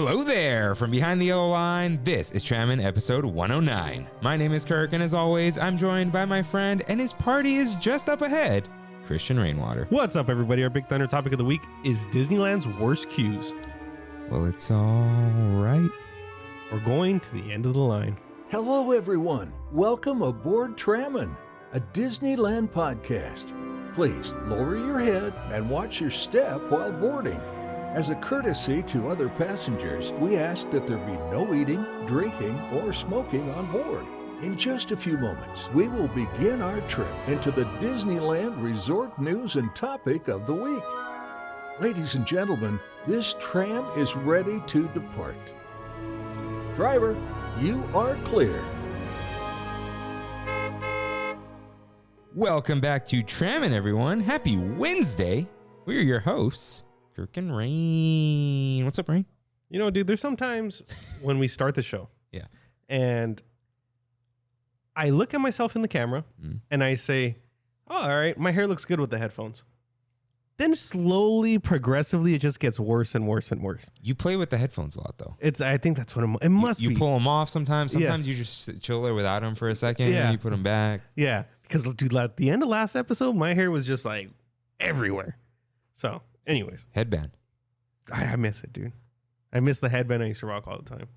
Hello there! From behind the yellow line, this is Trammin episode 109. My name is Kirk, and as always, I'm joined by my friend, and his party is just up ahead, Christian Rainwater. What's up, everybody? Our Big Thunder topic of the week is Disneyland's worst queues. Well, it's all right. We're going to the end of the line. Hello, everyone. Welcome aboard Trammin, a Disneyland podcast. Please lower your head and watch your step while boarding. As a courtesy to other passengers, we ask that there be no eating, drinking, or smoking on board. In just a few moments, we will begin our trip into the Disneyland Resort news and topic of the week. Ladies and gentlemen, this tram is ready to depart. Driver, you are clear. Welcome back to Trammin, everyone. Happy Wednesday. We're your hosts, Kirk and Rain. What's up, Rain? You know, dude, there's sometimes when we start the show, Yeah. and I look at myself in the camera and I say, oh, all right, my hair looks good with the headphones. Then slowly, progressively, it just gets worse and worse and worse. You play with the headphones a lot, though. I think that's what it must be. You pull them off sometimes. Sometimes you just chill there without them for a second, and you put them back. Yeah, because, dude, at the end of last episode, my hair was just like everywhere. So, anyways. Headband. I miss it, dude. I miss the headband I used to rock all the time.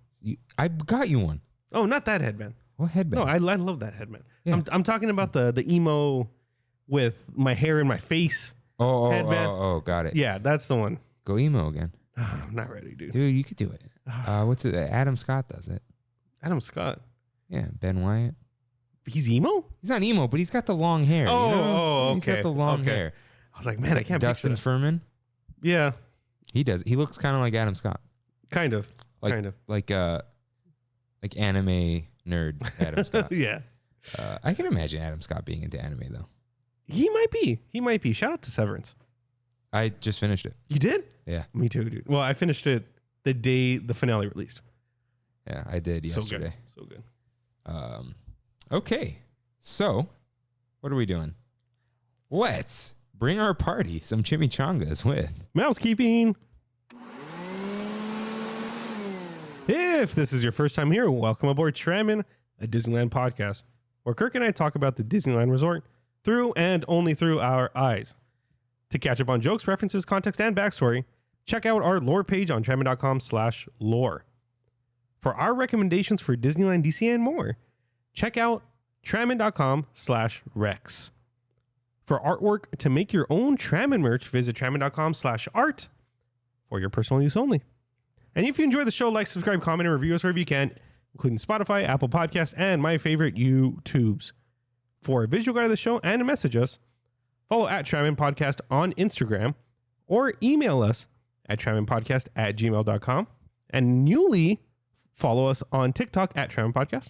I got you one. Oh, not that headband. What headband? No, I love that headband. Yeah. I'm talking about the emo with my hair in my face. Headband. Oh, got it. Yeah, that's the one. Go emo again. I'm not ready, dude. Dude, you could do it. What's it? Adam Scott does it. Adam Scott. Yeah, Ben Wyatt. He's emo? He's not emo, but he's got the long hair. Okay. He's got the long hair. I was like, man, I can't Dustin picture that. Furman. Yeah, He does. He looks kind of like Adam Scott. kind of. Like anime nerd Adam Scott. Yeah. I can imagine Adam Scott being into anime though. He might be. Shout out to Severance. I just finished it. You did? Yeah. Me too, dude. Well, I finished it the day the finale released. Yeah, I did yesterday. So good. Okay. So, what are we doing? Let's bring our party some chimichangas with Mousekeeping. If this is your first time here, welcome aboard Trammin, a Disneyland podcast, where Kirk and I talk about the Disneyland Resort through and only through our eyes. To catch up on jokes, references, context, and backstory, check out our lore page on trammin.com/lore. For our recommendations for Disneyland, DC, and more, check out trammin.com/rex. For artwork to make your own Trammin merch, visit trammin.com/art for your personal use only. And if you enjoy the show, like, subscribe, comment, and review us wherever you can, including Spotify, Apple Podcasts, and my favorite, YouTubes. For a visual guide of the show and to message us, follow at Trammin Podcast on Instagram or email us at tramminpodcast@gmail.com. And newly, follow us on TikTok at Trammin Podcast.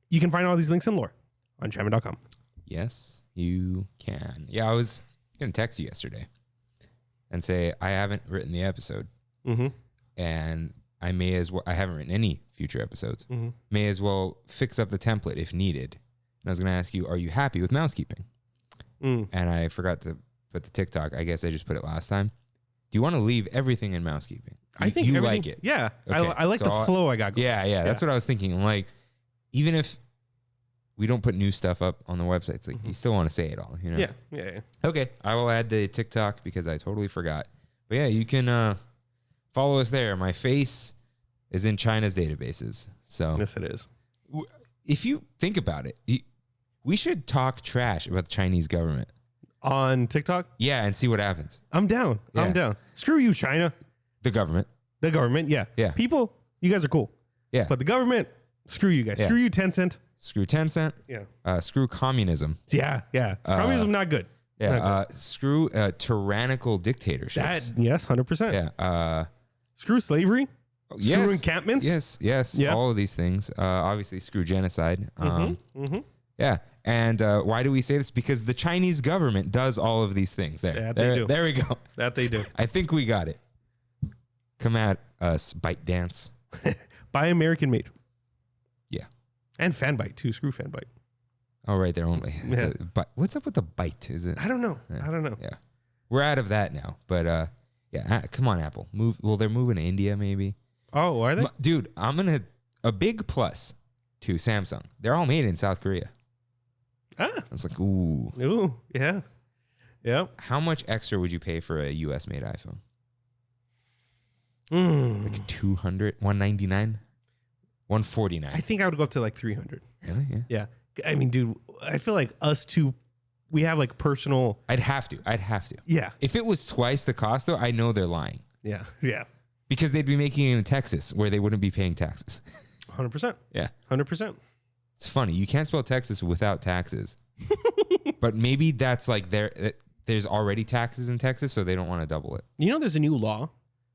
You can find all these links in lore on trammin.com. Yes, you can. Yeah, I was going to text you yesterday and say I haven't written the episode. Mm-hmm. And I haven't written any future episodes. Mm-hmm. May as well fix up the template if needed. And I was going to ask you, are you happy with mousekeeping? And I forgot to put the TikTok. I guess I just put it last time. Do you want to leave everything in mousekeeping? I think you like it. Yeah. Okay. I like the flow I got going. Yeah. That's what I was thinking. I'm like, even if we don't put new stuff up on the website, it's like you still want to say it all, you know? Yeah. Okay. I will add the TikTok because I totally forgot. But yeah, you can follow us there. My face is in China's databases. So Yes, it is. if you think about it, we should talk trash about the Chinese government. On TikTok? Yeah, and see what happens. I'm down. Yeah. I'm down. Screw you, China. The government. The government, yeah. Yeah. People, you guys are cool. Yeah. But the government, screw you guys. Yeah. Screw you, Tencent. Screw Tencent. Yeah. Screw communism. Yeah. Communism, not good. Yeah. Not good. Screw tyrannical dictatorships. Yes, 100%. Yeah. Screw slavery. Screw encampments. Yes. Yeah. All of these things. Obviously, screw genocide. Yeah. And why do we say this? Because the Chinese government does all of these things. That they do. There we go. That they do. I think we got it. Come at us, bite dance. Buy American made. Yeah. And Fanbite too. Screw Fanbite. Oh, right there only. What's up with the bite? Is it? I don't know. Yeah. We're out of that now. But Yeah, come on, Apple. Move. Well, they're moving to India, maybe. Oh, are they? Dude, a big plus to Samsung. They're all made in South Korea. Ah. It's like, ooh. Ooh, yeah. Yep. How much extra would you pay for a US made iPhone? Like 200, 199, 149. I think I would go up to like 300. Really? Yeah. Yeah. I mean, dude, I feel like us two, we have like personal. I'd have to. Yeah. If it was twice the cost, though, I know they're lying. Yeah. Yeah. Because they'd be making it in Texas where they wouldn't be paying taxes. 100%. Yeah. 100%. It's funny. You can't spell Texas without taxes. But maybe that's like there's already taxes in Texas, so they don't want to double it. You know, there's a new law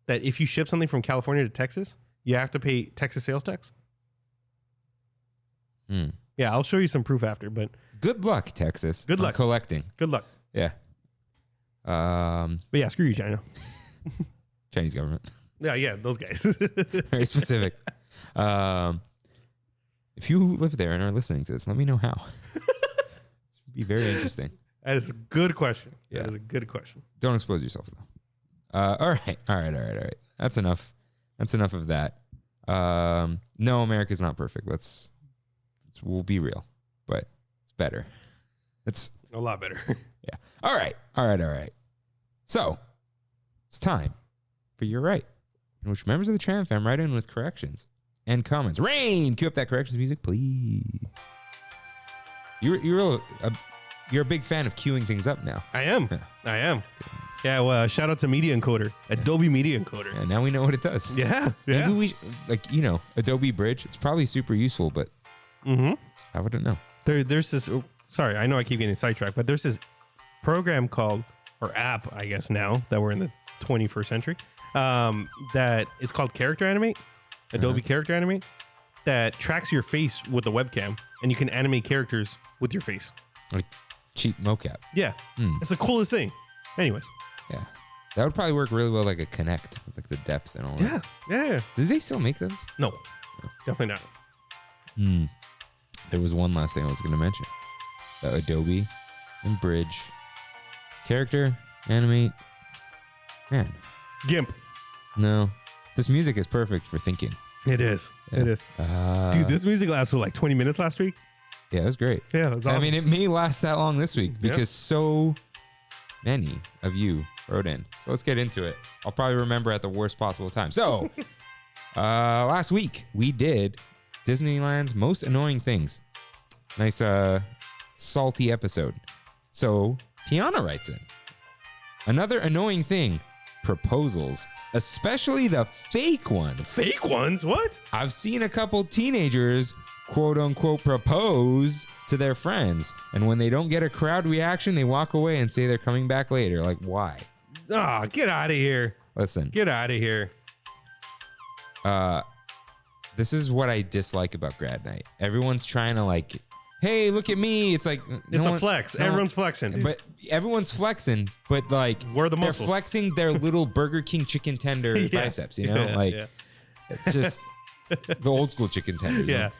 that if you ship something from California to Texas, you have to pay Texas sales tax. Yeah, I'll show you some proof after, but good luck, Texas. Good luck collecting. Good luck. Yeah. But yeah, screw you, China. Chinese government. Yeah, those guys. Very specific. If you live there and are listening to this, let me know how. It'd be very interesting. That is a good question. Yeah. That is a good question. Don't expose yourself though. All right. That's enough. That's enough of that. No, America's not perfect. We'll be real, but it's better. It's a lot better. Yeah. All right. So it's time for You're Right, in which members of the TramFam write in with corrections and comments. Rain, cue up that corrections music, please. You're a big fan of queuing things up now. I am. Yeah, well, shout out to Media Encoder, Adobe Media Encoder. And now we know what it does. Yeah. Maybe we Adobe Bridge. It's probably super useful, but I wouldn't know. There's this. Sorry, I know I keep getting sidetracked, but there's this program called, or app, I guess now that we're in the 21st century, that is called Character Animate, Adobe Character Animate, that tracks your face with the webcam, and you can animate characters with your face. Like cheap mocap. Yeah, it's the coolest thing. Anyways. Yeah, that would probably work really well, like a Connect, with like the depth and all that. Yeah. Do they still make those? No, definitely not. There was one last thing I was going to mention. Adobe and Bridge. Character, animate. Man. GIMP. No. This music is perfect for thinking. It is. Yeah. It is. Dude, this music lasted for like 20 minutes last week. Yeah, it was great. Yeah, it was awesome. I mean, it may last that long this week because so many of you wrote in. So let's get into it. I'll probably remember at the worst possible time. So last week we did Disneyland's most annoying things. Nice salty episode. So Tiana writes in, another annoying thing, proposals, especially the fake ones. Fake ones? What? I've seen a couple teenagers quote unquote propose to their friends, and when they don't get a crowd reaction, they walk away and say they're coming back later. Like, why? Get out of here. Listen. Get out of here. This is what I dislike about grad night. Everyone's trying to like, hey, look at me. It's like it's a flex. Everyone's flexing, dude. But everyone's flexing, but like where are the muscles? They're flexing their little Burger King chicken tender biceps, you know? It's just the old school chicken tenders. I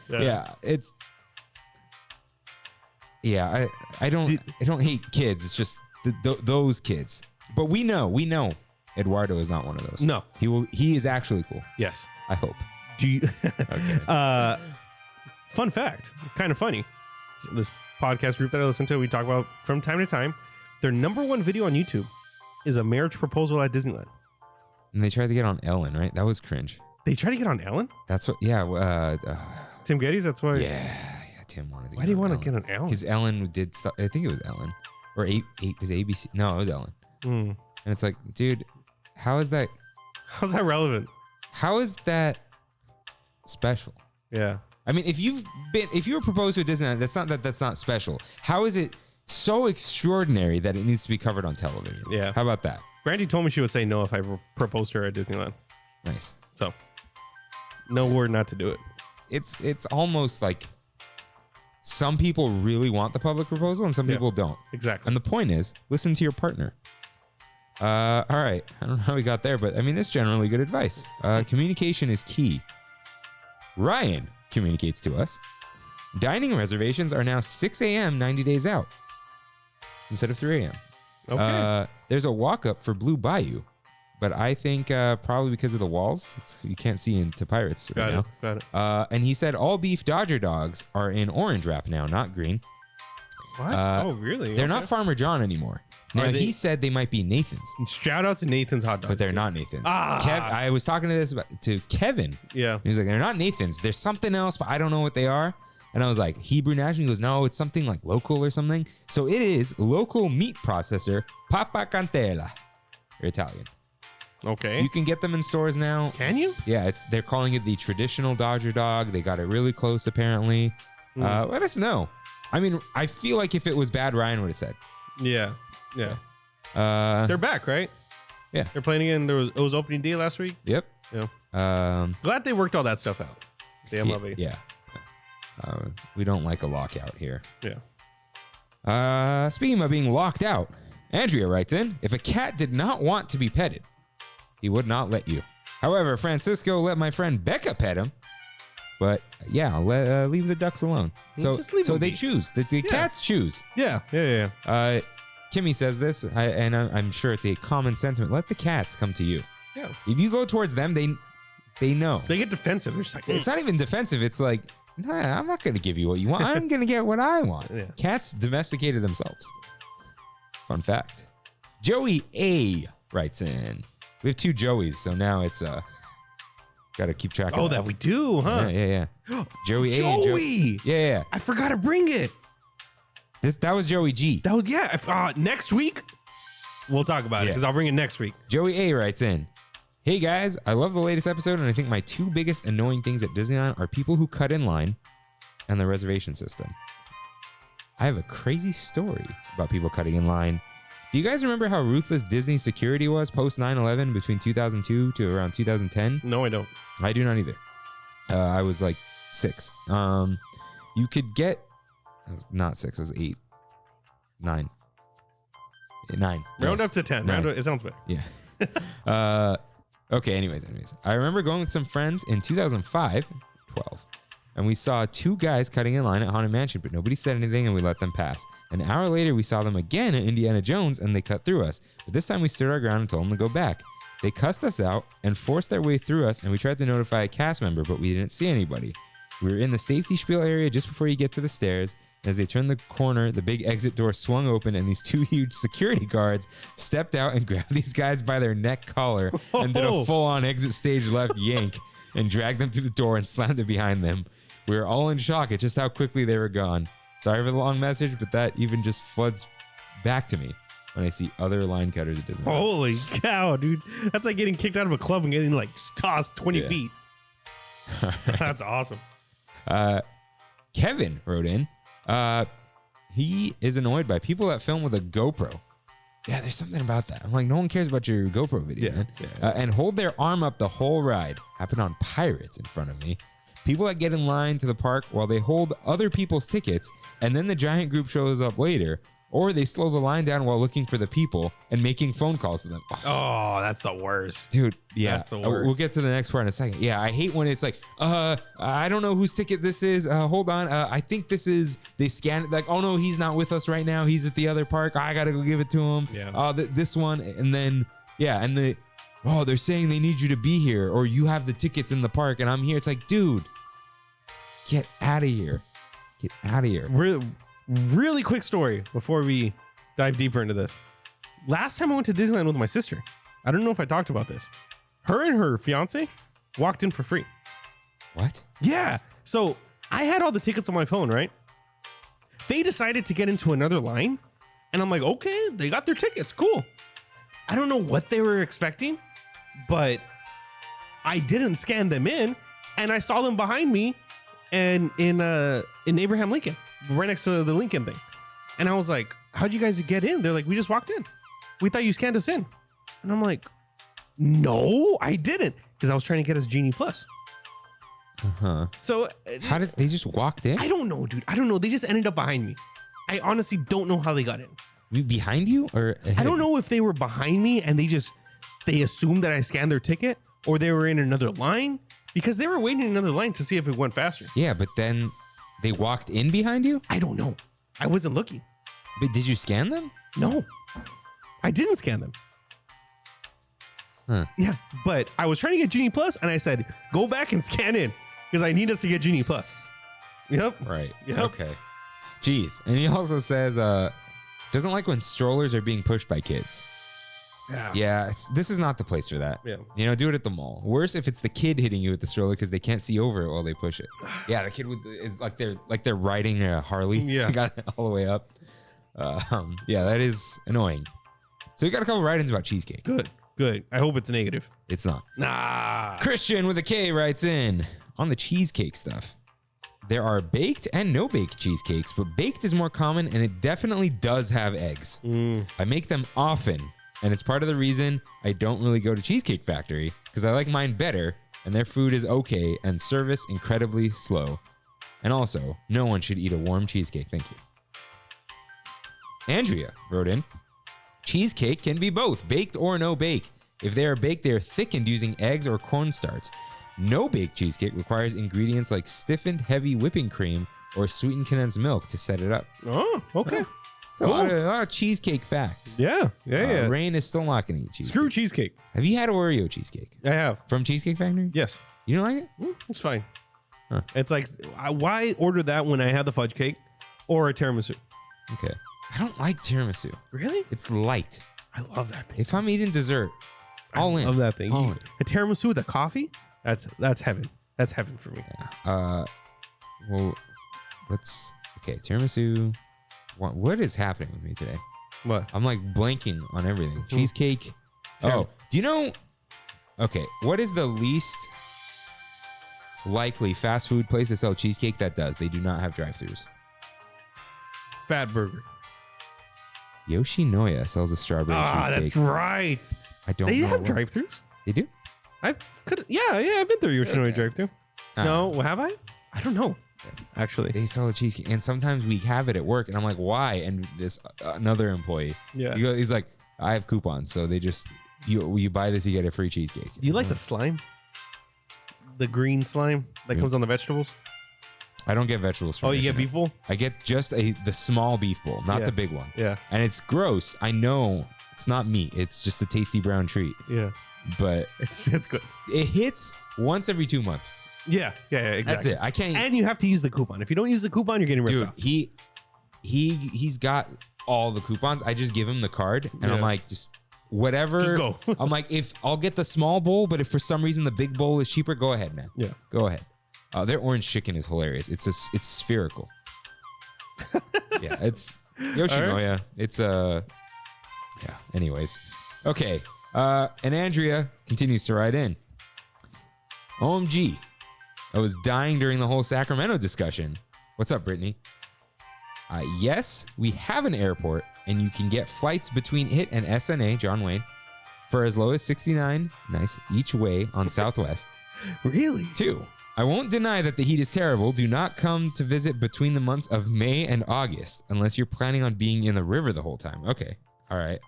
don't hate kids. It's just those kids. But we know Eduardo is not one of those. No. He is actually cool. Yes. I hope. Do you fun fact, kind of funny. This podcast group that I listen to, we talk about from time to time. Their number one video on YouTube is a marriage proposal at Disneyland. And they tried to get on Ellen, right? That was cringe. They tried to get on Ellen? That's what, Tim Geddes, that's why. Yeah, Tim wanted to Why do you want to get on Ellen? Because Ellen did stuff, I think it was Ellen. Or 8 was ABC. No, it was Ellen. And it's like, dude, how's that relevant? How is that special? Yeah. I mean, if you were proposed to a Disneyland, that's not special. How is it so extraordinary that it needs to be covered on television? Yeah. How about that? Brandy told me she would say no if I proposed to her at Disneyland. Nice. So, no word not to do it. It's almost like some people really want the public proposal and some people don't. Exactly. And the point is, listen to your partner. All right. I don't know how we got there, but I mean, that's generally good advice. Communication is key. Ryan communicates to us. Dining reservations are now 6 a.m. 90 days out instead of 3 a.m. Okay. There's a walk-up for Blue Bayou, but I think probably because of the walls. You can't see into Pirates right now. Got it. And he said all beef Dodger dogs are in orange wrap now, not green. What? Oh, really? They're not Farmer John anymore. Now, he said they might be Nathan's. Shout out to Nathan's hot dogs. But they're not Nathan's. I was talking to Kevin. Yeah. He was like, they're not Nathan's. There's something else, but I don't know what they are. And I was like, Hebrew National? He goes, no, it's something like local or something. So it is local meat processor Papa Cantella. They're Italian. Okay. You can get them in stores now. Can you? Yeah, they're calling it the traditional Dodger dog. They got it really close, apparently. Let us know. I mean, I feel like if it was bad, Ryan would have said. Yeah. They're back, right? Yeah. They're playing again. It was opening day last week. Yep. Yeah. Glad they worked all that stuff out. The MLB. Yeah. We don't like a lockout here. Yeah. Speaking of being locked out, Andrea writes in, if a cat did not want to be petted, he would not let you. However, Francisco let my friend Becca pet him. But yeah, leave the ducks alone. So they choose. The cats choose. Yeah. Kimmy says this, and I'm sure it's a common sentiment. Let the cats come to you. Yeah. If you go towards them, they know. They get defensive. They're just like, it's not even defensive. It's like, nah, I'm not going to give you what you want. I'm going to get what I want. Yeah. Cats domesticated themselves. Fun fact. Joey A writes in. We have 2 Joeys, so now it's got to keep track of that we do, huh? Yeah. Joey A. Joey! Yeah. I forgot to bring it. That was Joey G. That was, next week, we'll talk about it because I'll bring it next week. Joey A writes in, hey guys, I love the latest episode, and I think my 2 biggest annoying things at Disneyland are people who cut in line and the reservation system. I have a crazy story about people cutting in line. Do you guys remember how ruthless Disney security was post 9/11 between 2002 to around 2010? No, I don't. I do not either. I was like 6. You could get, I was not 6, I was 8, 9. 9. Round up to 10. It sounds better. Yeah. Okay, anyways. I remember going with some friends in 2005, 12, and we saw 2 guys cutting in line at Haunted Mansion, but nobody said anything and we let them pass. An hour later, we saw them again at Indiana Jones and they cut through us. But this time we stood our ground and told them to go back. They cussed us out and forced their way through us, and we tried to notify a cast member, but we didn't see anybody. We were in the safety spiel area just before you get to the stairs. As they turned the corner, the big exit door swung open and these 2 huge security guards stepped out and grabbed these guys by their neck collar and did a full-on exit stage left yank and dragged them through the door and slammed it behind them. We were all in shock at just how quickly they were gone. Sorry for the long message, but that even just floods back to me when I see other line cutters at Disneyland. Holy cow, dude. That's like getting kicked out of a club and getting like tossed 20 feet. That's awesome. Kevin wrote in, he is annoyed by people that film with a GoPro. Yeah, there's something about that. I'm like, no one cares about your GoPro video, man. And hold their arm up the whole ride. Happened on Pirates in front of me. People that get in line to the park while they hold other people's tickets, and then the giant group shows up later, or they slow the line down while looking for the people and making phone calls to them. Oh, that's the worst. Dude, yeah. That's the worst. We'll get to the next part in a second. Yeah, I hate when it's like, I don't know whose ticket this is. Hold on. I think this is, they scan it like, oh no, he's not with us right now. He's at the other park. I got to go give it to him. Yeah. This one. And then, they're saying they need you to be here, or you have the tickets in the park and I'm here. It's like, dude, get out of here. Get out of here. Really quick story before we dive deeper into this. Last time I went to Disneyland with my sister, I don't know if I talked about this. Her and her fiance walked in for free. What? Yeah. So I had all the tickets on my phone, right? They decided to get into another line. And I'm like, okay, they got their tickets. Cool. I don't know what they were expecting, but I didn't scan them in. And I saw them behind me and in Abraham Lincoln, right next to the Lincoln thing. And I was like, how'd you guys get in? They're like, we just walked in. We thought you scanned us in. And I'm like, no, I didn't. Because I was trying to get us Genie Plus. Uh-huh. So how did they just walked in? I don't know, dude. I don't know. They just ended up behind me. I honestly don't know how they got in. Behind you or ahead? I don't know if they were behind me and they assumed that I scanned their ticket, or they were in another line, because they were waiting in another line to see if it went faster. Yeah, but then they walked in behind you? I don't know. I wasn't looking. But did you scan them? No, I didn't scan them. Huh. Yeah, but I was trying to get Genie Plus, and I said, go back and scan in because I need us to get Genie Plus. Yep. Right. Yep. Okay. Jeez. And he also says, doesn't like when strollers are being pushed by kids. Yeah. This is not the place for that. Yeah. You know, do it at the mall. Worse if it's the kid hitting you with the stroller because they can't see over it while they push it. Yeah. The kid is like they're riding a Harley. Yeah. They got it all the way up. Yeah, that is annoying. So we got a couple write-ins about cheesecake. Good. I hope it's negative. It's not. Nah. Christian with a K writes in on the cheesecake stuff. There are baked and no baked cheesecakes, but baked is more common and it definitely does have eggs. I make them often, and it's part of the reason I don't really go to Cheesecake Factory because I like mine better and their food is okay and service incredibly slow. And also, no one should eat a warm cheesecake. Thank you. Andrea wrote in, cheesecake can be both baked or no bake. If they are baked, they are thickened using eggs or cornstarch. No baked cheesecake requires ingredients like stiffened heavy whipping cream or sweetened condensed milk to set it up. Oh, okay. So a lot of cheesecake facts. Yeah. Rain is still not going to eat cheesecake. Screw cheesecake. Have you had Oreo cheesecake? I have. From Cheesecake Factory? Yes. You don't like it? It's fine. Huh. It's like, why order that when I had the fudge cake or a tiramisu? Okay. I don't like tiramisu. Really? It's light. I love that thing. If I'm eating dessert, all in. I love that thing. All in. A tiramisu with a coffee? That's heaven. That's heaven for me. Yeah. Well, okay, tiramisu. What is happening with me today? What? I'm like blanking on everything. Cheesecake. Oh, do you know? Okay, what is the least likely fast food place to sell cheesecake that does? They do not have drive-thrus. Fat Burger. Yoshinoya sells a strawberry cheesecake. That's right. I don't They know. have drive-thrus? They do? I've been through Yoshinoya drive-thru. Uh, No, have I? I don't know. Actually. They sell a cheesecake, and sometimes we have it at work, and I'm like, why? And this another employee, Yeah. he's like, I have coupons, so they just you buy this, you get a free cheesecake. Do you like the slime? The green slime that comes on the vegetables? I don't get vegetables. From Oh, you get Yoshinoya. beef bowl? I get just the small beef bowl, not Yeah. the big one. Yeah. And it's gross. I know it's not meat. It's just a tasty brown treat. Yeah. But It's good. it hits once every 2 months. Yeah, exactly. That's it. I can't. And you have to use the coupon. If you don't use the coupon, you're getting ripped Dude, off. he's got all the coupons. I just give him the card, and I'm Yeah. like, just whatever. Just go. I'm like, if I'll get the small bowl, but if for some reason the big bowl is cheaper, go ahead, man. Yeah. Go ahead. Their orange chicken is hilarious. It's spherical. Yeah, it's Yoshinoya. It's yeah. Anyways, okay. And Andrea continues to write in. OMG, I was dying during the whole Sacramento discussion. What's up, Brittany? Yes, we have an airport, and you can get flights between it and SNA, John Wayne, for as low as $69 each way on Southwest. Really? 2, I won't deny that the heat is terrible. Do not come to visit between the months of May and August unless you're planning on being in the river the whole time. Okay. All right.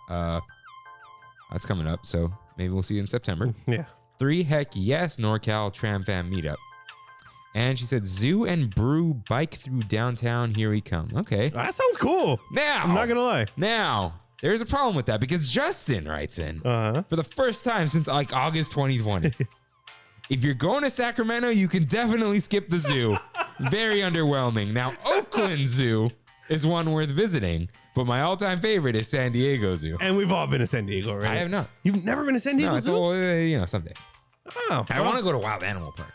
That's coming up, so maybe we'll see you in September. Yeah. 3, heck yes, NorCal TramFam meetup. And she said, Zoo and Brew bike through downtown. Here we come. Okay. That sounds cool. Now, I'm not going to lie. Now, there's a problem with that because Justin writes in Uh-huh. for the first time since like August 2020. If you're going to Sacramento, you can definitely skip the zoo. Very underwhelming. Now, Oakland Zoo is one worth visiting, but my all-time favorite is San Diego Zoo. And we've all been to San Diego, right? I have not. You've never been to San Diego No, Zoo? someday. Oh, I want to go to Wild Animal Park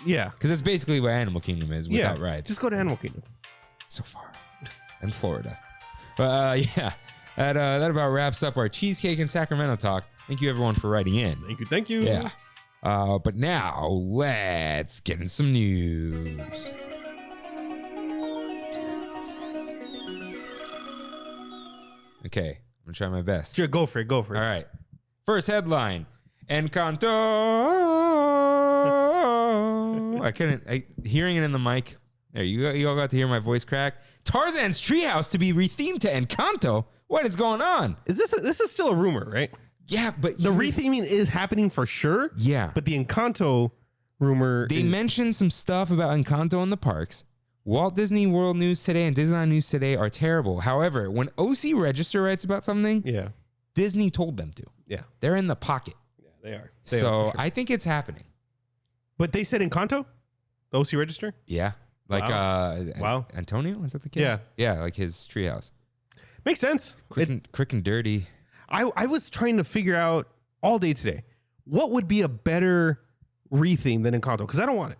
Yeah. because it's basically what Animal Kingdom is without rides. Just go to Animal Kingdom. So far. And Florida. But yeah, that about wraps up our cheesecake and Sacramento talk. Thank you everyone for writing in. Thank you. Yeah. But now let's get in some news. Okay, I'm gonna try my best. Sure, go for it. All right. First headline. Encanto. Hearing it in the mic. There, you all got to hear my voice crack. Tarzan's treehouse to be rethemed to Encanto. What is going on? This is still a rumor, right? Yeah, but The retheming is happening for sure. Yeah. But the Encanto rumor They mentioned some stuff about Encanto in the parks. Walt Disney World News Today and Disneyland News Today are terrible. However, when OC Register writes about something, Yeah. Disney told them to. Yeah. They're in the pocket. They are. So I think it's happening. But they said Encanto, the OC register. Yeah. Like, Wow. Antonio? Is that the kid? Yeah. Yeah, like his treehouse. Makes sense. Quick and dirty. I was trying to figure out all day today, what would be a better retheme than Encanto? Because I don't want it.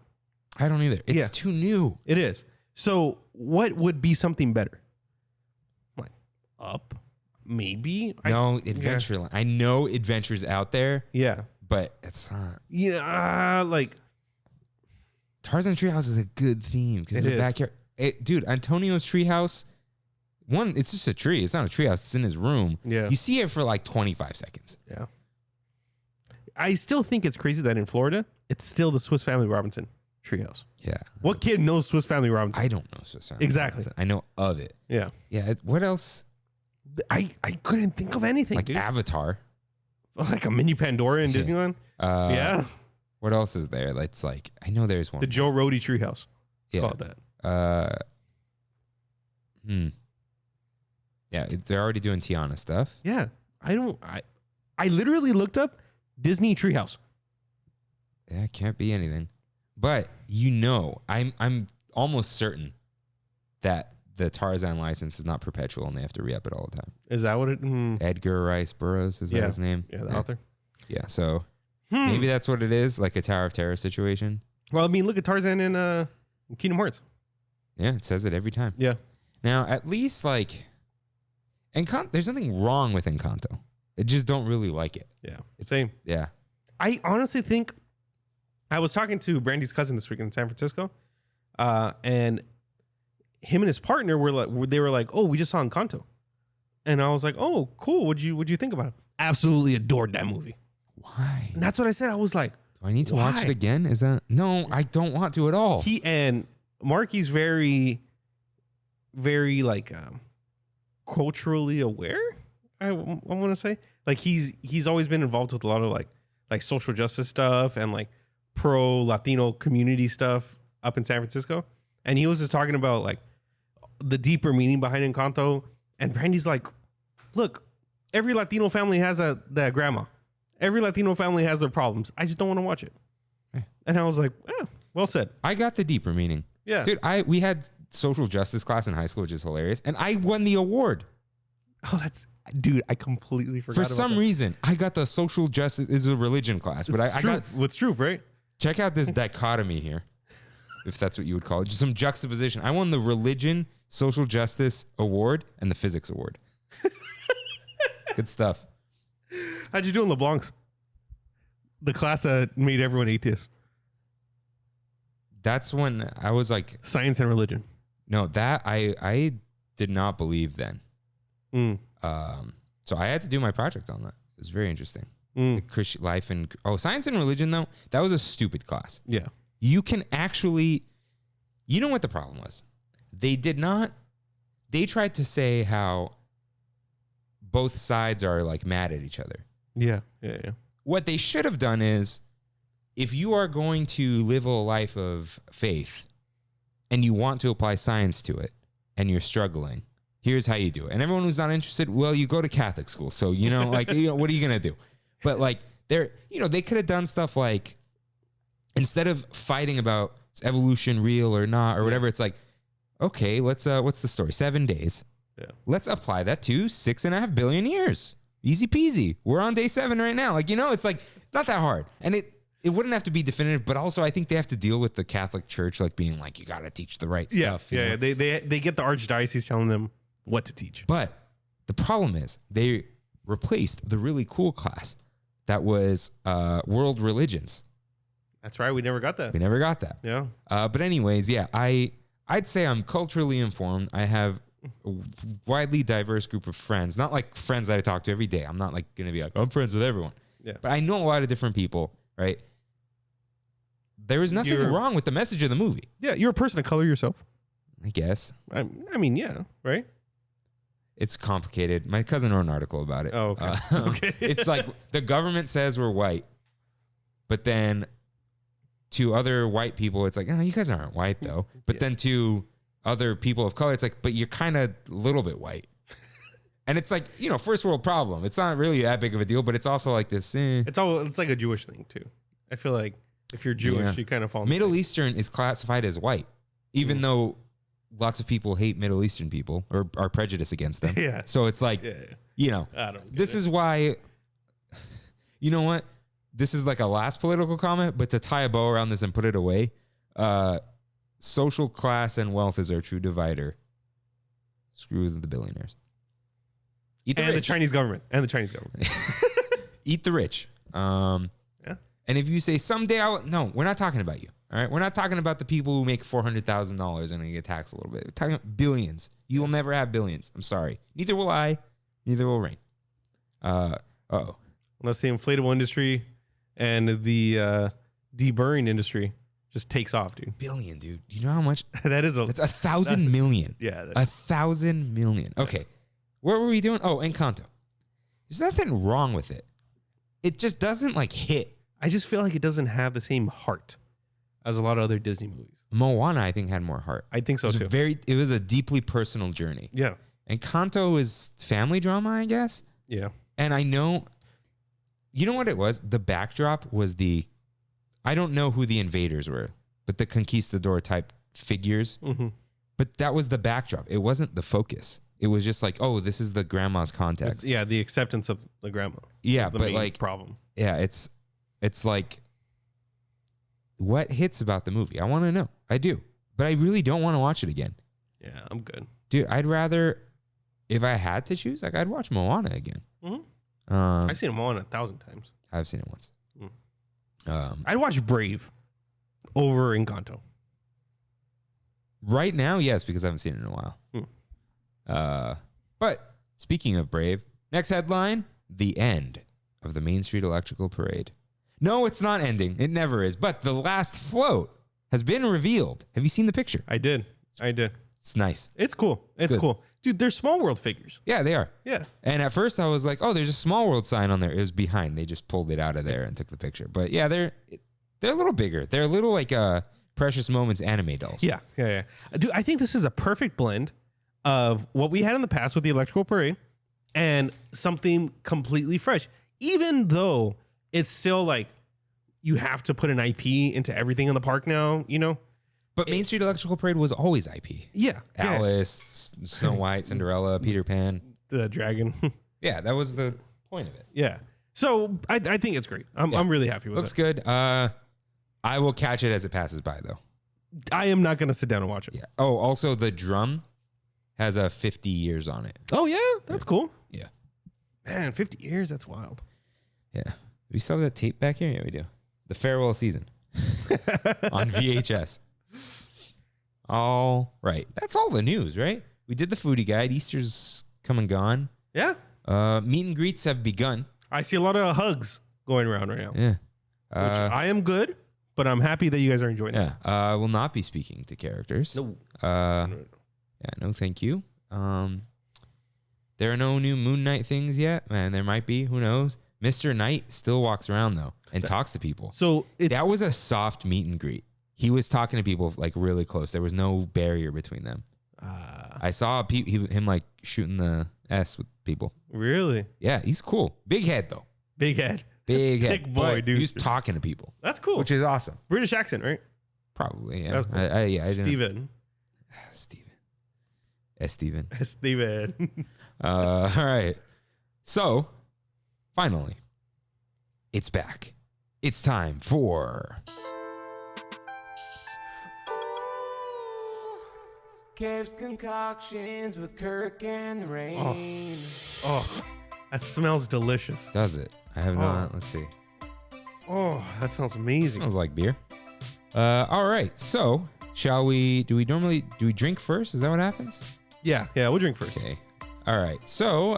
I don't either. It's too new. It is. So what would be something better? Like Up, maybe? No, Adventureland. I know Adventure's out there. Yeah. But it's not. Yeah, like Tarzan Treehouse is a good theme because the backyard. Dude, Antonio's treehouse, it's just a tree. It's not a treehouse. It's in his room. Yeah. You see it for like 25 seconds. Yeah. I still think it's crazy that in Florida, it's still the Swiss Family Robinson treehouse. Yeah. What kid knows Swiss Family Robinson? I don't know Swiss Family Exactly. Robinson. I know of it. Yeah. Yeah. What else? I couldn't think of anything, like dude. Avatar. Like a mini Pandora in Disneyland? Yeah. What else is there? That's like, I know there's one. The Joe Rohde treehouse. Yeah. Called that. Yeah, they're already doing Tiana stuff. Yeah. I literally looked up Disney treehouse. Yeah, it can't be anything. But I'm almost certain that the Tarzan license is not perpetual and they have to re-up it all the time. Is that what it? Edgar Rice Burroughs, is that his name? Yeah, the author. Yeah, so maybe that's what it is, like a Tower of Terror situation. Well, I mean, look at Tarzan in Kingdom Hearts. Yeah, it says it every time. Yeah. Now, at least like, there's nothing wrong with Encanto. I just don't really like it. Yeah. Same. Yeah. I honestly think I was talking to Brandy's cousin this week in San Francisco, and him and his partner were like, "Oh, we just saw Encanto," and I was like, "Oh, cool. What'd you think about it?" Absolutely adored that movie. Why? And that's what I said. I was like, "Do I need to watch it again?" Is that no? I don't want to at all. He and Marky's very, very like culturally aware. I want to say like he's always been involved with a lot of like social justice stuff and like pro Latino community stuff up in San Francisco. And he was just talking about like the deeper meaning behind Encanto. And Brandy's like, look, every Latino family has that grandma. Every Latino family has their problems. I just don't want to watch it. And I was like, well said. I got the deeper meaning. Yeah. Dude, we had social justice class in high school, which is hilarious. And I won the award. Oh, dude, I completely forgot about For some reason, I got the social justice is a religion class. But I got what's true, right? Check out this dichotomy here, if that's what you would call it. Just some juxtaposition. I won the religion, social justice award, and the physics award. Good stuff. How'd you do in LeBlanc's? The class that made everyone atheist. That's when I was like... Science and religion. No, that I did not believe then. So I had to do my project on that. It was very interesting. Christian life and... science and religion, though, that was a stupid class. Yeah. You can actually... You know what the problem was? They tried to say how both sides are like mad at each other. Yeah. What they should have done is, if you are going to live a life of faith and you want to apply science to it and you're struggling, here's how you do it. And everyone who's not interested, well, you go to Catholic school. So, what are you going to do? But like they could have done stuff like, instead of fighting about is evolution real or not or whatever, it's like, okay, let's what's the story? 7 days. Yeah. Let's apply that to 6.5 billion years. Easy peasy. We're on day 7 right now. Like, it's like not that hard. And it wouldn't have to be definitive, but also I think they have to deal with the Catholic Church like being like, you got to teach the right stuff. Yeah. They get the archdiocese telling them what to teach. But the problem is they replaced the really cool class that was world religions. That's right. We never got that. We never got that. Yeah. But anyways, yeah, I'd say I'm culturally informed. I have a widely diverse group of friends, not like friends that I talk to every day. I'm not like going to be like, I'm friends with everyone. Yeah. But I know a lot of different people, right? There is nothing wrong with the message of the movie. Yeah, you're a person of color yourself. I guess. I mean, yeah, right? It's complicated. My cousin wrote an article about it. Oh, okay. Okay. It's like the government says we're white, but then to other white people, it's like, you guys aren't white though. But then to other people of color, it's like, but you're kind of a little bit white. And it's like, first world problem. It's not really that big of a deal, but it's also like this. It's like a Jewish thing too. I feel like if you're Jewish, you kind of fall. Middle Eastern is classified as white, even though lots of people hate Middle Eastern people or are prejudiced against them. Yeah. So it's like, I don't this is why, you know what? This is like a last political comment, but to tie a bow around this and put it away, social class and wealth is our true divider. Screw the billionaires. Eat the rich. The Chinese government. Eat the rich. And if you say someday no, we're not talking about you. All right. We're not talking about the people who make $400,000 and they get taxed a little bit. We're talking about billions. You will never have billions. I'm sorry. Neither will I. Neither will Rain. Unless the inflatable industry and the deburring industry just takes off, dude. Billion, dude. You know how much? That's 1,000 million. Yeah. 1,000 million. Okay. What were we doing? Oh, Encanto. There's nothing wrong with it. It just doesn't hit. I just feel like it doesn't have the same heart as a lot of other Disney movies. Moana, I think, had more heart. I think so too. It was a deeply personal journey. Yeah. Encanto is family drama, I guess. Yeah. And I know, you know what it was? The backdrop was I don't know who the invaders were, but the conquistador type figures. Mm-hmm. But that was the backdrop. It wasn't the focus. It was just like, oh, this is the grandma's context. The acceptance of the grandma. Yeah, the but main problem. Yeah, it's like, what hits about the movie? I want to know. I do. But I really don't want to watch it again. Yeah, I'm good. Dude, I'd rather, if I had to choose, I'd watch Moana again. Mm-hmm. I've seen Moana 1,000 times. I've seen it once. I'd watch Brave over Encanto. Right now, yes, because I haven't seen it in a while. But speaking of Brave, next headline, the end of the Main Street Electrical Parade. No, it's not ending. It never is. But the last float has been revealed. Have you seen the picture? I did. It's nice. It's cool. It's cool. Dude, they're Small World figures. Yeah, they are. Yeah. And at first I was like, oh, there's a Small World sign on there. It was behind. They just pulled it out of there and took the picture. But yeah, they're a little bigger. They're a little like Precious Moments anime dolls. Yeah. Dude, I think this is a perfect blend of what we had in the past with the Electrical Parade and something completely fresh. Even though it's still like you have to put an IP into everything in the park now, But Main Street Electrical Parade was always IP. Yeah. Alice, Snow White, Cinderella, Peter Pan. The dragon. Yeah, that was the point of it. Yeah. So I think it's great. I'm really happy with it. Looks good. I will catch it as it passes by, though. I am not going to sit down and watch it. Yeah. Oh, also the drum has 50 years on it. Oh, yeah? That's cool. Yeah. Man, 50 years? That's wild. Yeah. Do we still have that tape back here? Yeah, we do. The farewell season on VHS. All right. That's all the news, right? We did the foodie guide. Easter's come and gone. Yeah. Meet and greets have begun. I see a lot of hugs going around right now. Yeah. Which I am good, but I'm happy that you guys are enjoying it. Yeah. I will not be speaking to characters. No. Yeah, no, thank you. There are no new Moon Knight things yet. Man, there might be. Who knows? Mr. Knight still walks around, though, and talks to people. So that was a soft meet and greet. He was talking to people like really close. There was no barrier between them. I saw him like shooting the S with people. Really? Yeah, he's cool. Big head, though. Big head. Big head. Big boy, dude. He's talking to people. That's cool. Which is awesome. British accent, right? Probably, yeah. That's cool. Steven. Steven. All right. So, finally, it's back. It's time for Kev's concoctions with Kirk and Rain. Oh, that smells delicious. Does it? I have not. Let's see. Oh, that sounds amazing. Smells like beer. All right. So, shall we? Do we drink first? Is that what happens? Yeah, we'll drink first. Okay. All right. So,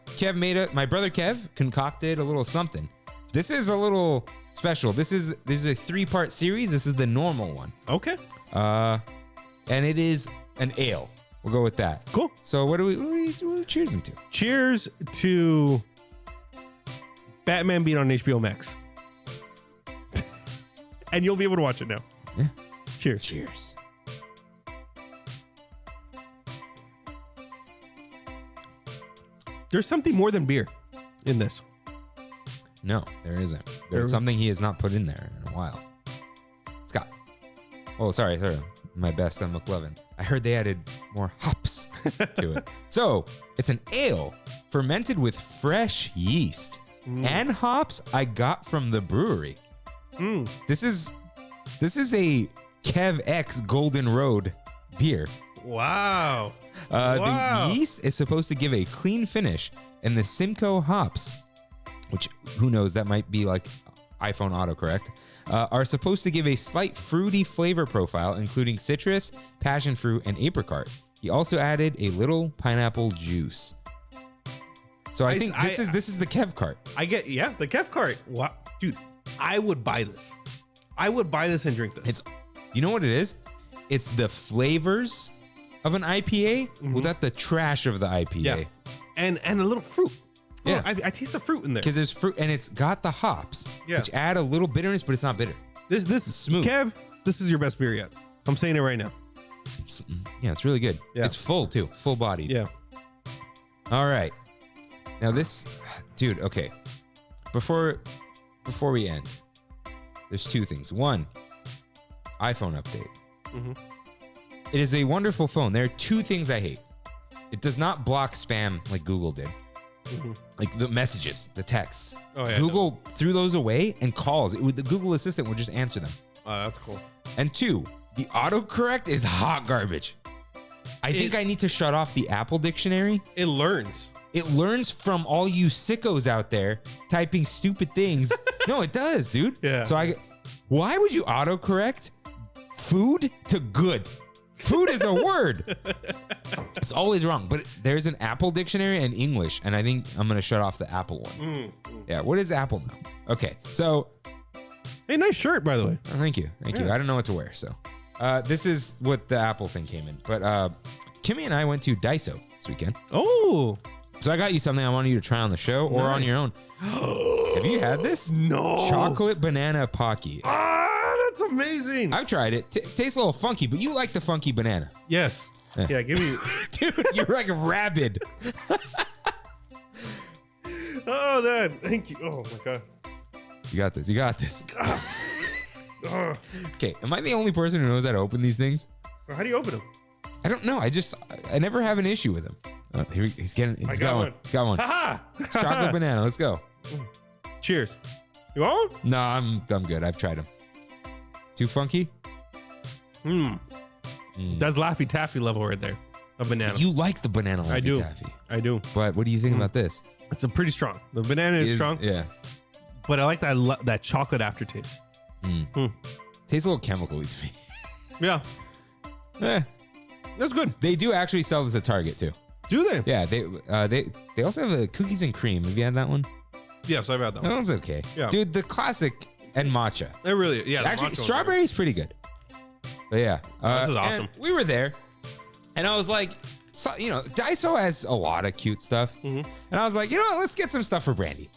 Kev my brother Kev concocted a little something. This is a little special. This is a 3-part series. This is the normal one. Okay. And it is an ale. We'll go with that. Cool. So what are we cheersing to? Cheers to Batman being on HBO Max. And you'll be able to watch it now. Yeah. Cheers. Cheers. There's something more than beer in this. No, there isn't. There's something he has not put in there in a while. Scott. Oh, sorry. My best on McLovin. I heard they added more hops to it. So it's an ale fermented with fresh yeast and hops I got from the brewery. This is a Kev X Golden Road beer. Wow. The yeast is supposed to give a clean finish, and the Simcoe hops, which who knows, that might be like iPhone autocorrect, are supposed to give a slight fruity flavor profile, including citrus, passion fruit, and apricot. He also added a little pineapple juice. So I think this is the Kev cart. The Kev cart. Wow, dude, I would buy this. I would buy this and drink this. You know what it is? It's the flavors of an IPA without the trash of the IPA. Yeah. And a little fruit. Yeah. Oh, I taste the fruit in there. Because there's fruit, and it's got the hops, which add a little bitterness, but it's not bitter. This is smooth. Kev, this is your best beer yet. I'm saying it right now. It's really good. Yeah. It's full too, full bodied. Yeah. All right. Now this, dude. Okay. Before we end, there's two things. One, iPhone update. It is a wonderful phone. There are two things I hate. It does not block spam like Google did. Like the messages, the texts. Oh, yeah, Google threw those away, and calls. The Google Assistant would just answer them. Oh, that's cool. And two, the autocorrect is hot garbage. I think I need to shut off the Apple dictionary. It learns. It learns from all you sickos out there typing stupid things. No, it does, dude. Yeah. So why would you autocorrect food to good? Food is a word. It's always wrong. But there's an Apple dictionary and English, and I think I'm going to shut off the Apple one. Yeah, what is Apple now? Okay, so. Hey, nice shirt, by the way. Oh, thank you. Thank you. I don't know what to wear, so. This is what the Apple thing came in. But Kimmy and I went to Daiso this weekend. Oh. So I got you something I wanted you to try on the show or on your own. Have you had this? No. Chocolate banana Pocky. That's amazing. I've tried it. Tastes a little funky, but you like the funky banana. Yes. Yeah, give me. Dude, you're like rabid. Oh, Dad. Thank you. Oh, my God. You got this. You got this. Okay, am I the only person who knows how to open these things? How do you open them? I don't know. I never have an issue with him. He's got one. He's got one. Ha It's chocolate banana. Let's go. Cheers. You want? No, I'm good. I've tried them. Too funky? That's Laffy Taffy level right there. A banana. You like the banana Laffy Taffy. I do. But what do you think about this? It's a pretty strong. The banana is strong. Yeah. But I like that chocolate aftertaste. Tastes a little chemical-y to me. Yeah. That's good. They do actually sell this at Target too. Do they? Yeah, they also have cookies and cream. Have you had that one? Yes, I've had that That one. one's okay. Yeah. Dude, the classic and matcha. It really, yeah. Actually, strawberry's pretty good. But yeah. This is awesome. We were there, and I was like, Daiso has a lot of cute stuff. And I was like, let's get some stuff for Brandy.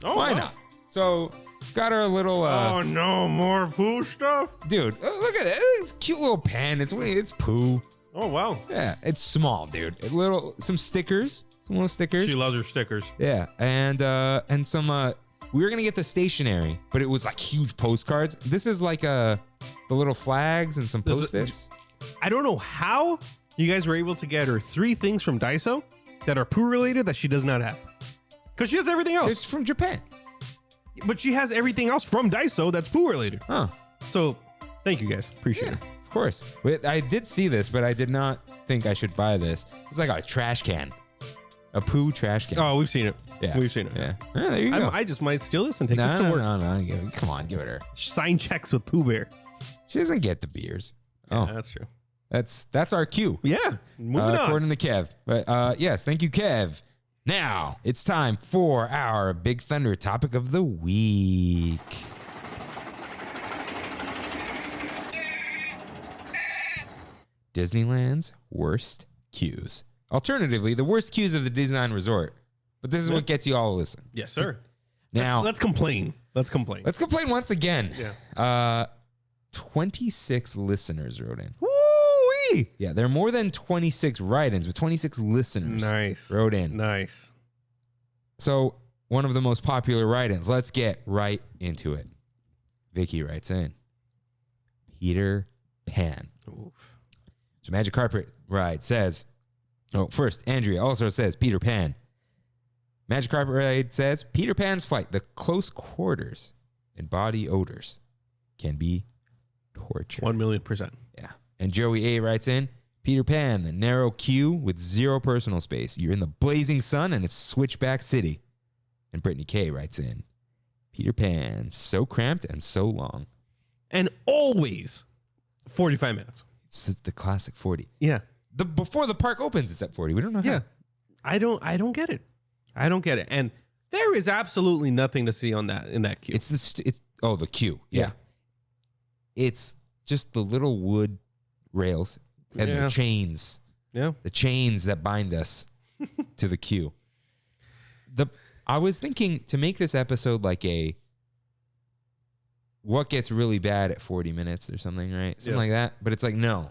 Oh, Why wow. not? So, got her a little... oh, no, more poo stuff? Dude, look at it. It's a cute little pen. It's poo. Oh, wow. Yeah, it's small, dude. Some stickers. Some little stickers. She loves her stickers. Yeah, and some... we were going to get the stationery, but it was like huge postcards. This is like the little flags and some Post-its. I don't know how you guys were able to get her 3 things from Daiso that are poo related that she does not have. Because she has everything else. It's from Japan. But she has everything else from Daiso that's poo related. Huh. So, thank you guys. Appreciate it. Of course. I did see this, but I did not think I should buy this. It's like a trash can. A poo trash can. Oh, we've seen it. Yeah. We've seen it. Yeah. There you go. I just might steal this and take this to work. No. Come on, give it her. Sign checks with Pooh Bear. She doesn't get the beers. Yeah, Oh, that's true. that's our cue. Yeah. Moving on. According to Kev. But yes, thank you, Kev. Now it's time for our Big Thunder topic of the week. Disneyland's worst queues. Alternatively, the worst queues of the Disneyland Resort. But this is what gets you all to listen. Yes, sir. Now, let's complain. Let's complain. let's complain once again. Yeah. 26 listeners wrote in. Woo-wee. Yeah, there are more than 26 write-ins, but 26 listeners Nice. wrote in. Nice. So one of the most popular write-ins. Let's get right into it. Vicky writes in, Peter Pan. Oof. So Magic Carpet Ride says, first, Andrea also says Peter Pan. Magic Carpet Ride says, Peter Pan's flight, the close quarters and body odors can be torture. 1,000,000%. Yeah. And Joey A writes in, Peter Pan, the narrow queue with zero personal space. You're in the blazing sun and it's Switchback City. And Brittany K writes in, Peter Pan, so cramped and so long. And always 45 minutes. It's the classic 40. Yeah. Before the park opens, it's at 40. We don't know how. Yeah. I don't get it. I don't get it. And there is absolutely nothing to see in that queue. It's the queue. Yeah. It's just the little wood rails and the chains. Yeah. The chains that bind us to the queue. I was thinking to make this episode like what gets really bad at 40 minutes or something, right? Something like that. But it's like, no.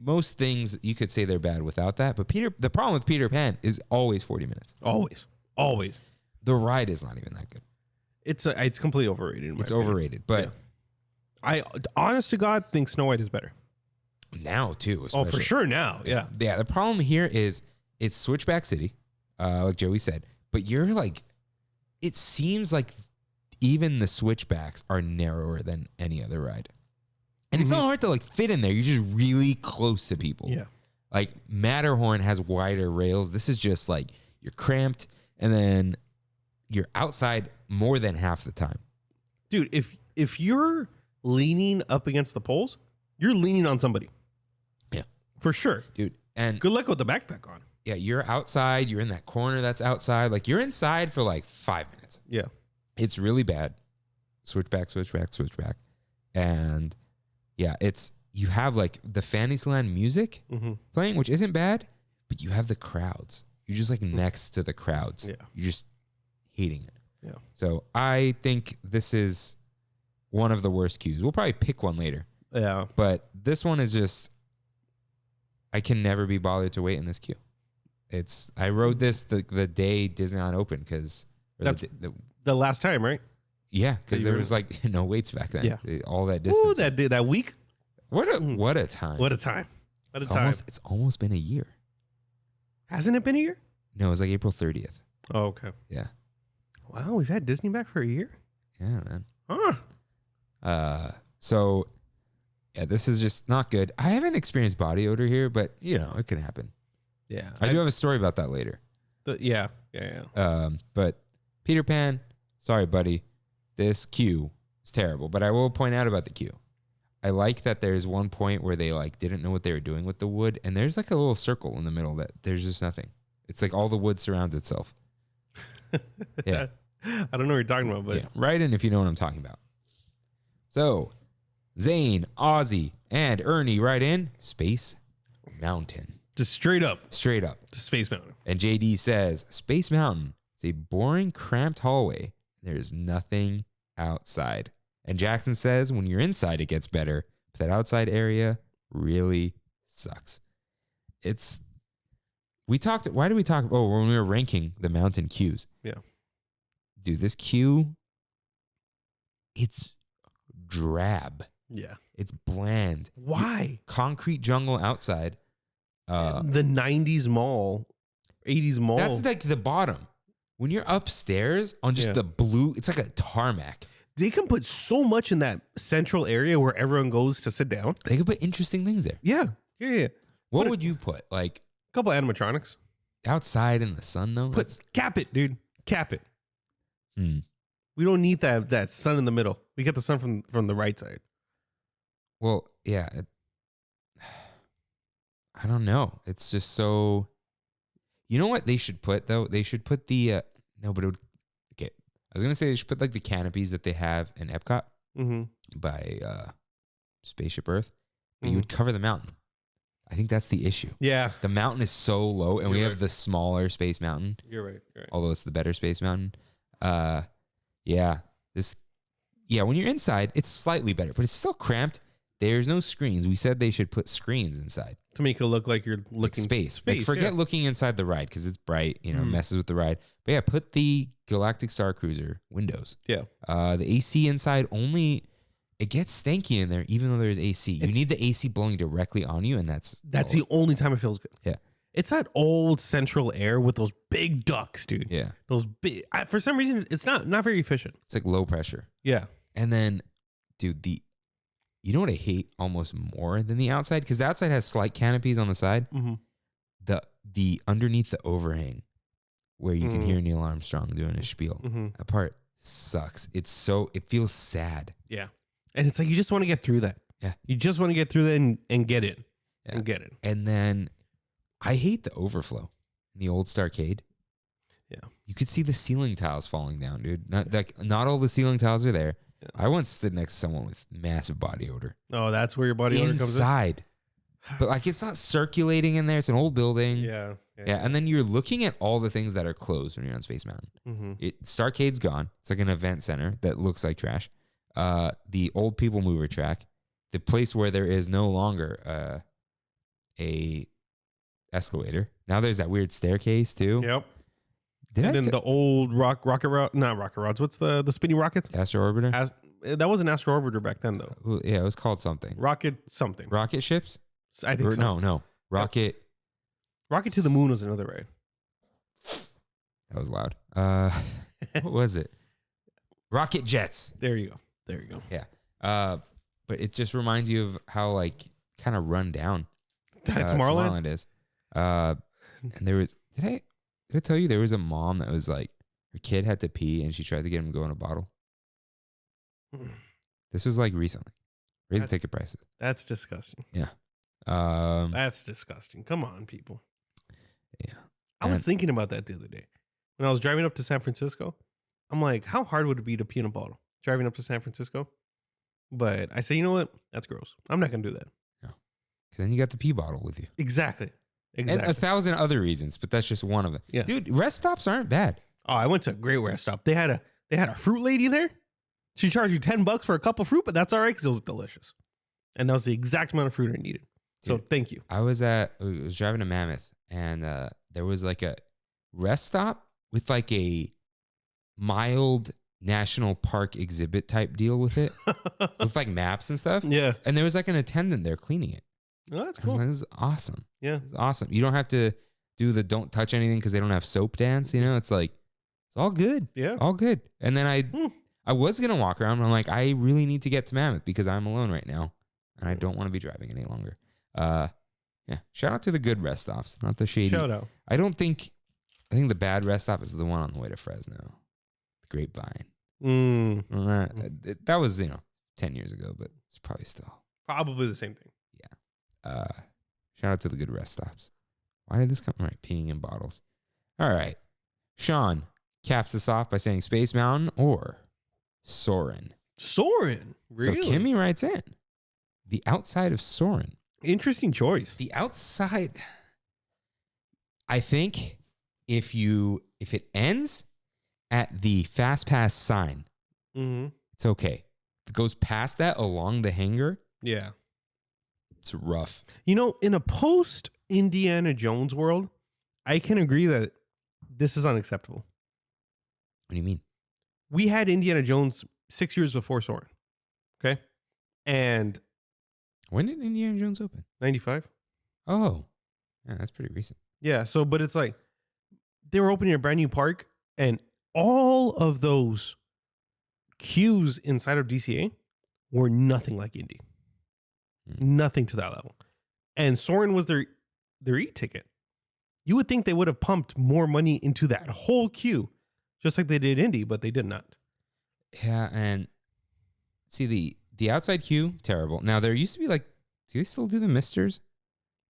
Most things you could say they're bad without that. But the problem with Peter Pan is always 40 minutes. Always. The ride is not even that good. It's completely overrated. In my opinion. Overrated. But I, honest to God, think Snow White is better. Now, too. Especially. Oh, for sure now. Yeah. Yeah. The problem here is it's Switchback City, like Joey said. But you're like, it seems like even the switchbacks are narrower than any other ride. And it's not hard to like fit in there. You're just really close to people. Yeah. Like Matterhorn has wider rails. This is just like you're cramped and then you're outside more than half the time. Dude, if you're leaning up against the poles, you're leaning on somebody. Yeah. For sure. Dude. And good luck with the backpack on. Yeah, you're outside. You're in that corner that's outside. Like you're inside for like 5 minutes. Yeah. It's really bad. Switchback. And yeah, you have like the Fantasyland music playing, which isn't bad, but you have the crowds. You're just like next to the crowds. Yeah. You're just hating it. Yeah. So I think this is one of the worst queues. We'll probably pick one later. Yeah. But this one is just, I can never be bothered to wait in this queue. I rode this the day Disneyland opened because the last time, right? Yeah, because there was like no waits back then. Yeah. All that distance. Ooh, that week. What a time. What a time. It's almost been a year. Hasn't it been a year? No, it was like April 30th. Oh, okay. Yeah. Wow, we've had Disney back for a year? Yeah, man. Huh. So yeah, this is just not good. I haven't experienced body odor here, but you know, it can happen. Yeah. I do have a story about that later. Yeah. But Peter Pan, sorry, buddy. This queue is terrible. But I will point out about the queue. I like that there's one point where they like didn't know what they were doing with the wood, and there's like a little circle in the middle that there's just nothing. It's like all the wood surrounds itself. Yeah. I don't know what you're talking about, but yeah, write in if you know what I'm talking about. So Zane, Ozzy, and Ernie write in Space Mountain. just straight up To Space Mountain. And JD says, Space Mountain is a boring, cramped hallway. There's nothing outside. And Jackson says, when you're inside, it gets better. But that outside area really sucks. Why did we talk? Oh, when we were ranking the mountain queues. Yeah. Dude, this queue, it's drab. Yeah. It's bland. Why? Concrete jungle outside. The 90s mall, 80s mall. That's like the bottom. When you're upstairs on just the blue, it's like a tarmac. They can put so much in that central area where everyone goes to sit down. They could put interesting things there. Yeah. What would you put? Like a couple animatronics. Outside in the sun, though? Cap it, dude. Cap it. We don't need that sun in the middle. We get the sun from the right side. Well, yeah. I don't know. It's just so... You know what they should put, though? They should put the... No, but it would... Okay. I was going to say they should put like the canopies that they have in Epcot by Spaceship Earth. But you would cover the mountain. I think that's the issue. Yeah. The mountain is so low, and we have the smaller Space Mountain. You're right. Although it's the better Space Mountain. Yeah. When you're inside, it's slightly better, but it's still cramped. there's no screens. We said they should put screens inside. To make it look like you're looking space. Like forget looking inside the ride because it's bright, messes with the ride. But yeah, put the Galactic Star Cruiser windows. Yeah. The AC inside only, it gets stanky in there even though there's AC. You need the AC blowing directly on you, and that's the only time it feels good. Yeah. It's that old central air with those big ducts, dude. Yeah. Those big, for some reason, it's not very efficient. It's like low pressure. Yeah. And then, dude, you know what I hate almost more than the outside? Because the outside has slight canopies on the side. Mm-hmm. The underneath the overhang where you can hear Neil Armstrong doing his spiel. Mm-hmm. That part sucks. It feels sad. Yeah. And it's like you just want to get through that. Yeah. You just want to get through that and get it. Yeah. And get it. And then I hate the overflow in the old Starcade. Yeah. You could see the ceiling tiles falling down, dude. Not all the ceiling tiles are there. Yeah. I once stood next to someone with massive body odor. Oh, that's where your body odor comes in? Inside. But like it's not circulating in there. It's an old building. Yeah. And then you're looking at all the things that are closed when you're on Space Mountain. Mm-hmm. Starcade's gone. It's like an event center that looks like trash. The old people mover track, the place where there is no longer a escalator. Now there's that weird staircase too. Yep. The old rocket rod, not rocket rods. What's the spinning rockets? Astro Orbiter. That was an Astro Orbiter back then, though. Well, yeah, it was called something. Rocket something. Rocket ships. I think so. No. Rocket. Rocket to the Moon was another ride. That was loud. What was it? Rocket jets. There you go. Yeah. But it just reminds you of how like kind of run down Tomorrowland is. And there was did I tell you there was a mom that was like her kid had to pee and she tried to get him to go in a bottle. This was like recently. Raise the ticket prices. That's disgusting. Yeah. That's disgusting. Come on, people. Yeah. I was thinking about that the other day. When I was driving up to San Francisco, I'm like, how hard would it be to pee in a bottle? Driving up to San Francisco? But I say, you know what? That's gross. I'm not going to do that. No. Because then you got the pee bottle with you. Exactly. And 1,000 other reasons, but that's just one of it. Yeah. Dude, rest stops aren't bad. Oh, I went to a great rest stop. They had a fruit lady there. She charged you $10 for a cup of fruit, but that's all right because it was delicious. And that was the exact amount of fruit I needed. So Dude, thank you. I was driving to Mammoth and there was like a rest stop with like a mild national park exhibit type deal with it with like maps and stuff. Yeah. And there was like an attendant there cleaning it. Oh, that's I was cool. like, this is awesome. Yeah. It's awesome. You don't have to do the don't touch anything because they don't have soap dance. It's like, it's all good. Yeah. All good. And then I was going to walk around. And I'm like, I really need to get to Mammoth because I'm alone right now. And I don't want to be driving any longer. Yeah. Shout out to the good rest stops, not the shady. Shout out. I think the bad rest stop is the one on the way to Fresno. The Grapevine. That was, 10 years ago, but it's probably still. Probably the same thing. Yeah. Shout out to the good rest stops. Why did this come? All right, peeing in bottles. All right. Sean caps this off by saying Space Mountain or Soarin'. Soarin'? Really? So Kimmy writes in, the outside of Soarin'. Interesting choice. The outside, I think if it ends at the Fast Pass sign, it's okay. If it goes past that along the hangar, yeah, it's rough. In a post Indiana Jones world, I can agree that this is unacceptable. What do you mean? We had Indiana Jones 6 years before Soarin'. Okay. And when did Indiana Jones open? 95. Oh, yeah, that's pretty recent. Yeah. So, but it's like they were opening a brand new park and all of those queues inside of DCA were nothing like Indy. Nothing to that level. And Soarin' was their e-ticket. You would think they would have pumped more money into that whole queue, just like they did Indy, but they did not. Yeah, and see the outside queue, terrible. Now there used to be like, do they still do the misters?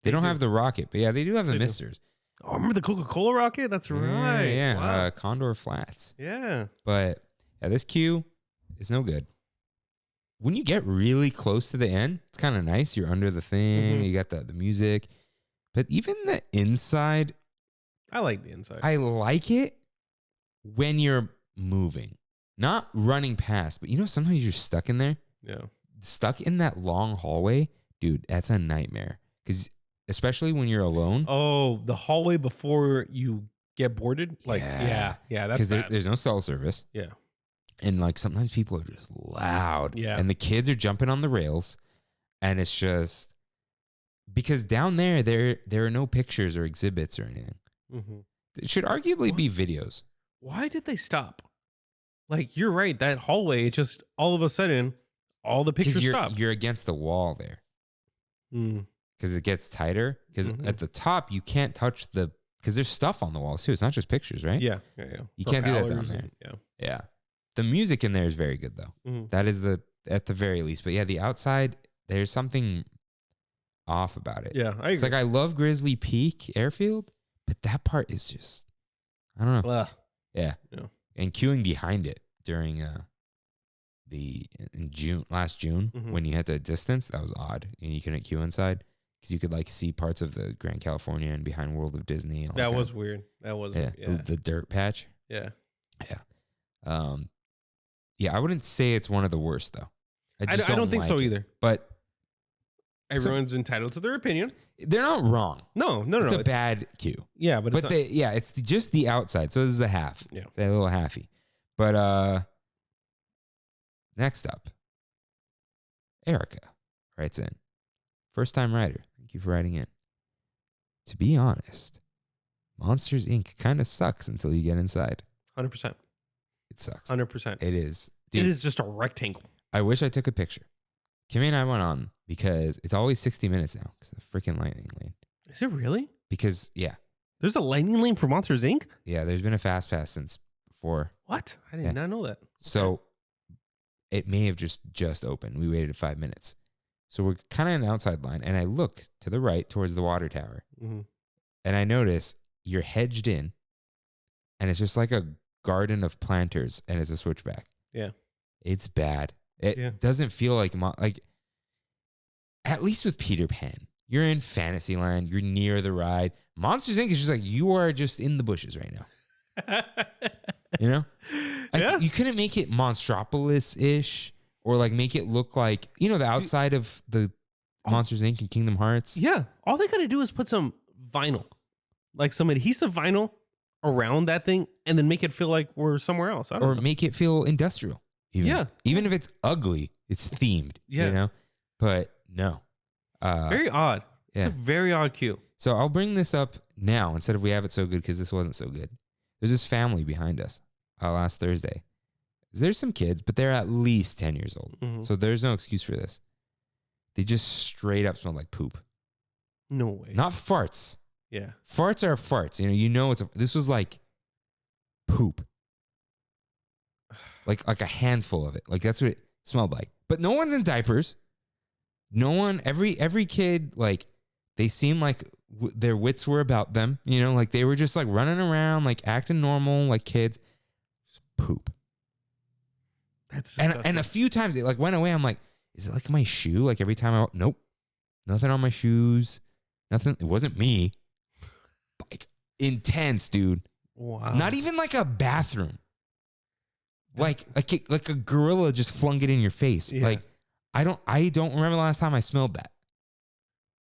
They don't have the rocket, but yeah, they do have the misters. Oh, remember the Coca-Cola rocket? That's right. Yeah, wow. Condor Flats. Yeah. But yeah, this queue is no good. When you get really close to the end, it's kind of nice. You're under the thing. You got the music. But even the inside. I like the inside. I like it when you're moving. Not running past, but sometimes you're stuck in there. Yeah. stuck in that long hallway, dude, that's a nightmare. Because especially when you're alone. Oh, the hallway before you get boarded? Like, Yeah. that's Because bad. there's no cell service. Yeah. And like sometimes people are just loud. Yeah. And the kids are jumping on the rails. And it's just because down there are no pictures or exhibits or anything. Mm-hmm. It should arguably be videos. Why did they stop? Like, you're right. That hallway, it just all of a sudden, all the pictures stopped. You're against the wall there. Because it gets tighter. Because at the top, you can't touch because there's stuff on the walls too. It's not just pictures, right? Yeah. You can't do that down there. Yeah. The music in there is very good though. That is at the very least. But yeah, the outside, there's something off about it. Yeah, I agree. It's like I love Grizzly Peak Airfield, but that part is just, I don't know. Ugh. Yeah. And queuing behind it during last June when you had to distance, that was odd. And you couldn't queue inside because you could like see parts of the Grand California and behind World of Disney. That was weird. That was the dirt patch. Yeah. I wouldn't say it's one of the worst though. I don't think so either. But everyone's entitled to their opinion. They're not wrong. No. It's a bad queue. Yeah, but it's just the outside. So this is a half. Yeah. It's a little halfy. But next up, Erica writes in. First time writer. Thank you for writing in. To be honest, Monsters Inc. kind of sucks until you get inside. 100%. It sucks. 100%. It is. Dude, it is just a rectangle. I wish I took a picture. Kimmy and I went on because it's always 60 minutes now because of the freaking lightning lane. Is it really? Because, there's a lightning lane for Monsters Inc.? Yeah, there's been a fast pass since before. What? I did not know that. So it may have just opened. We waited 5 minutes. So we're kind of in the outside line. And I look to the right towards the water tower. And I notice you're hedged in. And it's just like a garden of planters. And it's a switchback. Yeah. It's bad. It doesn't feel like at least with Peter Pan, you're in Fantasyland, you're near the ride. Monsters Inc. is just like you are just in the bushes right now. You know? You couldn't make it Monstropolis-ish or like make it look like, the outside of the Monsters Inc. and Kingdom Hearts. Yeah. All they got to do is put some vinyl, like some adhesive vinyl around that thing and then make it feel like we're somewhere else. I don't know. Make it feel industrial. Even if it's ugly, it's themed. Yeah. But no. Very odd. It's a very odd queue. So I'll bring this up now instead of we have it so good because this wasn't so good. There's this family behind us last Thursday. There's some kids, but they're at least 10 years old. So there's no excuse for this. They just straight up smell like poop. No way. Not farts. Yeah. Farts are farts. This was like poop. Like a handful of it. Like that's what it smelled like. But no one's in diapers. No one, every kid, like they seemed like their wits were about them. Like they were just like running around, like acting normal, like kids. Just poop. That's and a few times it like went away. I'm like, is it like my shoe? Like every time nope, nothing on my shoes. Nothing. It wasn't me. Like intense, dude. Wow. Not even like a bathroom. Like a gorilla just flung it in your face. Yeah. Like I don't remember the last time I smelled that.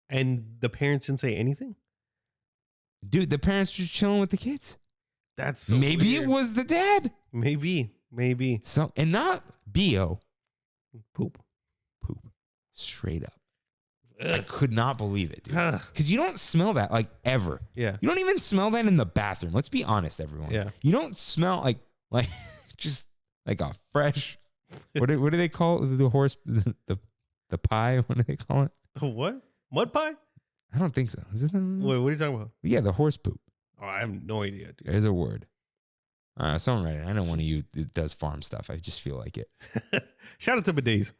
And the parents didn't say anything? Dude, the parents were just chilling with the kids. That's so maybe weird. It was the dad. Maybe. So and not B.O. Poop. Straight up. Ugh. I could not believe it, dude. Because you don't smell that like ever. Yeah. You don't even smell that in the bathroom. Let's be honest, everyone. Yeah. You don't smell like just like a fresh. What do they call it? The horse? The pie? What do they call it? What? Mud pie? I don't think so. Is it? Wait, what are you talking about? Yeah, the horse poop. Oh, I have no idea, dude. There's a word. Someone write it. I know one of you that does farm stuff. I just feel like it. Shout out to Bidets.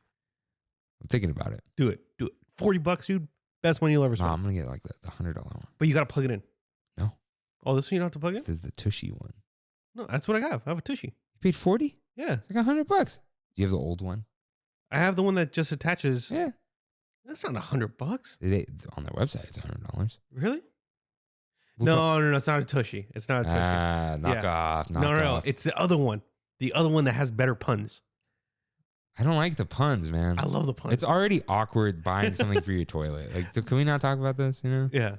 I'm thinking about it. Do it. $40, dude. Best money you'll ever spend. I'm gonna get like the $100 one. But you gotta plug it in. No. Oh, this one you don't have to plug in? This is the Tushy one. No, that's what I have. I have a Tushy. You paid $40? Yeah. It's like $100. Do you have the old one? I have the one that just attaches. Yeah. That's not $100. They on their website it's $100. Really? We'll No, it's not a Tushy. It's not a Tushy. Knock off. No. It's the other one. The other one that has better puns. I don't like the puns, man. I love the puns. It's already awkward buying something for your toilet. Like, can we not talk about this? You know? Yeah.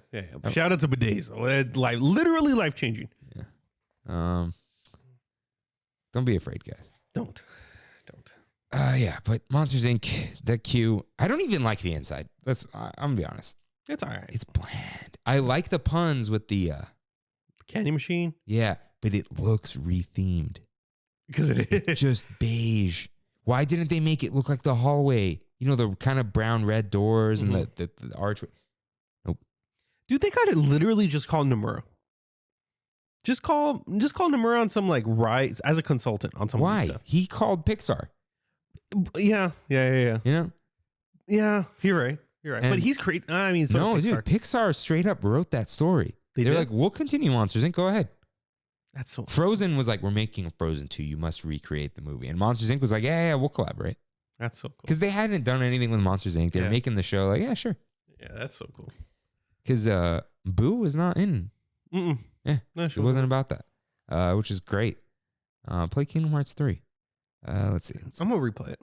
Shout out to bidets. Like literally life changing. Yeah. Don't be afraid, guys. Don't. Yeah, but Monsters Inc. The queue. I don't even like the inside. I'm gonna be honest. It's all right. It's bland. I like the puns with the candy machine. Yeah, but it looks rethemed Because it is. It's just beige. Why didn't they make it look like the hallway? You know, the kind of brown red doors and the archway. Nope. Dude, they got it literally just called Nomura. Just call Nomura on some like rides as a consultant on some Why? stuff. He called Pixar. Yeah. You know? Yeah, you're right. And but he's great. I mean, so no, Pixar. dude, Pixar straight up wrote that story. They're did? like, we'll continue Monsters Inc. Go ahead. That's so Frozen was like, we're making a Frozen 2. You must recreate the movie. And Monsters Inc. was like, yeah, we'll collaborate. That's so cool. Because they hadn't done anything with Monsters Inc. They were making the show like, yeah, sure. Yeah, that's so cool. Because Boo was not in. Mm-mm. Yeah, No, it wasn't about that, which is great. Play Kingdom Hearts 3. Let's see. I'm going to replay it.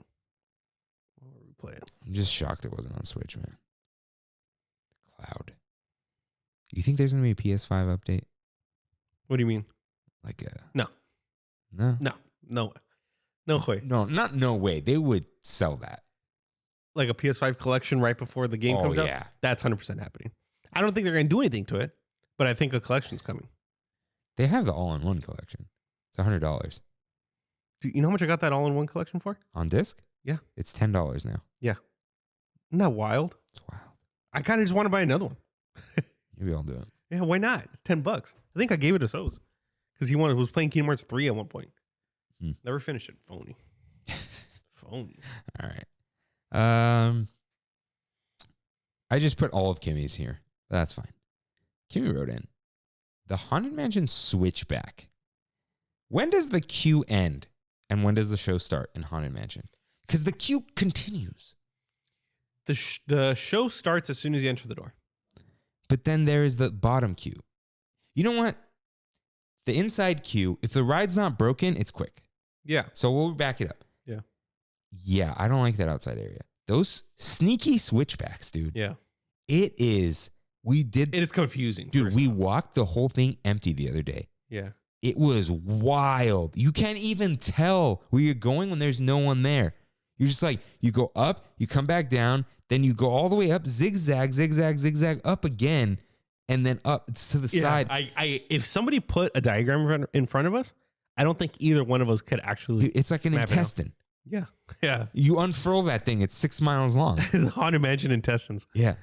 I'm just shocked it wasn't on Switch, man. Cloud. You think there's going to be a PS5 update? What do you mean? Like No. No? No way. No way. No, not no way. They would sell that. Like a PS5 collection right before the game comes out? Yeah. That's 100% happening. I don't think they're going to do anything to it, but I think a collection's coming. They have the all-in-one collection. It's $100. Do you know how much I got that all-in-one collection for? On disc? Yeah. It's $10 now. Yeah. Isn't that wild? It's wild. I kind of just want to buy another one. Maybe I'll do it. Yeah, why not? It's $10. I think I gave it to Soz because he was playing Kingdom Hearts 3 at one point. Never finished it. Phony. Phony. All right. I just put all of Kimmy's here. That's fine. Kimmy wrote in, the Haunted Mansion switchback. When does the queue end? And when does the show start in Haunted Mansion? Because the queue continues. The show starts as soon as you enter the door. But then there is the bottom queue. You know what? The inside queue, if the ride's not broken, it's quick. Yeah. So we'll back it up. Yeah. Yeah, I don't like that outside area. Those sneaky switchbacks, dude. Yeah. It is. It is confusing. Dude, we walked the whole thing empty the other day. Yeah. It was wild. You can't even tell where you're going when there's no one there. You're just like, you go up, you come back down, then you go all the way up, zigzag, zigzag, zigzag, up again, and then up to the side. If somebody put a diagram in front of us, I don't think either one of us could actually. Dude, it's like an intestine. Yeah. Yeah. You unfurl that thing, it's 6 miles long. The Haunted Mansion intestines. Yeah.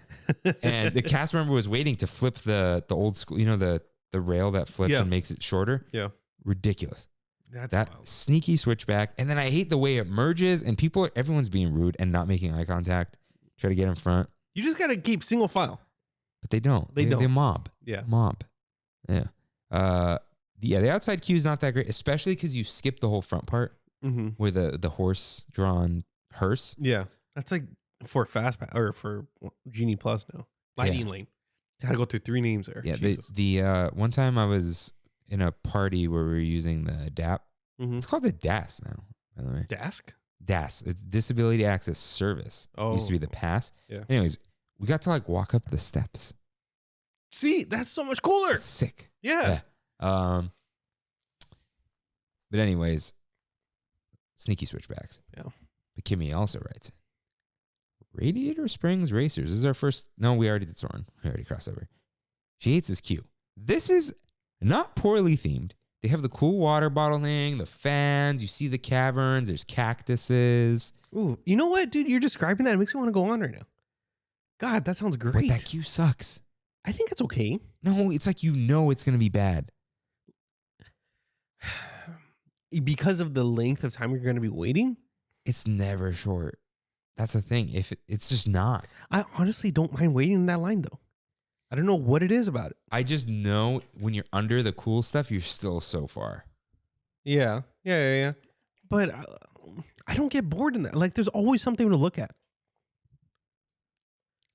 And the cast member was waiting to flip the old school, you know, the rail that flips and makes it shorter. Yeah. Ridiculous. That's that wild. Sneaky switchback. And then I hate the way it merges and everyone's being rude and not making eye contact. Try to get in front. You just got to keep single file. But they don't. They don't. They mob. Yeah. Mob. Yeah. The outside queue is not that great, especially because you skip the whole front part with the horse-drawn hearse. Yeah. That's like for Fastpass or for Genie Plus now. Lightning Lane. Got to go through 3 names there. Yeah. The one time I was in a party where we were using the DAP. It's called the DAS now, by the way. DAS. It's Disability Access Service. It used to be the PASS. Yeah. Anyways, we got to like walk up the steps. See, that's so much cooler. It's sick. Yeah. But anyways, sneaky switchbacks. Yeah. But Kimmy also writes, Radiator Springs Racers. This is our first. No, we already did Soren. We already crossed over. She hates this queue. This is not poorly themed. They have the cool water bottle thing, the fans. You see the caverns. There's cactuses. Ooh, you know what, dude? You're describing that. It makes me want to go on right now. God, that sounds great. But that queue sucks. I think it's okay. No, it's like it's going to be bad. Because of the length of time you're going to be waiting? It's never short. That's the thing. It's just not. I honestly don't mind waiting in that line, though. I don't know what it is about it. I just know when you're under the cool stuff, you're still so far. Yeah. But I don't get bored in that. Like, there's always something to look at.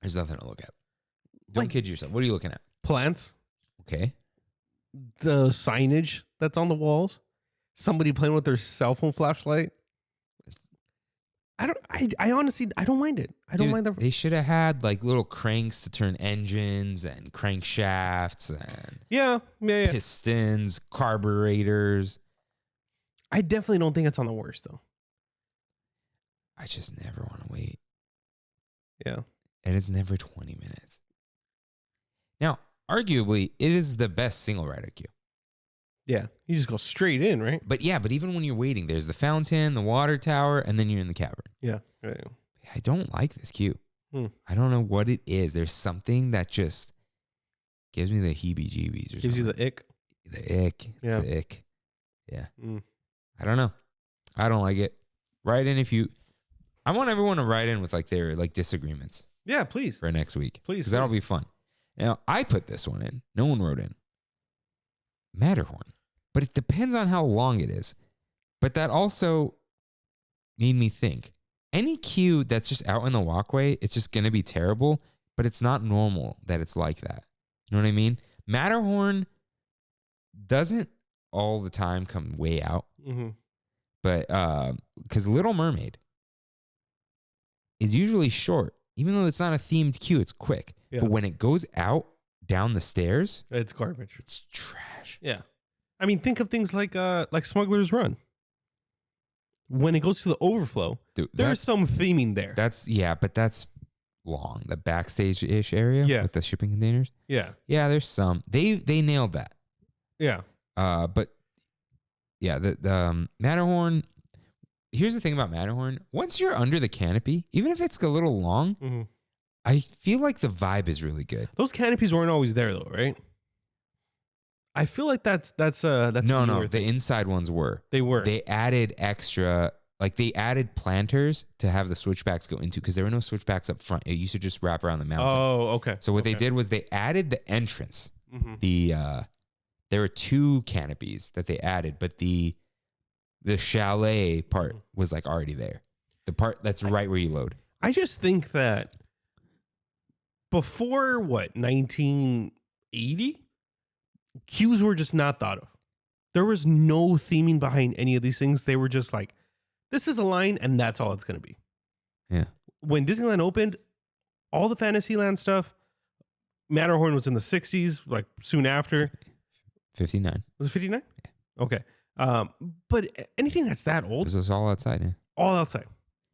There's nothing to look at. Don't kid yourself. What are you looking at? Plants. Okay. The signage that's on the walls. Somebody playing with their cell phone flashlight. I honestly, I don't mind it. I don't mind that. They should have had like little cranks to turn engines and crankshafts and Yeah. pistons, carburetors. I definitely don't think it's on the worst though. I just never want to wait. Yeah. And it's never 20 minutes. Now, arguably, it is the best single rider queue. Yeah. You just go straight in, right? But even when you're waiting, there's the fountain, the water tower, and then you're in the cavern. Yeah. Right. I don't like this queue. I don't know what it is. There's something that just gives me the heebie-jeebies or Gives something. you the ick. The ick. It's Yeah. the ick. Yeah. I don't know. I don't like it. Write in if you... I want everyone to write in with like their like disagreements Yeah, please. for next week. Please. Because that'll be fun. Now, I put this one in. No one wrote in. Matterhorn. But it depends on how long it is. But that also made me think. Any queue that's just out in the walkway, it's just going to be terrible. But it's not normal that it's like that. You know what I mean? Matterhorn doesn't all the time come way out. Mm-hmm. But because Little Mermaid is usually short. Even though it's not a themed queue, it's quick. Yeah. But when it goes out down the stairs, It's garbage. it's trash. Yeah. I mean, think of things like Smuggler's Run. When it goes to the overflow, Dude, there's some theming there. but that's long. The backstage-ish area with the shipping containers. Yeah. Yeah, there's some. They nailed that. Yeah. But yeah, the Matterhorn. Here's the thing about Matterhorn. Once you're under the canopy, even if it's a little long, I feel like the vibe is really good. Those canopies weren't always there though, right? I feel like that's No. the The inside ones were. They were. They added extra, like they added planters to have the switchbacks go into because there were no switchbacks up front. It used to just wrap around the mountain. Oh, okay. So what they did was they added the entrance. There were 2 canopies that they added, but the chalet part was like already there. The part that's right where you load. I just think that before 1980, queues were just not thought of. There was no theming behind any of these things. They were just like, this is a line and that's all it's going to be. Yeah. When Disneyland opened, all the Fantasyland stuff, Matterhorn was in the 60s, like soon after. 59. Was it 59? Yeah. Okay. But anything that's that old, This was all outside. Yeah. all outside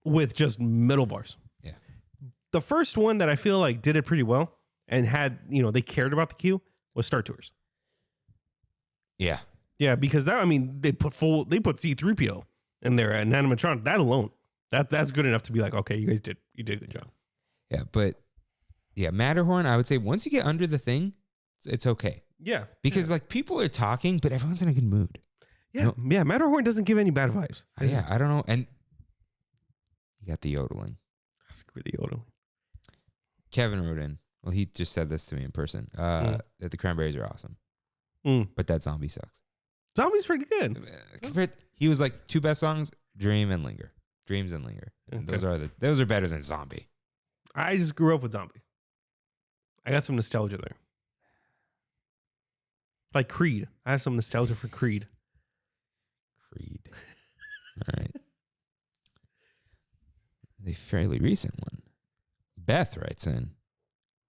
with just middle bars. Yeah. The first one that I feel like did it pretty well and had, they cared about the queue was Star Tours. Yeah. Yeah, because they put C-3PO in there and animatronic. That alone, that's good enough to be like, okay, you did a good job. Yeah, but Matterhorn, I would say once you get under the thing, it's okay. Yeah, Because like people are talking, but everyone's in a good mood. yeah. Matterhorn doesn't give any bad vibes. Yeah, I don't know. And you got the yodeling. Screw the yodeling. Kevin wrote in. Well, he just said this to me in person. That the cranberries are awesome. But that zombie sucks. Zombie's pretty good. He was like 2 best songs, Dream and Linger. Dreams and Linger. And Okay. those are better than Zombie. I just grew up with Zombie. I got some nostalgia there. Like Creed. I have some nostalgia for Creed. Creed. All right. A fairly recent one. Beth writes in,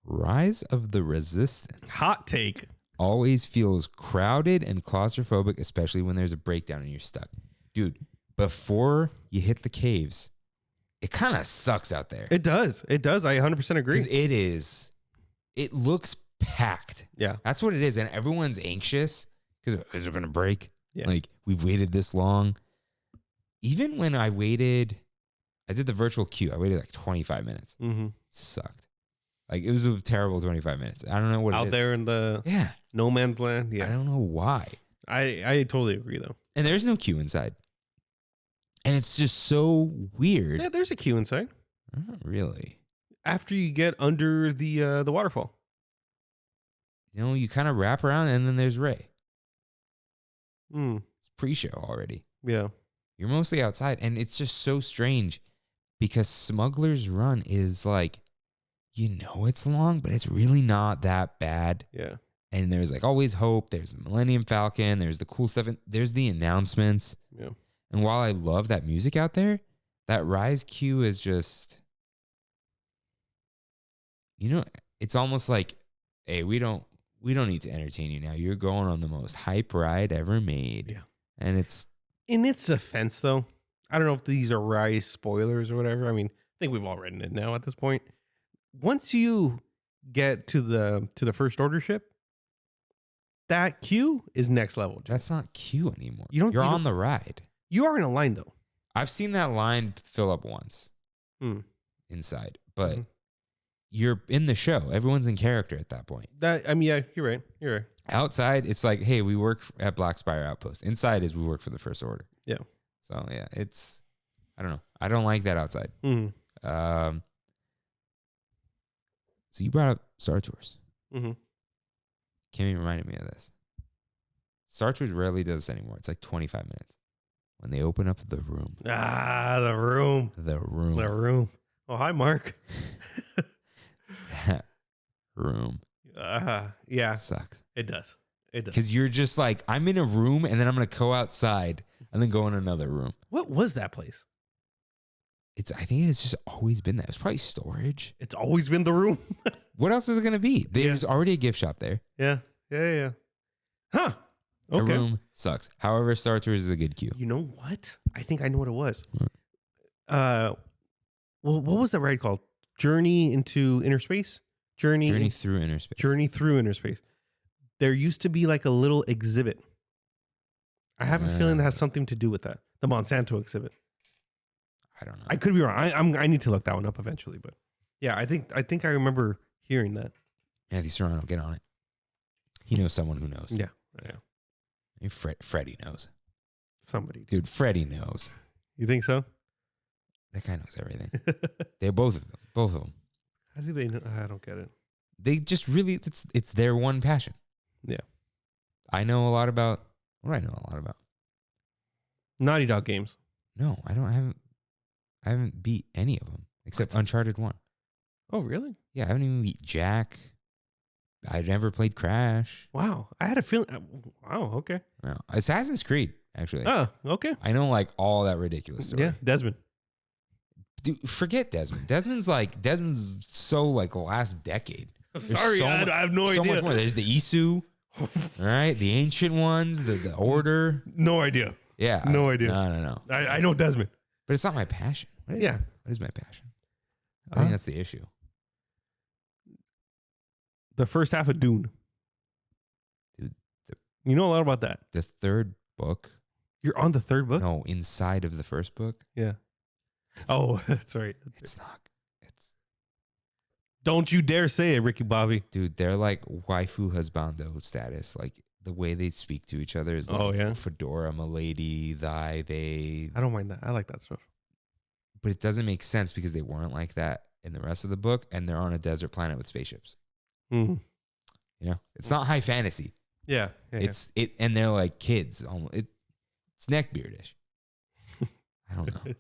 Rise of the Resistance Hot take. always feels crowded and claustrophobic, especially when there's a breakdown and you're stuck. Dude, before you hit the caves, it kind of sucks out there. It does. I 100% agree. Because it looks packed. Yeah. That's what it is. And everyone's anxious because is it going to break? Yeah. Like, we've waited this long. Even when I did the virtual queue. I waited like 25 minutes. Mm-hmm. Sucked. Like, it was a terrible 25 minutes. I don't know what it Out is. there in the no man's land. I Yeah. don't know why. I totally agree though. And there's no queue inside. And it's just so weird. Yeah, there's a queue inside. Not really. After you get under the waterfall. You know, you kind of wrap around and then there's Ray. Mm. It's pre-show already. Yeah. You're mostly outside. And it's just so strange because Smuggler's Run is like, it's long, but it's really not that bad. Yeah. And there's like always hope. There's the Millennium Falcon. There's the cool stuff. There's the announcements. Yeah. And while I love that music out there, That Rise queue is just, it's almost like, hey, we don't need to entertain you now. You're going on the most hype ride ever made. Yeah. And it's, in its defense, though, I don't know if these are Rise spoilers or whatever. I mean, I think we've all written it now at this point. Once you get to the first order ship, that queue is next level. Dude. that's not queue anymore. You You're on the ride. You are in a line though. I've seen that line fill up once inside, but you're in the show. Everyone's in character at that point. Yeah, you're right. You're right. Outside, it's like, hey, we work at Black Spire Outpost. Inside is we work for the First Order. Yeah. So yeah, it's, I don't know. I don't like that outside. So you brought up Star Tours. Kimmy reminded me of this. Star Tours rarely does this anymore. It's like 25 minutes. When they open up the room. The room. The room. The room. Oh, hi, Mark. That room. Yeah. Sucks. It does. It does. Because you're just like, I'm in a room and then I'm going to go outside and then go in another room. What was that place? I think it's just always been that. It's probably storage. It's always been the room. What else is it going to be? There's already a gift shop there. Yeah. Huh. A Okay. room sucks. However, Star Tours is a good queue. You know what? I think I know what it was. What? Well, what was that ride called? Journey into Inner Space? Journey through Inner Space. Journey through Inner Space. There used to be like a little exhibit. I have a feeling that has something to do with that. The Monsanto exhibit. I don't know. I could be wrong. I need to look that one up eventually, but yeah, I think I remember hearing that. Anthony Serrano, get on it. He knows someone who knows. Yeah. Maybe Freddie knows. Somebody. Dude, Freddie knows. You think so? That guy knows everything. They're both of them. Both of them. How do they know? I don't get it. They just really, it's their one passion. Yeah. I know a lot about, what do I know a lot about? Naughty Dog games. No, I haven't beat any of them except Uncharted 1. Oh, really? Yeah, I haven't even beat Jack. I've never played Crash. Wow. I had a feeling. Wow. Okay. No. Assassin's Creed, actually. Oh, okay. I know like all that ridiculous story. Yeah. Desmond. Dude, forget Desmond. Desmond's so like last decade. I'm sorry, I have no idea. So much more. There's the Isu, all right? The ancient ones, the Order. No idea. Yeah. No idea. No. I know Desmond. But it's not my passion. What is my passion? I think that's the issue. The first half of Dune. Dude. You know a lot about that. The third book. You're on the third book? No, inside of the first book. Yeah. That's right. It's not. Don't you dare say it, Ricky Bobby. Dude, they're like waifu husbando status. Like the way they speak to each other is like fedora, milady, thy, they. I don't mind that. I like that stuff. But it doesn't make sense because they weren't like that in the rest of the book, and they're on a desert planet with spaceships. Mm-hmm. You know, it's not high fantasy. Yeah. And they're like kids. Almost. It's neckbeardish. I don't know.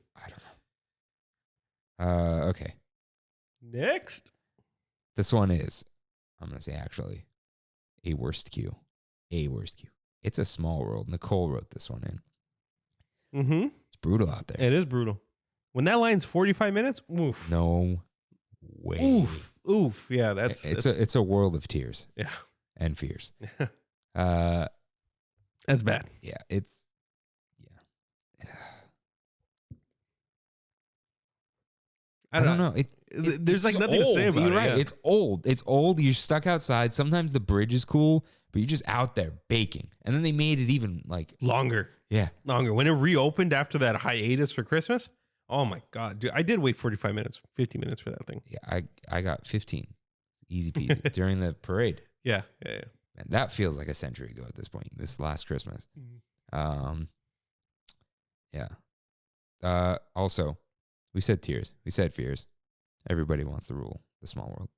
Okay. Next. This one is, I'm going to say actually, a worst queue. It's a small world. Nicole wrote this one in. Mm-hmm. It's brutal out there. It is brutal. When that line's 45 minutes, oof. No way. Oof. Yeah, it's a world of tears. Yeah. And fears. That's bad. Yeah, I don't know. There's like nothing to say about it. You're right. Yeah. It's old. You're stuck outside. Sometimes the bridge is cool, but you're just out there baking. And then they made it even like longer. Yeah. Longer. When it reopened after that hiatus for Christmas, oh my God. Dude, I did wait 45 minutes, 50 minutes for that thing. Yeah, I got 15. Easy peasy. During the parade. Yeah. And that feels like a century ago at this point, this last Christmas. Yeah. Also, we said tears. We said fears. Everybody wants to rule the small world.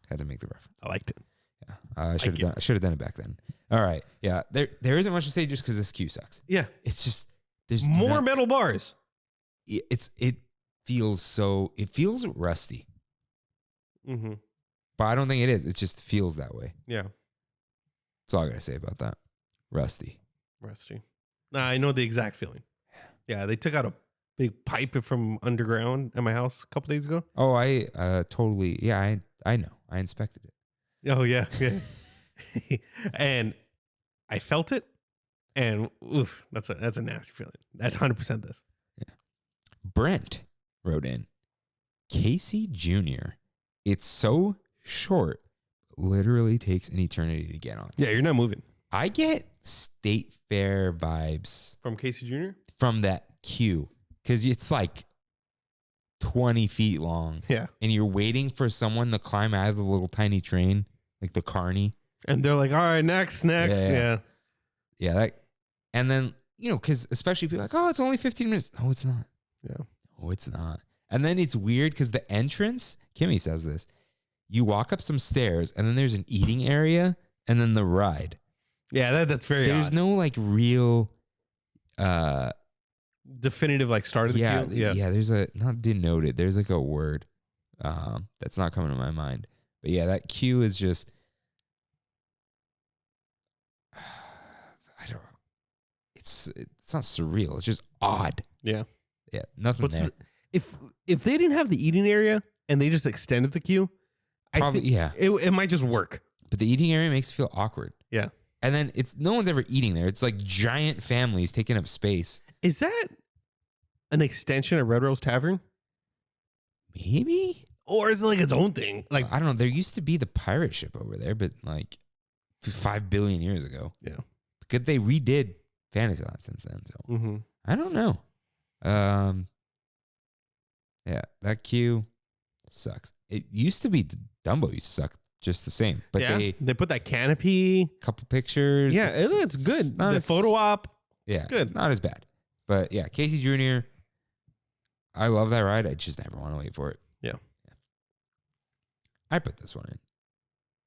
Had to make the reference. I liked it. Yeah. I should have done it back then. All right. Yeah. There isn't much to say just because this queue sucks. Yeah. It's just there's more metal bars. It feels rusty. Mm-hmm. But I don't think it is. It just feels that way. Yeah. That's all I gotta say about that. Rusty. Nah, I know the exact feeling. Yeah, they took out big pipe from underground at my house a couple days ago. Oh, I totally. Yeah, I know. I inspected it. Oh yeah, yeah. And I felt it, and oof, that's a nasty feeling. That's 100% this. Yeah. Brent wrote in, Casey Jr. It's so short, literally takes an eternity to get on. Yeah, you're not moving. I get State Fair vibes From Casey Jr.? from that queue because it's like 20 feet long. Yeah. And you're waiting for someone to climb out of the little tiny train, like the carny. And they're like, all right, next. Yeah. Yeah. And then, because especially people are like, oh, it's only 15 minutes. No, it's not. Yeah. No, it's not. And then it's weird because the entrance, Kimmy says this, you walk up some stairs and then there's an eating area and then the ride. Yeah, that's very There's odd. no like real definitive like start of the queue. Yeah, there's not denoted. There's like a word that's not coming to my mind. But yeah, that queue is just I don't know. It's not surreal. It's just odd. Yeah. Yeah, nothing there. If they didn't have the eating area and they just extended the queue, Probably, I think it might just work. But the eating area makes it feel awkward. Yeah. And then no one's ever eating there. It's like giant families taking up space. Is that an extension of Red Rose Tavern? Maybe? Or is it like its own thing? Like I don't know. There used to be the pirate ship over there, but like 5 billion years ago. Yeah. Because they redid Fantasyland since then. So I don't know. Yeah, that queue sucks. It used to be Dumbo used to suck just the same. But they put that canopy. Couple pictures. Yeah, it's good. Not The photo op. Yeah. Good. Not as bad. But yeah, Casey Jr., I love that ride. I just never want to wait for it. Yeah. I put this one in.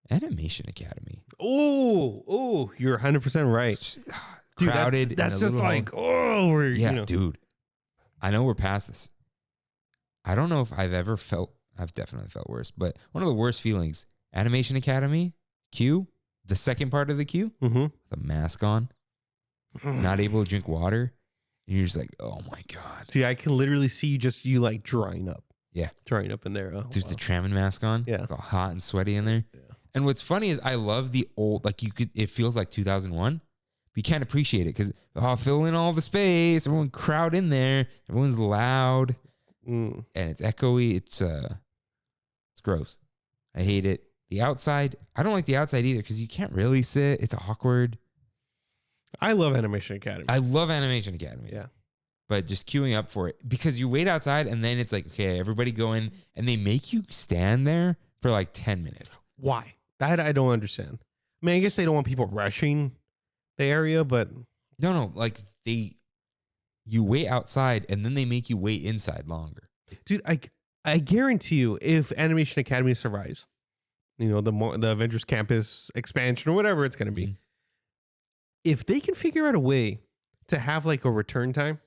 Animation Academy. Oh, you're 100% right. Just, Dude, crowded. that's just like, we're, dude. I know we're past this. I don't know if I've definitely felt worse, but one of the worst feelings, Animation Academy, queue, the second part of the queue, the mask on, not able to drink water. And you're just like, oh my God. See, I can literally see you like drying up. Yeah. Drying up in there. Oh, There's the Trammin mask on. Yeah. It's all hot and sweaty in there. Yeah. And what's funny is I love the old, like it feels like 2001, but you can't appreciate it because, fill in all the space. Everyone crowd in there. Everyone's loud. And it's echoey. It's gross. I hate it. The outside, I don't like the outside either because you can't really sit. It's awkward. I love Animation Academy. I love Animation Academy. Yeah. But just queuing up for it because you wait outside and then it's like, okay, everybody go in and they make you stand there for like 10 minutes. Why? That I don't understand. I mean, I guess they don't want people rushing the area, but No, like you wait outside and then they make you wait inside longer. dude, I guarantee you, if Animation Academy survives, the Avengers Campus expansion or whatever it's going to be, if they can figure out a way to have like a return time,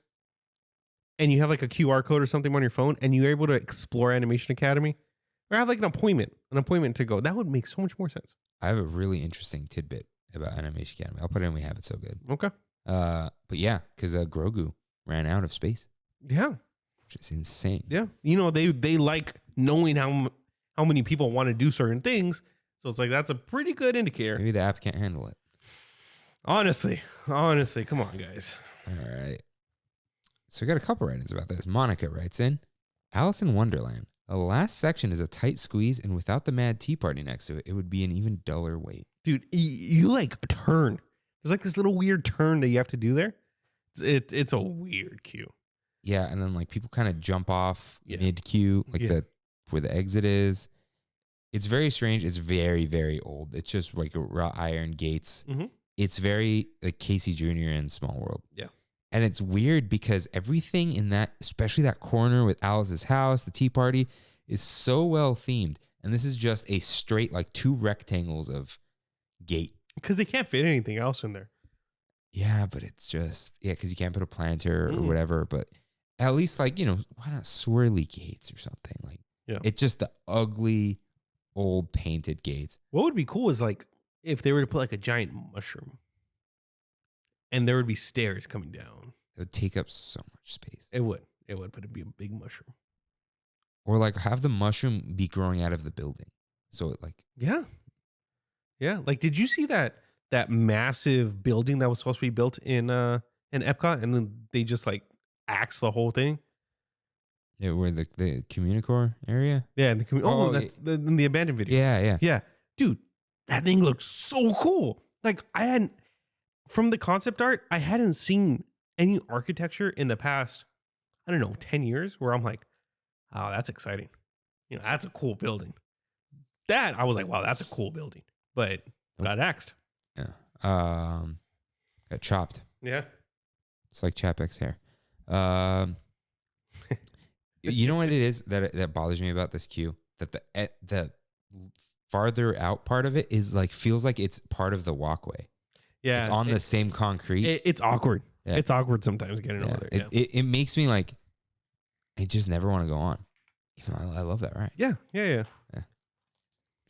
and you have like a QR code or something on your phone, and you're able to explore Animation Academy, or have like an appointment to go, that would make so much more sense. I have a really interesting tidbit about Animation Academy. I'll put it in. We have it so good. Okay. But yeah, because Grogu ran out of space. Yeah. Which is insane. Yeah. They like knowing how many people want to do certain things. So it's like, that's a pretty good indicator. Maybe the app can't handle it. Honestly, come on, guys. All right. So we got a couple write-ins about this. Monica writes in, Alice in Wonderland. The last section is a tight squeeze, and without the Mad Tea Party next to it, it would be an even duller wait. Dude, you like turn. There's like this little weird turn that you have to do there. It's a weird queue. Yeah, and then like people kind of jump off Yeah. mid queue, like Yeah. where the exit is. It's very strange. It's very, very old. It's just like wrought iron gates. Mm-hmm. It's very like Casey Jr. in Small World. Yeah. And it's weird because everything in that, especially that corner with Alice's house, the tea party, is so well themed. And this is just a straight, like 2 rectangles of gate. Because they can't fit anything else in there. Yeah, but it's just, because you can't put a planter or whatever. But at least like, why not swirly gates or something? Like, it's just the ugly, old painted gates. What would be cool is like if they were to put like a giant mushroom and there would be stairs coming down. It would take up so much space. It would. It would, but it'd be a big mushroom. Or like have the mushroom be growing out of the building. So it like Yeah. Like, did you see that massive building that was supposed to be built in Epcot, and then they just like axed the whole thing? yeah, where the Communicore area? Yeah. That's in the abandoned video. Yeah. Dude, that thing looks so cool. Like, from the concept art, I hadn't seen any architecture in the past, I don't know, 10 years where I'm like, oh, that's exciting. That's a cool building. That, I was like, wow, that's a cool building. But got axed. Yeah. Got chopped. Yeah. It's like Chapek's hair. You know what it is that bothers me about this queue? That the farther out part of it is like feels like it's part of the walkway. Yeah. It's on the same concrete. It's awkward. Yeah. It's awkward sometimes getting over there. Yeah. It makes me like I just never want to go on. Even though I love that ride. Yeah.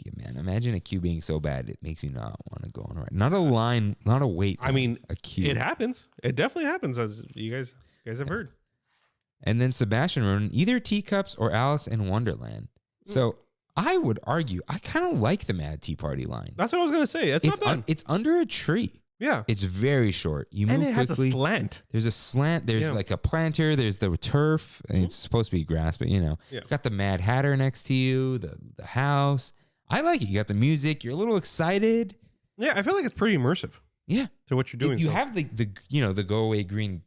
Yeah, man, imagine a queue being so bad it makes you not want to go on a ride. Not a line, not a wait time, I mean, a queue. it happens. It definitely happens, as you guys have heard. And then Sebastian wrote in either Teacups or Alice in Wonderland. So I would argue I kind of like the Mad Tea Party line. That's what I was gonna say. It's not bad. It's under a tree. Yeah. It's very short. You move And it quickly. has a slant. There's a slant. There's like a planter. There's the turf. And it's supposed to be grass, but Yeah. You got the Mad Hatter next to you. The house. I like it. You got the music. You're a little excited. Yeah, I feel like it's pretty immersive. Yeah. To what you're doing. You have the go away green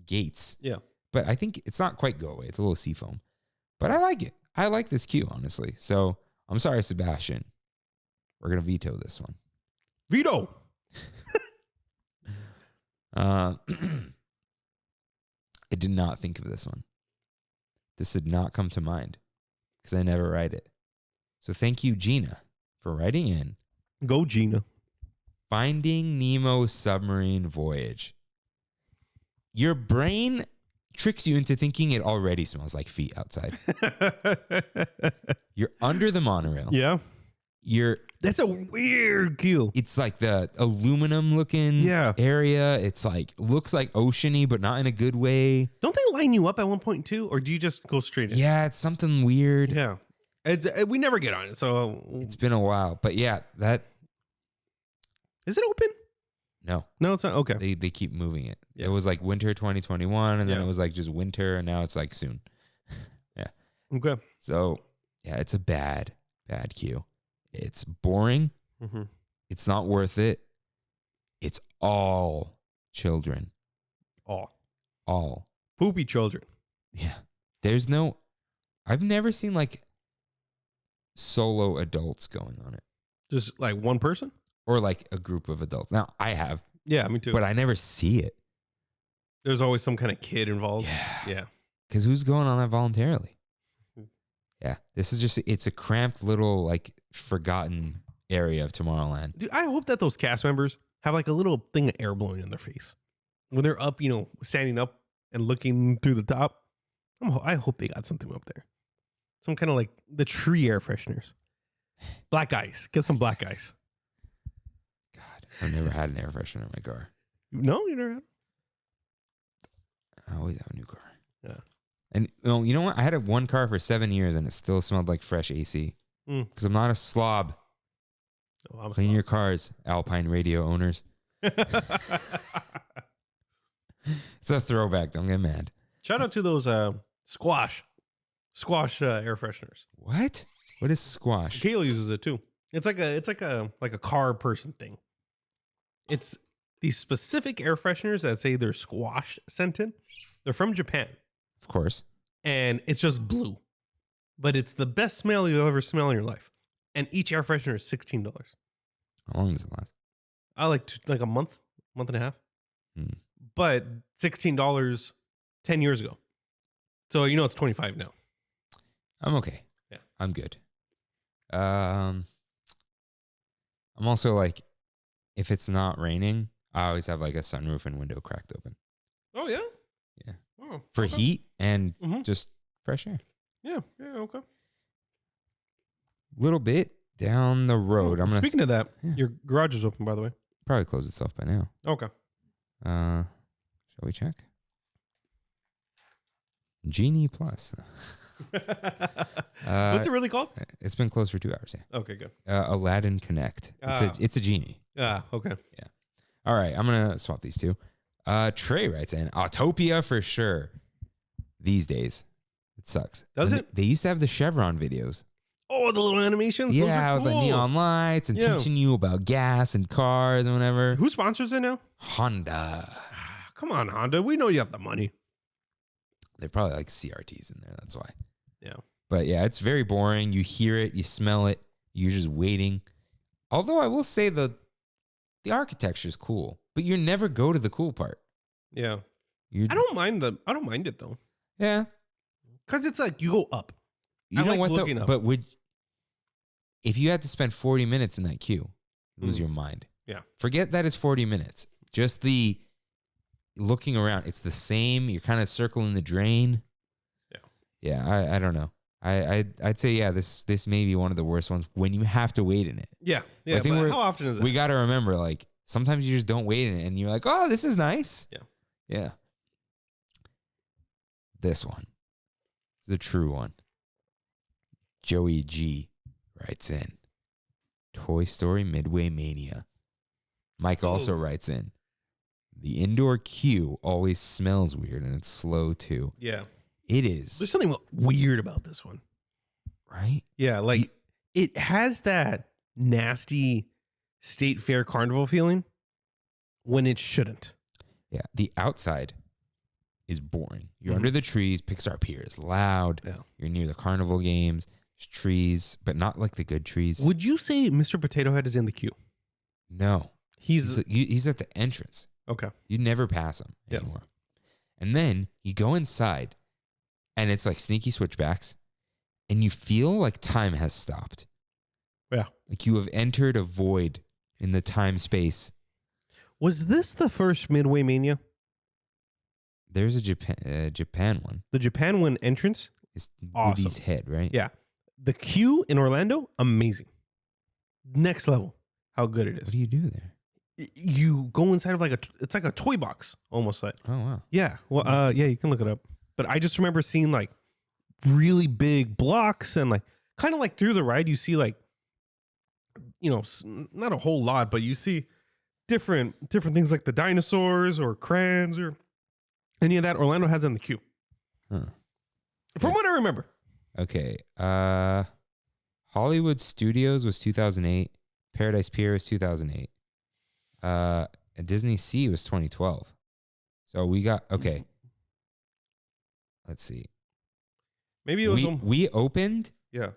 gates. Yeah. But I think it's not quite go away. It's a little seafoam. But I like it. I like this queue, honestly. So I'm sorry, Sebastian. We're gonna veto this one. Veto. I did not think of this one. This did not come to mind because I never write it. So thank you, Gina, for writing in Go, Gina. Finding Nemo Submarine Voyage. Your brain tricks you into thinking it already smells like feet outside. You're under the monorail. Yeah. That's a weird queue. It's like the aluminum looking area. It's like looks like oceany, but not in a good way. Don't they line you up at one point too, or do you just go straight in? Yeah, it's something weird. Yeah. We never get on it, so it's been a while. But yeah, is it open? No, it's not. Okay. They keep moving it. Yeah. It was like winter 2021, and then it was like just winter, and now it's like soon. Yeah. Okay. So yeah, it's a bad queue. It's boring. Mm-hmm. It's not worth it. It's all children. All. Poopy children. Yeah. I've never seen like solo adults going on it. Just like one person? Or like a group of adults. Now, I have. Yeah, me too. But I never see it. There's always some kind of kid involved. Yeah. Because who's going on that voluntarily? Yeah. This is it's a cramped little like forgotten area of Tomorrowland. Dude, I hope that those cast members have like a little thing of air blowing in their face. When they're up, standing up and looking through the top. I hope they got something up there. Some kind of like the tree air fresheners. Black ice. Get some black ice. God, I've never had an air freshener in my car. No, you never had? I always have a new car. Yeah. And you know what? I had one car for 7 years and it still smelled like fresh AC. Because I'm not a slob. Oh, I'm Clean your cars, Alpine Radio owners. It's a throwback. Don't get mad. Shout out to those squash air fresheners. What? What is squash? Kayla uses it too. It's like a car person thing. It's these specific air fresheners that say they're squash scented. They're from Japan. Of course. And it's just blue. But it's the best smell you'll ever smell in your life. And each air freshener is $16. How long does it last? I like a month and a half. But $16 10 years ago. So it's 25 now. I'm okay. Yeah. I'm good. I'm also like, if it's not raining, I always have like a sunroof and window cracked open. Oh, yeah? Yeah. Oh, for okay. heat and just fresh air. Yeah, okay. Little bit down the road. Speaking of that, your garage is open, by the way. Probably closed itself by now. Okay. Shall we check? Genie Plus. What's it really called? It's been closed for 2 hours. Yeah. Okay, good. Aladdin Connect. It's a genie. Okay. Yeah. All right. I'm gonna swap these two. Trey writes in Autopia for sure. These days, it sucks. Does it? They used to have the Chevron videos. Oh, the little animations. Yeah, Those are with cool. the neon lights and teaching you about gas and cars and whatever. Who sponsors it now? Honda. Come on, Honda. We know you have the money. They're probably like CRTs in there. That's why. Yeah. But yeah, it's very boring. You hear it, you smell it. You're just waiting. Although I will say the architecture is cool, but you never go to the cool part. Yeah. I don't mind it though. Yeah. Because it's like you go up. You know like what looking though? up. But if you had to spend 40 minutes in that queue, lose your mind. Yeah. Forget that it's 40 minutes. Just the looking around. It's the same. You're kind of circling the drain. Yeah. Yeah. I don't know. I'd say, yeah, this may be one of the worst ones when you have to wait in it. Yeah. Yeah. But But how often is it? We got to remember, like, sometimes you just don't wait in it and you're like, oh, this is nice. Yeah. Yeah. This one is a true one. Joey G writes in Toy Story Midway Mania. Mike also writes in the indoor queue always smells weird and it's slow too. Yeah. It is. There's something weird about this one. Right? Yeah. Like it has that nasty State Fair carnival feeling when it shouldn't. Yeah. The outside is boring. You're under the trees. Pixar Pier is loud. Yeah. You're near the carnival games. There's trees, but not like the good trees. Would you say Mr. Potato Head is in the queue? No. He's at the entrance. Okay. You never pass him anymore. And then you go inside and it's like sneaky switchbacks and you feel like time has stopped. Yeah. Like you have entered a void in the time space. Was this the first Midway Mania? There's a Japan one. The Japan one entrance? It's Awesome. Woody's head, right? Yeah. The queue in Orlando, amazing. Next level. How good it is. What do you do there? You go inside of it's like a toy box, almost like. Oh, wow. Yeah. Well, yeah, you can look it up. But I just remember seeing like really big blocks and like kind of like through the ride, you see like, you know, not a whole lot, but you see different things like the dinosaurs or crayons or any of that Orlando has in the queue. Huh. From what I remember. Okay. Hollywood Studios was 2008. Paradise Pier was 2008. Disney Sea was 2012. So we got, okay. Let's see. Maybe it was we opened yeah.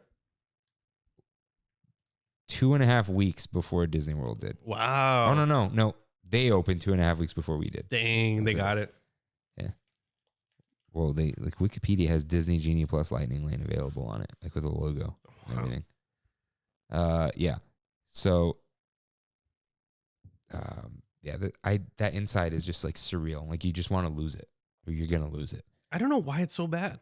2.5 weeks before Disney World did. Wow. Oh, no. They opened 2.5 weeks before we did. Dang, they got it. Yeah. Well, Wikipedia has Disney Genie Plus Lightning Lane available on it, like with a logo and everything. Yeah. So, that inside is just like surreal. Like you just want to lose it, or you're gonna lose it. I don't know why it's so bad.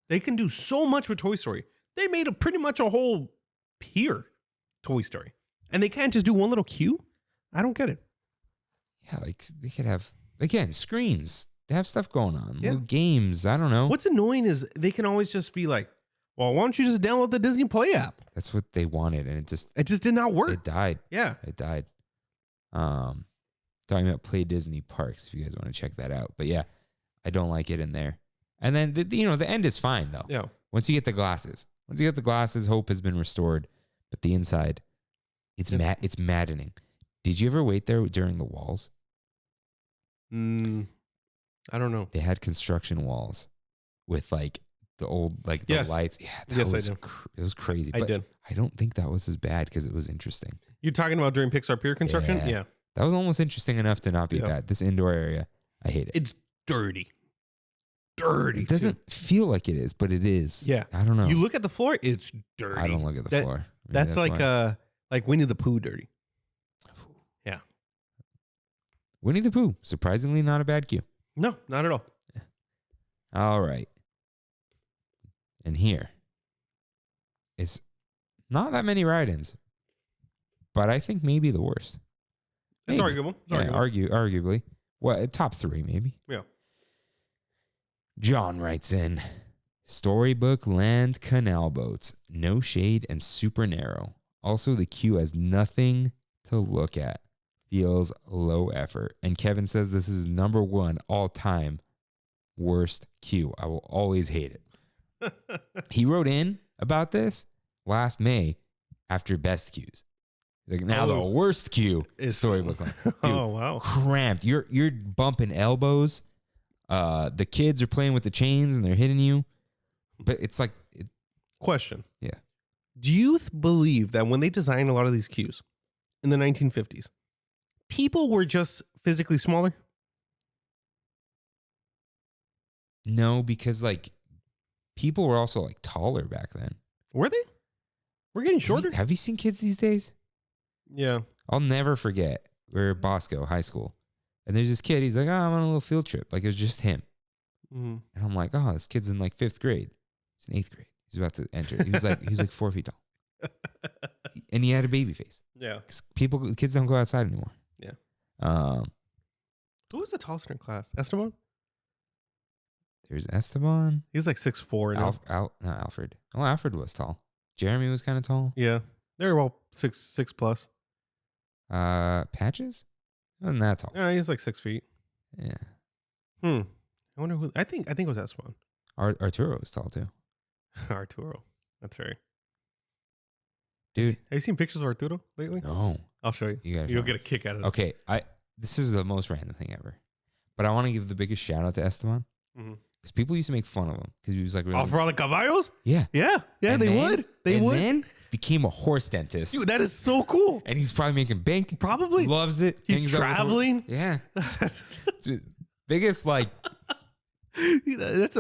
They can do so much with Toy Story. They made pretty much a whole pier Toy Story, and they can't just do one little queue. I don't get it. Yeah, like they could have again screens. They have stuff going on, Yeah. little games. I don't know. What's annoying is they can always just be like, "Well, why don't you just download the Disney Play app?" That's what they wanted, and it just did not work. It died. Yeah. It died. Talking about Play Disney Parks, if you guys want to check that out. But yeah, I don't like it in there. And then the end is fine though. Yeah. Once you get the glasses, hope has been restored. But the inside, it's maddening. Did you ever wait there during the walls? I don't know. They had construction walls with like the old the Yes. lights. Yeah, Yes, I was do. It was crazy. I But did. I don't think that was as bad because it was interesting. You're talking about during Pixar Pier construction? Yeah. Yeah. That was almost interesting enough to not be Yeah. bad. This indoor area, I hate it. It's dirty. Dirty. It doesn't feel like it is, but it is. Yeah. I don't know. You look at the floor, it's dirty. I don't look at the floor. Maybe That's why. like Winnie the Pooh dirty. Yeah. Winnie the Pooh. Surprisingly, not a bad cue. No, not at all. All right. And here is not that many ride-ins, but I think maybe the worst. It's Maybe. arguable. It's Yeah, arguable. arguably. Well, top 3 maybe. Yeah. John writes in, Storybook Land Canal boats, no shade and super narrow. Also, the queue has nothing to look at. Feels low effort. And Kevin says this is number 1 all time worst queue. I will always hate it. He wrote in about this last May after best queues. Like, now the worst queue is Storybook Land. Dude, oh wow, cramped. You're bumping elbows. The kids are playing with the chains and they're hitting you. But it's like question. Yeah. Do you believe that when they designed a lot of these queues in the 1950s, people were just physically smaller? No, because like people were also like taller back then. Were they? We're getting shorter. Have you seen kids these days? Yeah. I'll never forget. We're at Bosco High School. And there's this kid. He's like, I'm on a little field trip. Like, it was just him. Mm-hmm. And I'm like, this kid's in like 5th grade. He's in 8th grade. He's about to enter. He was like 4 feet tall. And he had a baby face. Yeah. Kids don't go outside anymore. Yeah. Who was the tallest in class? Esteban? There's Esteban. He was like 6'4". Not Alfred. Oh, Alfred was tall. Jeremy was kind of tall. Yeah. They were all 6 plus. Patches? Wasn't that tall. Yeah, he was like 6 feet. Yeah. I wonder who. I think it was Esteban. Arturo was tall too. Arturo. That's right. Dude. Have you seen pictures of Arturo lately? No. I'll show you. You'll get a kick out of it. Okay. This is the most random thing ever. But I want to give the biggest shout out to Esteban. Because people used to make fun of him. Because he was like really... Oh, for all the caballos? Yeah. Yeah. Yeah, and they then, would. They would. Then became a horse dentist. Dude, that is so cool. And he's probably making bank. Probably. Loves it. He's traveling. Yeah. Biggest like... That's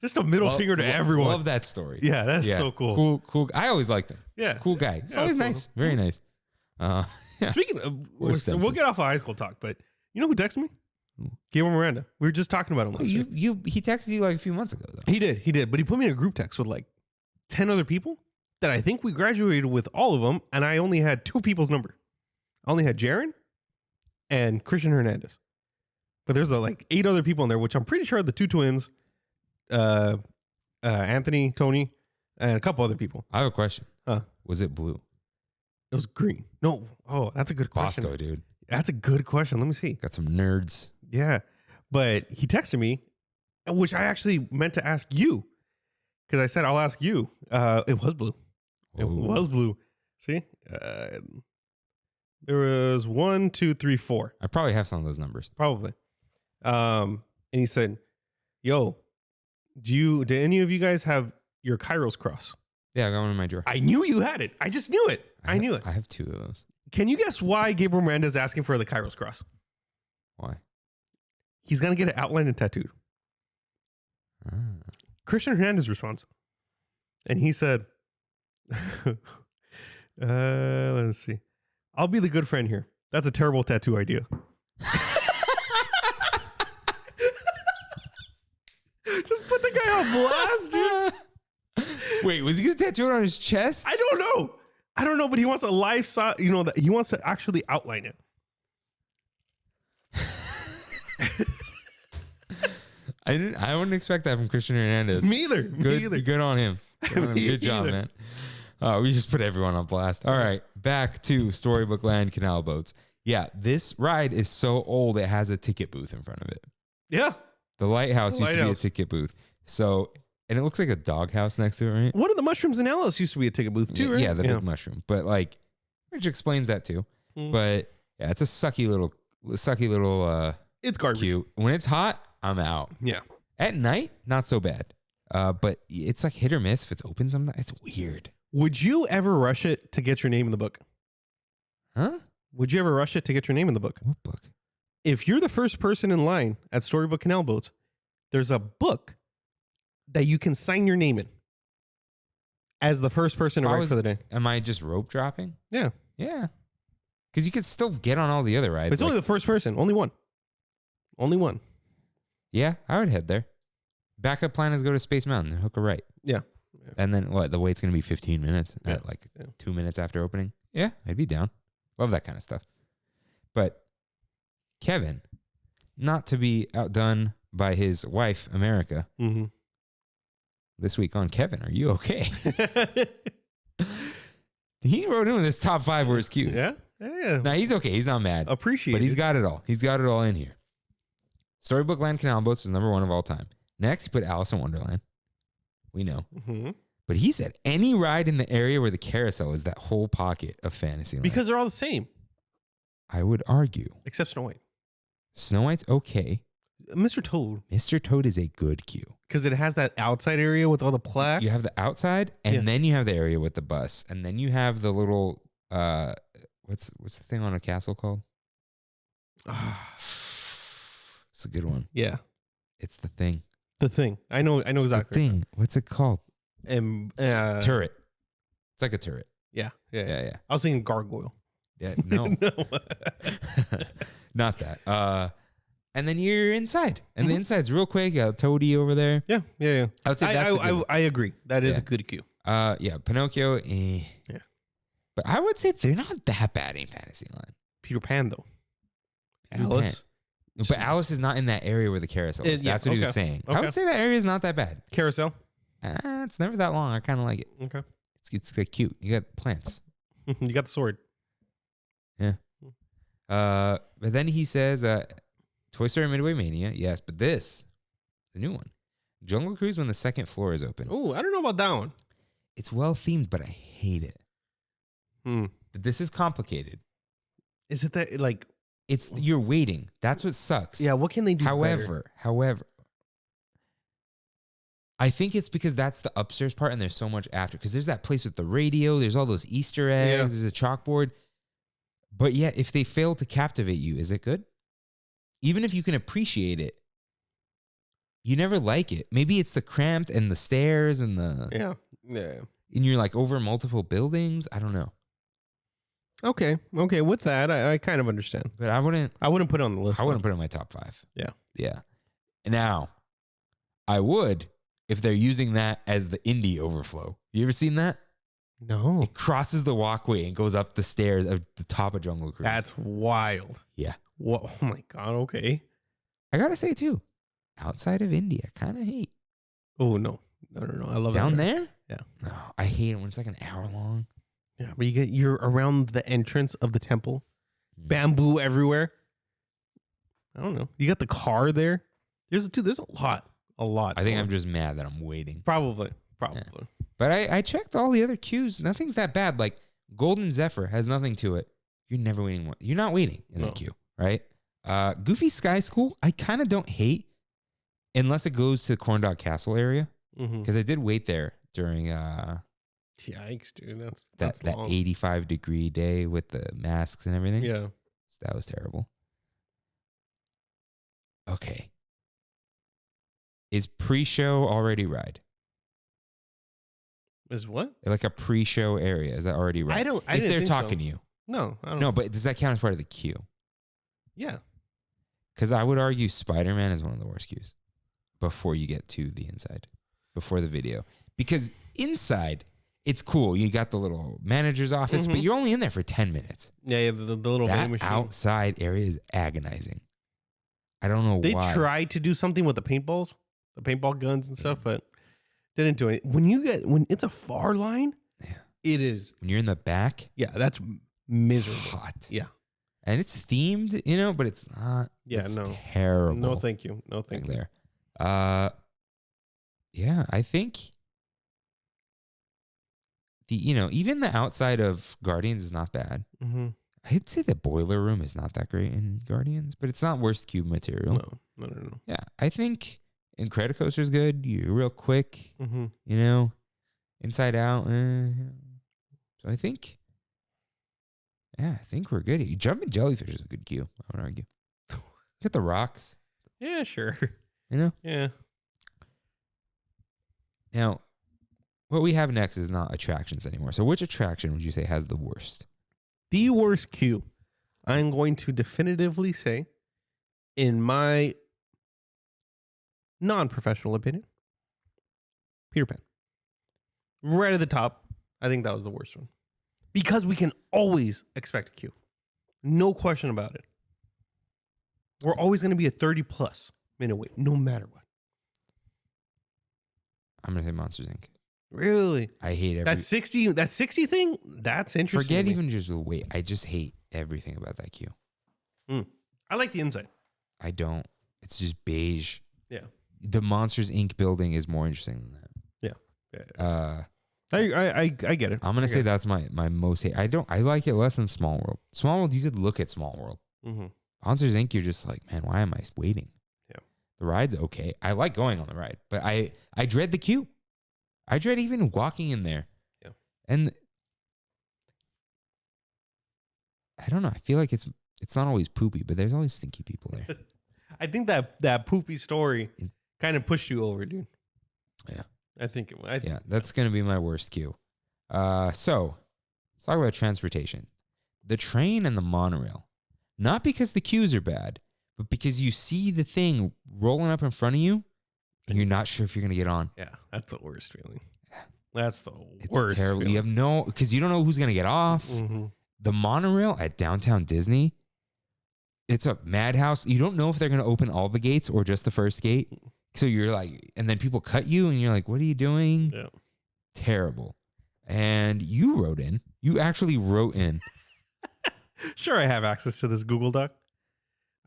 just a middle finger to everyone. Love that story. Yeah, that's so cool. Cool. I always liked him. Yeah. Cool guy. He's always nice. Cool. Very nice. Yeah. Speaking of, we'll get off of high school talk, but you know who texted me? Gabriel Miranda. We were just talking about him last year. He texted you like a few months ago, though. He did. But he put me in a group text with like 10 other people that I think we graduated with all of them, and I only had 2 people's number. I only had Jaron and Christian Hernandez. But there's like 8 other people in there, which I'm pretty sure are the 2 twins, Anthony, Tony, and a couple other people. I have a question. Huh? Was it blue? It was green. No. Oh, that's a good question. Bosco, dude. That's a good question. Let me see. Got some nerds. Yeah. But he texted me, which I actually meant to ask you. Because I said, I'll ask you. It was blue. It was blue. See? There was 1, 2, 3, 4. I probably have some of those numbers. Probably. And he said, yo, did any of you guys have your Kairos cross? Yeah, I got one in my drawer. I knew you had it. I just knew it. I knew it. I have 2 of those. Can you guess why Gabriel Miranda is asking for the Kairos cross? Why? He's going to get it outlined and tattooed. Christian Hernandez responds. And he said, let's see. I'll be the good friend here. That's a terrible tattoo idea. Just put the guy on blast, dude. Wait, was he going to tattoo it on his chest? I don't know, but he wants a life size, that he wants to actually outline it. I wouldn't expect that from Christian Hernandez. Me either. Good on him. Good job, man. We just put everyone on blast. All right, back to Storybook Land Canal boats. Yeah, this ride is so old it has a ticket booth in front of it. Yeah. The lighthouse used to be a ticket booth. So, and it looks like a doghouse next to it, right? One of the mushrooms in Alice used to be a ticket booth too, right? Yeah, the big mushroom. But like, which explains that too. But yeah, it's a sucky little it's garbage. Queue. When it's hot, I'm out. Yeah. At night, not so bad. But it's like hit or miss. If it's open sometimes, it's weird. Would you ever rush it to get your name in the book? Huh? Would you ever rush it to get your name in the book? What book? If you're the first person in line at Storybook Canal Boats, there's a book that you can sign your name in as the first person to write for the day. Am I just rope dropping? Yeah. Yeah. Because you could still get on all the other rides. But it's only the first person. Only one. Only one. Yeah, I would head there. Backup plan is go to Space Mountain and hook a right. Yeah. And then what? The wait's going to be 15 minutes at 2 minutes after opening. Yeah, I'd be down. Love that kind of stuff. But Kevin, not to be outdone by his wife, America, Mm-hmm. this week on Kevin, Are You Okay? He wrote in with his top 5 worst cues. Yeah. Yeah. Now, he's okay. He's not mad. Appreciate But he's it. got it all. He's got it all in here. Storybook Land Canal Boats was number 1 of all time. Next, he put Alice in Wonderland. We know. Mm-hmm. But he said any ride in the area where the carousel is that whole pocket of Fantasyland. Because they're all the same, I would argue except Snow White. Snow White's okay. Mr. Toad. Mr. Toad is a good cue. Because it has that outside area with all the plaques. You have the outside, and then you have the area with the bus, and then you have the little what's the thing on a castle called? It's a good one. Yeah. It's the thing. The thing. I know exactly. The thing. What's it called? Turret. It's like a turret. Yeah. Yeah. I was thinking gargoyle. Yeah. No. No. Not that. And then you're inside, and the inside's real quick. You got Toadie over there. Yeah. I would say that's a good one. I agree. That is Yeah. a good cue. Yeah, Pinocchio. Yeah. But I would say they're not that bad in Fantasyland. Peter Pan though. Peter Alice. Pan. But Alice is not in that area where the carousel is. Yeah, That's what he was okay. saying. I Okay. would say that area is not that bad. Carousel. It's never that long. I kind of like it. Okay. It's like cute. You got plants. You got the sword. But then he says, Toy Story Midway Mania. Yes, but this, the new one. Jungle Cruise when the second floor is open. Oh, I don't know about that one. It's well themed, but I hate it. But this is complicated. Is it that like? It's you're waiting. That's what sucks. Yeah. What can they do? However, I think it's because that's the upstairs part, and there's so much after. Because there's that place with the radio. There's all those Easter eggs. Yeah. There's a chalkboard. But yeah, if they fail to captivate you, is it good? Even if you can appreciate it, you never like it. Maybe it's the cramped and the stairs and the Yeah. and you're like over multiple buildings. I don't know. Okay. With that, I kind of understand. But I wouldn't put it on the list. put it in my top 5. Yeah. Yeah. Now, I would if they're using that as the indie overflow. You ever seen that? No. It crosses the walkway and goes up the stairs of the top of Jungle Cruise. That's wild. Yeah. Whoa, oh my God. Okay. I gotta say too, outside of India, kind of hate. Oh no. I love Down it. there? Yeah. No, I hate it when it's like an hour long. Yeah, but you're around the entrance of the temple, bamboo everywhere. I don't know. You got the car there. There's a lot. I think I'm just mad that I'm waiting. probably. Yeah. But I checked all the other queues. Nothing's that bad. Like Golden Zephyr has nothing to it. You're never waiting. You're not waiting in that queue, right? Goofy Sky School, I kind of don't hate unless it goes to the Corndog Castle area. Because I did wait there during Yikes, dude. That's that long. 85-degree day with the masks and everything. Yeah. So that was terrible. Okay. Is pre-show already ride? Is what? Like a pre-show area. Is that already ride? I if didn't they're think talking so. to you. No, I don't No, but does that count as part of the queue? Yeah. Because I would argue Spiderman is one of the worst queues before you get to the inside, before the video. Because inside, it's cool. You got the little manager's office, but you're only in there for 10 minutes. Yeah, the little That vending machine. outside area is agonizing. I don't know They why. tried to do something with the paintballs, the paintball guns and stuff, but didn't do it. When it's a far line, it is. When you're in the back, That's miserable. hot. Yeah. And it's themed, but it's not. Yeah, it's no. terrible. No, thank you. No, thank you. There. Yeah, I think even the outside of Guardians is not bad. Mm-hmm. I'd say the boiler room is not that great in Guardians, but it's not worst cube material. No. Yeah, I think Incredicoaster is good. You're real quick, Mm-hmm. Inside Out. So I think we're good. Jumping Jellyfish is a good queue, I would argue. Get the rocks, Yeah, sure. Yeah. Now, what we have next is not attractions anymore. So which attraction would you say has the worst? The worst queue, I'm going to definitively say, in my non-professional opinion, Peter Pan. Right at the top, I think that was the worst one. Because we can always expect a queue. No question about it. We're always going to be a 30 plus. minute wait, no matter what. I'm gonna say Monsters Inc. Really? I hate That 60 thing? That's interesting. Forget even just the wait. I just hate everything about that queue. I like the inside. I don't. It's just beige. Yeah. The Monsters Inc. building is more interesting than that. I get it. I'm gonna say that's my most hate. I like it less than Small World. Small World, you could look at Small World. Mm-hmm. Monsters Inc. You're just like, man, why am I waiting? Yeah. The ride's okay. I like going on the ride, but I dread the queue. I dread even walking in there. Yeah. And I don't know. I feel like it's not always poopy, but there's always stinky people there. I think that poopy story kind of pushed you over, dude. Yeah. I think that's going to be my worst queue. So let's talk about transportation. The train and the monorail. Not because the queues are bad, but because you see the thing rolling up in front of you and you're not sure if you're going to get on. Yeah, that's the worst feeling. That's the It's worst terrible. feeling. You have because you don't know who's going to get off. Mm-hmm. The monorail at downtown Disney, it's a madhouse. You don't know if they're going to open all the gates or just the first gate. So you're like, and then people cut you and you're like, what are you doing? Yeah. Terrible. And you actually wrote in. Sure, I have access to this Google Doc.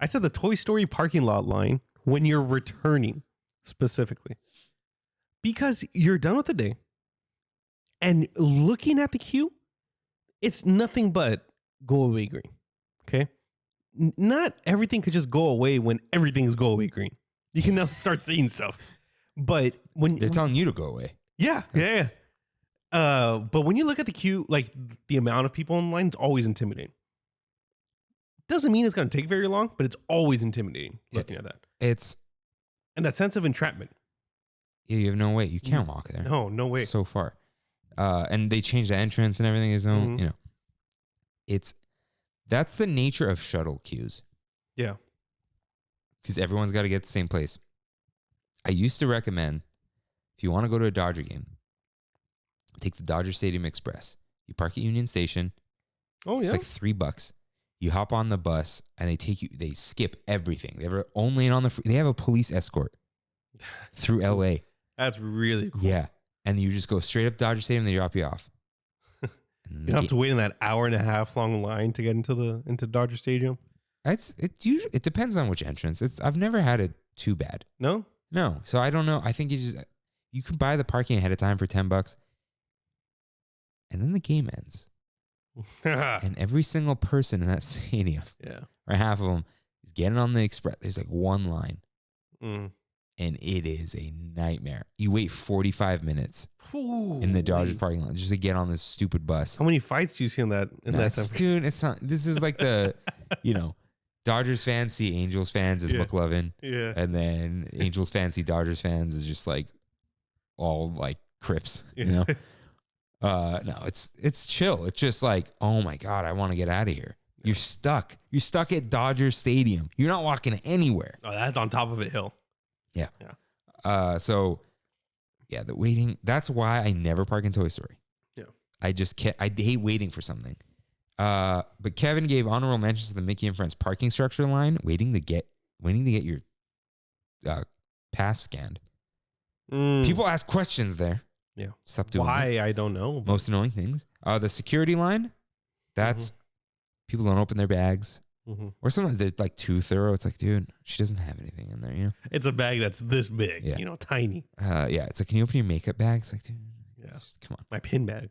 I said the Toy Story parking lot line when you're returning specifically. Because you're done with the day and looking at the queue, it's nothing but go away green. Okay. Not everything could just go away when everything is go away green. You can now start seeing stuff. But when They're telling you to go away. Yeah. But when you look at the queue, like the amount of people in line is always intimidating. Doesn't mean it's going to take very long, but it's always intimidating looking at that. And that sense of entrapment. Yeah, you have no way. You can't walk there. No way. So far. And they changed the entrance and everything. There's no, that's the nature of shuttle queues. Yeah. Because everyone's got to get to the same place. I used to recommend, if you want to go to a Dodger game, take the Dodger Stadium Express. You park at Union Station. Oh, It's yeah. like $3. You hop on the bus and they skip everything. They're only in on they have a police escort through LA. That's really cool. Yeah. And you just go straight up Dodger Stadium and they drop you off. You don't have to wait in that hour and a half long line to get into Dodger Stadium. It depends on which entrance. I've never had it too bad. No? No. So I don't know. I think you can buy the parking ahead of time for $10. And then the game ends. And every single person in that stadium, or half of them, is getting on the express. There's like one line. And it is a nightmare. You wait 45 minutes in the Dodgers parking lot just to get on this stupid bus. How many fights do you see in that? Dude, it's not. This is like the, Dodgers fans see Angels fans as McLovin. Yeah. And then Angels fans see Dodgers fans as just like all like Crips, No, it's chill. It's just like, oh my God, I want to get out of here. You're stuck. You're stuck at Dodger Stadium. You're not walking anywhere. Oh, that's on top of a hill. Yeah. The waiting. That's why I never park in Toy Story. Yeah. I just can't. I hate waiting for something. But Kevin gave honorable mentions to the Mickey and Friends parking structure line, waiting to get your pass scanned. People ask questions there. Yeah. Stop doing Why? that. I don't know. Most annoying things. The security line. That's people don't open their bags. Or sometimes they're like too thorough. It's like, dude, she doesn't have anything in there, It's a bag that's this big, tiny. It's like, can you open your makeup bag? It's like, dude, come on. My pin bag.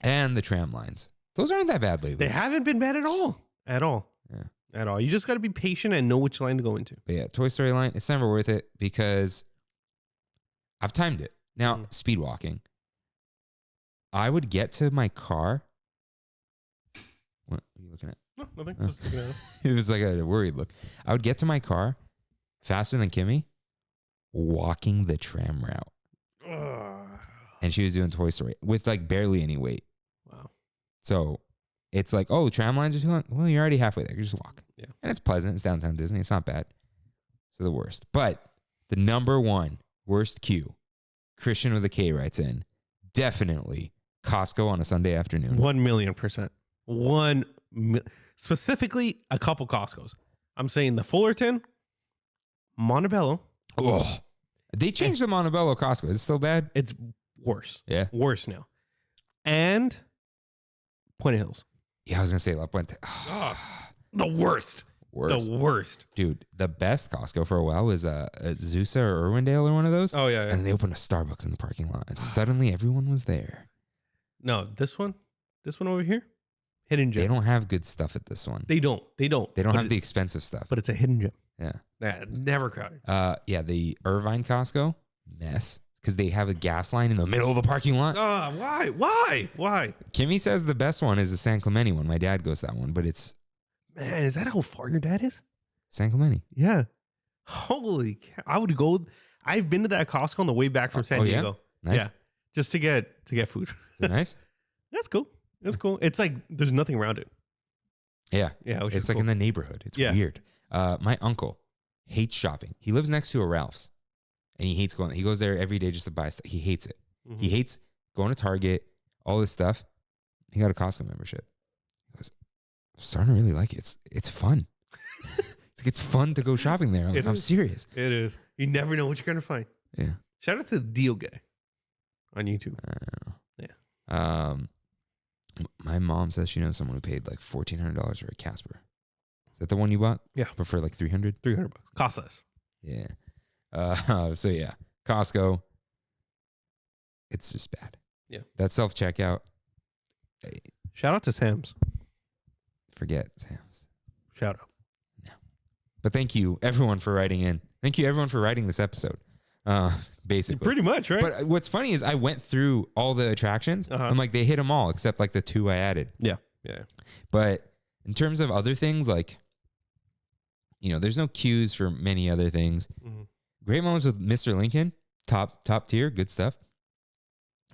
And the tram lines. Those aren't that bad lately. They haven't been bad at all. At all. Yeah. At all. You just got to be patient and know which line to go into. But yeah, Toy Story line, it's never worth it because I've timed it. Now, speed walking. I would get to my car. What are you looking at? No, nothing. Just looking at it. It was like a worried look. I would get to my car faster than Kimmy walking the tram route. And she was doing Toy Story with like barely any weight. Wow. So it's like, oh, tram lines are too long. Well, you're already halfway there. You just walk. Yeah. And it's pleasant. It's downtown Disney. It's not bad. So the worst. But the number one worst queue, Christian with a K writes in, definitely Costco on a Sunday afternoon. 1,000,000%. Specifically, a couple Costco's. I'm saying the Fullerton, Montebello. Oh, they changed the Montebello Costco. Is it still bad? It's worse. Yeah. Worse now. And Point of Hills. Yeah, I was gonna say La Puente. The worst. Worst. The worst. Dude, the best Costco for a while was Zusa or Irwindale or one of those. Oh, yeah. And they opened a Starbucks in the parking lot, and suddenly everyone was there. No, this one over here, hidden gem. They don't have good stuff at this one. They don't. They don't But have the expensive stuff. But it's a hidden gem. Yeah. Yeah, never crowded. Yeah, the Irvine Costco, mess. Because they have a gas line in the middle of the parking lot. Why? Kimmy says the best one is the San Clemente one. My dad goes that one, but it's Man, is that how far your dad is? San Clemente. Yeah. Holy cow. I would go. I've been to that Costco on the way back from San Diego. Yeah? Nice. Yeah. Just to get food. Is it nice? That's cool. That's cool. It's like there's nothing around it. Yeah. Yeah. Which It's is like cool. in the neighborhood. It's weird. My uncle hates shopping. He lives next to a Ralph's. And he hates going. He goes there every day just to buy stuff. He hates it. Mhm. He hates going to Target, all this stuff. He got a Costco membership. He goes, I'm starting to really like it. It's fun. It's fun to go shopping there. I'm serious. It is. You never know what you're gonna find. Yeah. Shout out to the Deal Guy on YouTube. I don't know. Yeah. My mom says she knows someone who paid like $1,400 for a Casper. Is that the one you bought? Yeah. But for like $300? $300. Cost less. Yeah. So yeah, Costco. It's just bad. Yeah. That self-checkout. Shout out to Sam's. Forget Sam's. Shout out. No. But thank you everyone for writing in. Thank you everyone for writing this episode. Basically. Pretty much, right? But what's funny is I went through all the attractions. Uh-huh. I'm like, they hit them all except like the 2 I added. Yeah. But in terms of other things, like, there's no queues for many other things. Mm-hmm. Great moments with Mr. Lincoln. Top tier. Good stuff.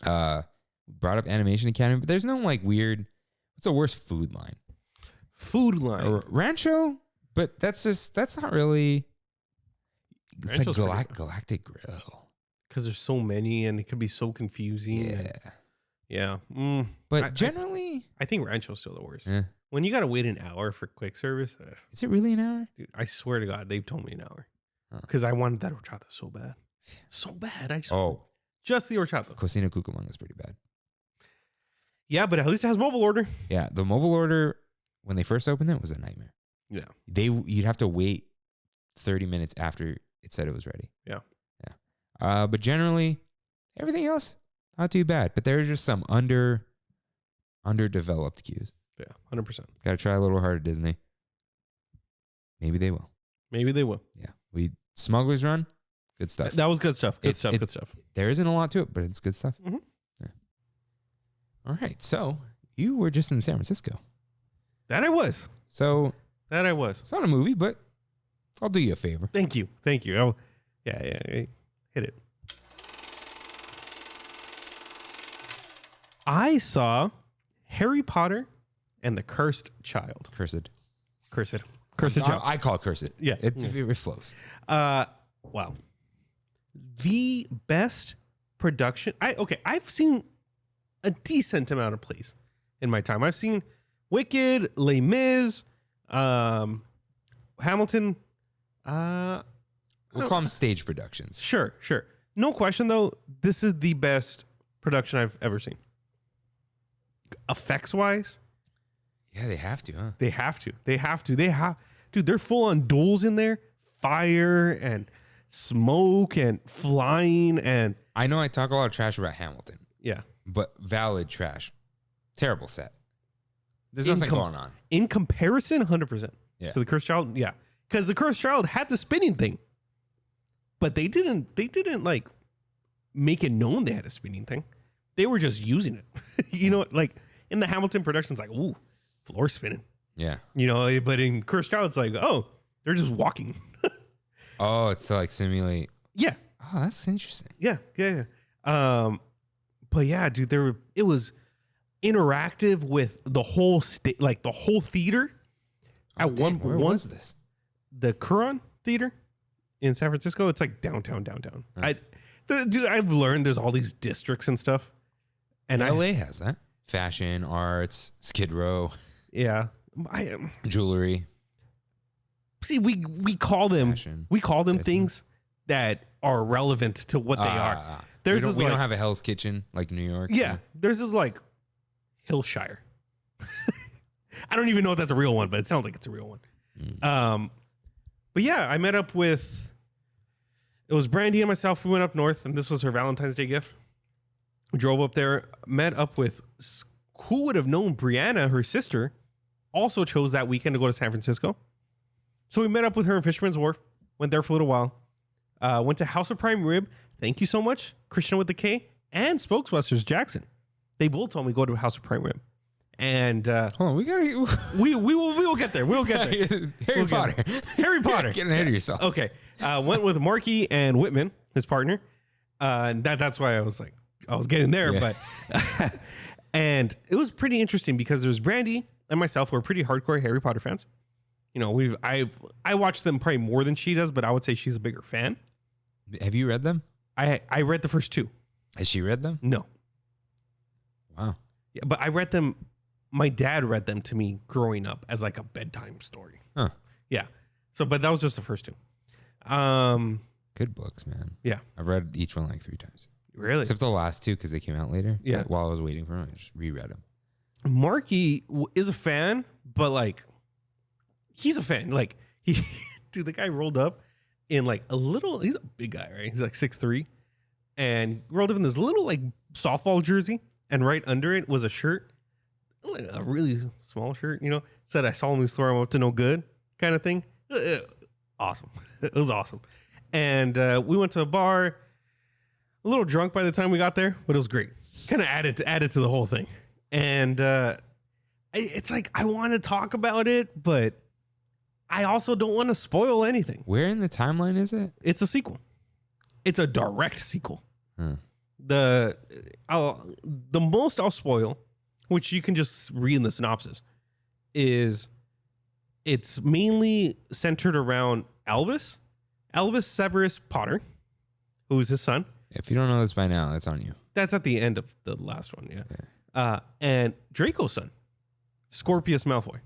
Brought up Animation Academy, but there's no like weird. What's the worst food line? Food line. Or Rancho, but that's not really. It's Rancho's like Galactic Grill. Because there's so many and it could be so confusing. Yeah. Yeah. But generally, I think Rancho's still the worst. eh. When you got to wait an hour for quick service, Is it really an hour? dude, I swear to God, they've told me an hour. Huh. Because I wanted that horchata so bad. So bad. Oh, Just the horchata. Cocina Cucamonga is pretty bad. Yeah, but at least it has mobile order. Yeah, the mobile order when they first opened it was a nightmare. Yeah. You'd have to wait 30 minutes after it said it was ready. Yeah. But generally, everything else not too bad. But there's just some underdeveloped queues. Yeah, 100%. Got to try a little harder, Disney. Maybe they will. Maybe they will. Yeah, Smuggler's Run, good stuff. That was good stuff. Good It's- stuff. There isn't a lot to it, but it's good stuff. Mhm. Yeah. All right, so you were just in San Francisco. That I was. So It's not a movie, but I'll do you a favor. Thank you. Oh, yeah. Hit it. I saw Harry Potter and the Cursed Child. Cursed. Cursed I Child. call it cursed. Yeah. It flows. Wow. The best production. I've seen a decent amount of plays in my time. I've seen Wicked, Les Mis, Hamilton. We'll call them stage productions. Sure. No question though, this is the best production I've ever seen. Effects wise, Yeah, they have to, huh? they have to. Dude, they're full on duels in there, fire and smoke and flying and I know I talk a lot of trash about Hamilton, yeah. but valid trash. Terrible set. There's In nothing com- going on. In comparison, 100%. Yeah. To the Cursed Child, yeah, because the Cursed Child had the spinning thing, but they didn't like make it known they had a spinning thing. They were just using it. Like in the Hamilton productions, like ooh, floor spinning. Yeah. But in Cursed Child, it's like oh, they're just walking. Oh, it's to like simulate. Yeah, Oh, that's interesting. yeah. But yeah, dude, it was interactive with the whole like the whole theater. Oh, damn, where was this? The Curran Theater in San Francisco. It's like downtown. Huh. Dude, I've learned there's all these districts and stuff. And LA has that. Fashion, arts, Skid Row, yeah, jewelry. See, we call them Fashion. things that are relevant to what they are. We don't have a Hell's Kitchen like New York. Yeah, there's this like Hillshire. I don't even know if that's a real one, but it sounds like it's a real one. But yeah, I met up with, it was Brandy and myself. We went up north, and this was her Valentine's Day gift. We drove up there, met up with, who would have known Brianna, her sister, also chose that weekend to go to San Francisco. So we met up with her in Fisherman's Wharf, went there for a little while, went to House of Prime Rib. Thank you so much, Christian with the K, and Spokesbusters Jackson. They both told me go to House of Prime Rib. And hold on, we will get there. We'll get there. Harry Potter. Harry Potter. Getting ahead of yourself. Okay. Went with Marky and Whitman, his partner. And that's why I was like, I was getting there, but and it was pretty interesting because there's Brandy and myself. We're pretty hardcore Harry Potter fans. You know, I watch them probably more than she does, but I would say she's a bigger fan. Have you read them? I read the first two. Has she read them? No. Wow. Yeah, but I read them. My dad read them to me growing up as like a bedtime story. Huh. Yeah. So, but that was just the first two. Good books, man. Yeah. I've read each one like 3 times. Really? Except the last 2 because they came out later. Yeah. But while I was waiting for them, I just reread them. Marky is a fan, but like, he's a fan. Like, dude, the guy rolled up in like he's a big guy, right? He's like 6'3", and rolled up in this little like softball jersey, and right under it was a shirt, like a really small shirt, you know, said I solemnly swear I'm up to no good kind of thing. Awesome. It was awesome. And we went to a bar, a little drunk by the time we got there, but it was great. Kind of added to the whole thing. And it's like, I want to talk about it, but I also don't want to spoil anything. Where in the timeline is it? It's a sequel. It's a direct sequel. Huh. The most I'll spoil, which you can just read in the synopsis, is it's mainly centered around Albus Severus Potter, who's his son. If you don't know this by now, that's on you. That's at the end of the last one, yeah. And Draco's son, Scorpius Malfoy.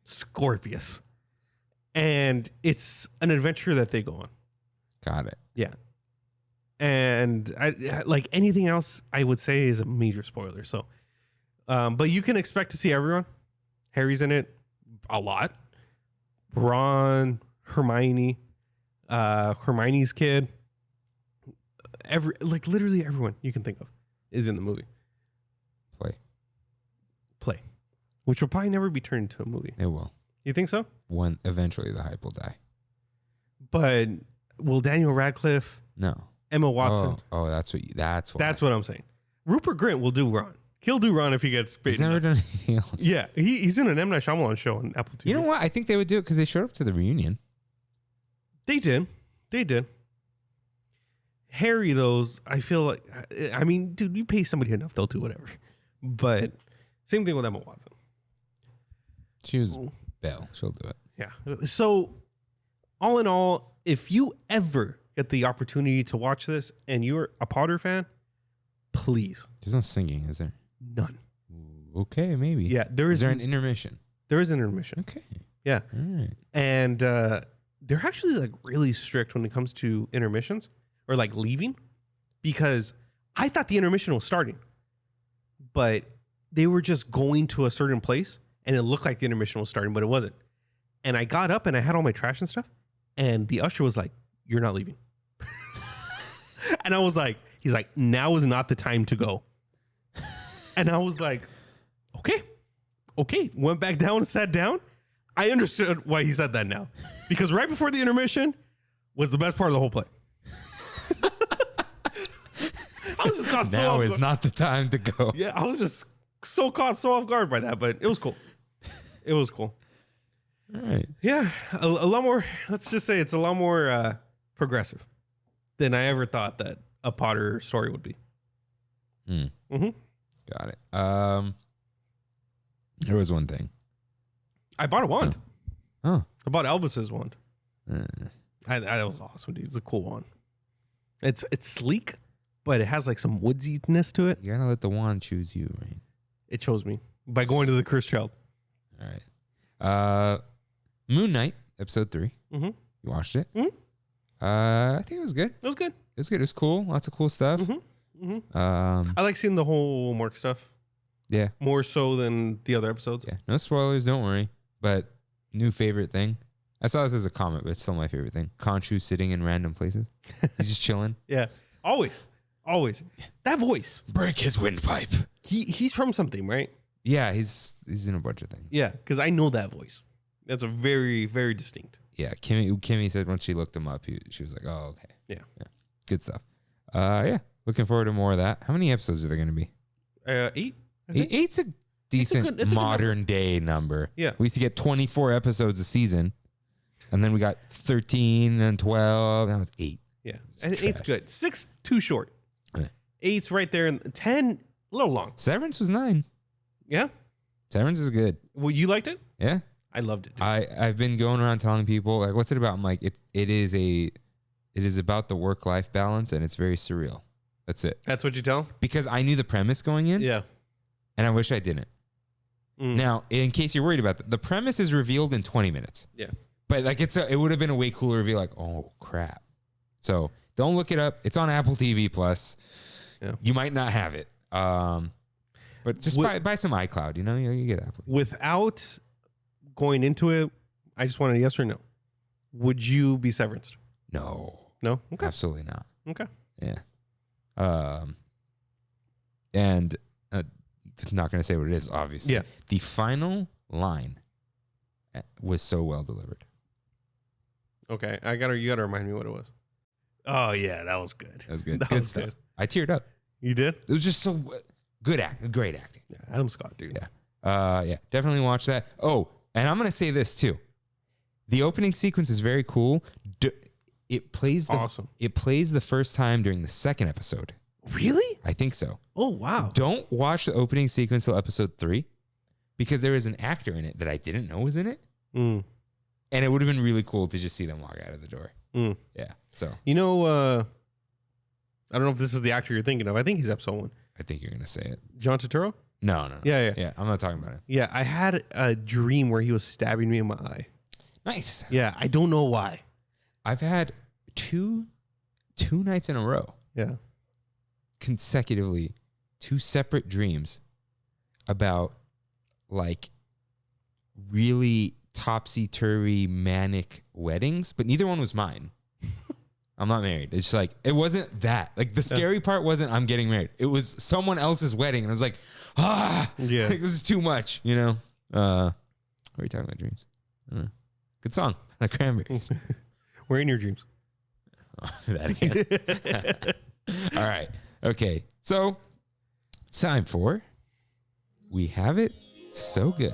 Scorpius. And it's an adventure that they go on. Got it. Yeah. And I like anything else I would say is a major spoiler. So, but you can expect to see everyone. Harry's in it a lot. Ron, Hermione, Hermione's kid. Literally everyone you can think of is in the movie. Play. Which will probably never be turned into a movie. It will. You think so? Eventually the hype will die. But will Daniel Radcliffe, No. Emma Watson? Oh, that's what I'm saying. Rupert Grint will do Ron. He'll do Ron if he gets paid. He's never enough. done anything else. Yeah, he's in an M. Night Shyamalan show on Apple TV. You know what? I think they would do it because they showed up to the reunion. They did. Harry, I feel like, I mean, dude, you pay somebody enough, they'll do whatever. But same thing with Emma Watson. She was Belle. She'll do it. Yeah. So, all in all, if you ever get the opportunity to watch this and you're a Potter fan, please. There's no singing, is there? None. Okay, maybe. Yeah, is there an intermission? There is an intermission. Okay. Yeah. All right. And they're actually like really strict when it comes to intermissions or like leaving, because I thought the intermission was starting, but they were just going to a certain place and it looked like the intermission was starting, but it wasn't. And I got up and I had all my trash and stuff, and the usher was like, "You're not leaving." And I was like, he's like, "Now is not the time to go." And I was like, okay. Went back down and sat down. I understood why he said that now, because right before the intermission was the best part of the whole play. I was just caught Now is not the time to go. Yeah, I was just so off guard by that, but it was cool. It was cool. All right. Yeah, a lot more. Let's just say it's a lot more progressive than I ever thought that a Potter story would be. Mm-hmm. Got it. There was one thing. I bought a wand. Oh. I bought Elvis's wand. That was awesome, dude. It's a cool wand. It's sleek, but it has like some woodsiness to it. You gotta let the wand choose you, right? It chose me by going to the Cursed Child. All right. Moon Knight episode 3. Mm-hmm. You watched it? Mhm. I think it was good. It was good. It was good. It was cool. Lots of cool stuff. Mm-hmm. Mm-hmm. I I like seeing the whole Mork stuff yeah. more so than the other episodes. Yeah. No spoilers. Don't worry. But new favorite thing. I saw this as a comment, but it's still my favorite thing. Conchu sitting in random places. He's just chilling. Yeah. Always. That voice. Break his windpipe. He's from something, right? Yeah, he's in a bunch of things. Yeah, because I know that voice. That's a very, very distinct. Yeah, Kimmy said when she looked him up, she was like, "Oh, okay, Yeah. good stuff." Yeah, looking forward to more of that. How many episodes are there going to be? 8. I think. Eight's a decent it's a good modern day number. Yeah. We used to get 24 episodes a season, and then we got 13 and 12. Now it's 8. Yeah, It's and 8's trash. good. 6 too short. Yeah. 8's right there, and 10 a little long. Severance was 9. Yeah. Severance is good. Well, you liked it? Yeah. I loved it. Dude. I've been going around telling people like, what's it about? I'm like, it is about the work-life balance, and it's very surreal. That's it. That's what you tell? Because I knew the premise going in, Yeah. and I wish I didn't. Mm. Now, in case you're worried about that, the premise is revealed in 20 minutes. Yeah. But like it would have been a way cooler reveal. Like, oh crap! So don't look it up. It's on Apple TV Plus. Yeah. You might not have it. But just buy some iCloud. You know, you get Apple. Without going into it, I just wanted a yes or no. Would you be severanced? No, No? Okay. absolutely not. Okay. Yeah. And not gonna say what it is. Obviously. Yeah. The final line was so well delivered. Okay. You gotta remind me what it was. Oh yeah, that was good. That was good. That Good was stuff. good. I teared up. You did? It was just so great acting. Yeah, Adam Scott, dude. Yeah. Yeah, definitely watch that. Oh, and I'm gonna say this too. The opening sequence is very cool. It plays Awesome. It plays the first time during the second episode. Really? I think so. Oh wow. Don't watch the opening sequence till episode 3, because there is an actor in it that I didn't know was in it, Mm. and it would have been really cool to just see them walk out of the door. Mm. Yeah. So You know, I don't know if this is the actor you're thinking of. I think he's episode 1. I think you're gonna say it. John Turturro? No. Yeah. Yeah. I'm not talking about it. Yeah, I had a dream where he was stabbing me in my eye. Nice. Yeah, I don't know why. I've had two nights in a row. Yeah. Consecutively, 2 separate dreams about like really topsy-turvy manic weddings, but neither one was mine. I'm not married. It's just like, it wasn't that. Like the scary part wasn't I'm getting married. It was someone else's wedding. And I was like, Yeah. like, this is too much, you know? What are you talking about, dreams? I don't know. Good song. The Cranberries. We're in your dreams. That again. All right. Okay. So it's time for We Have It So Good.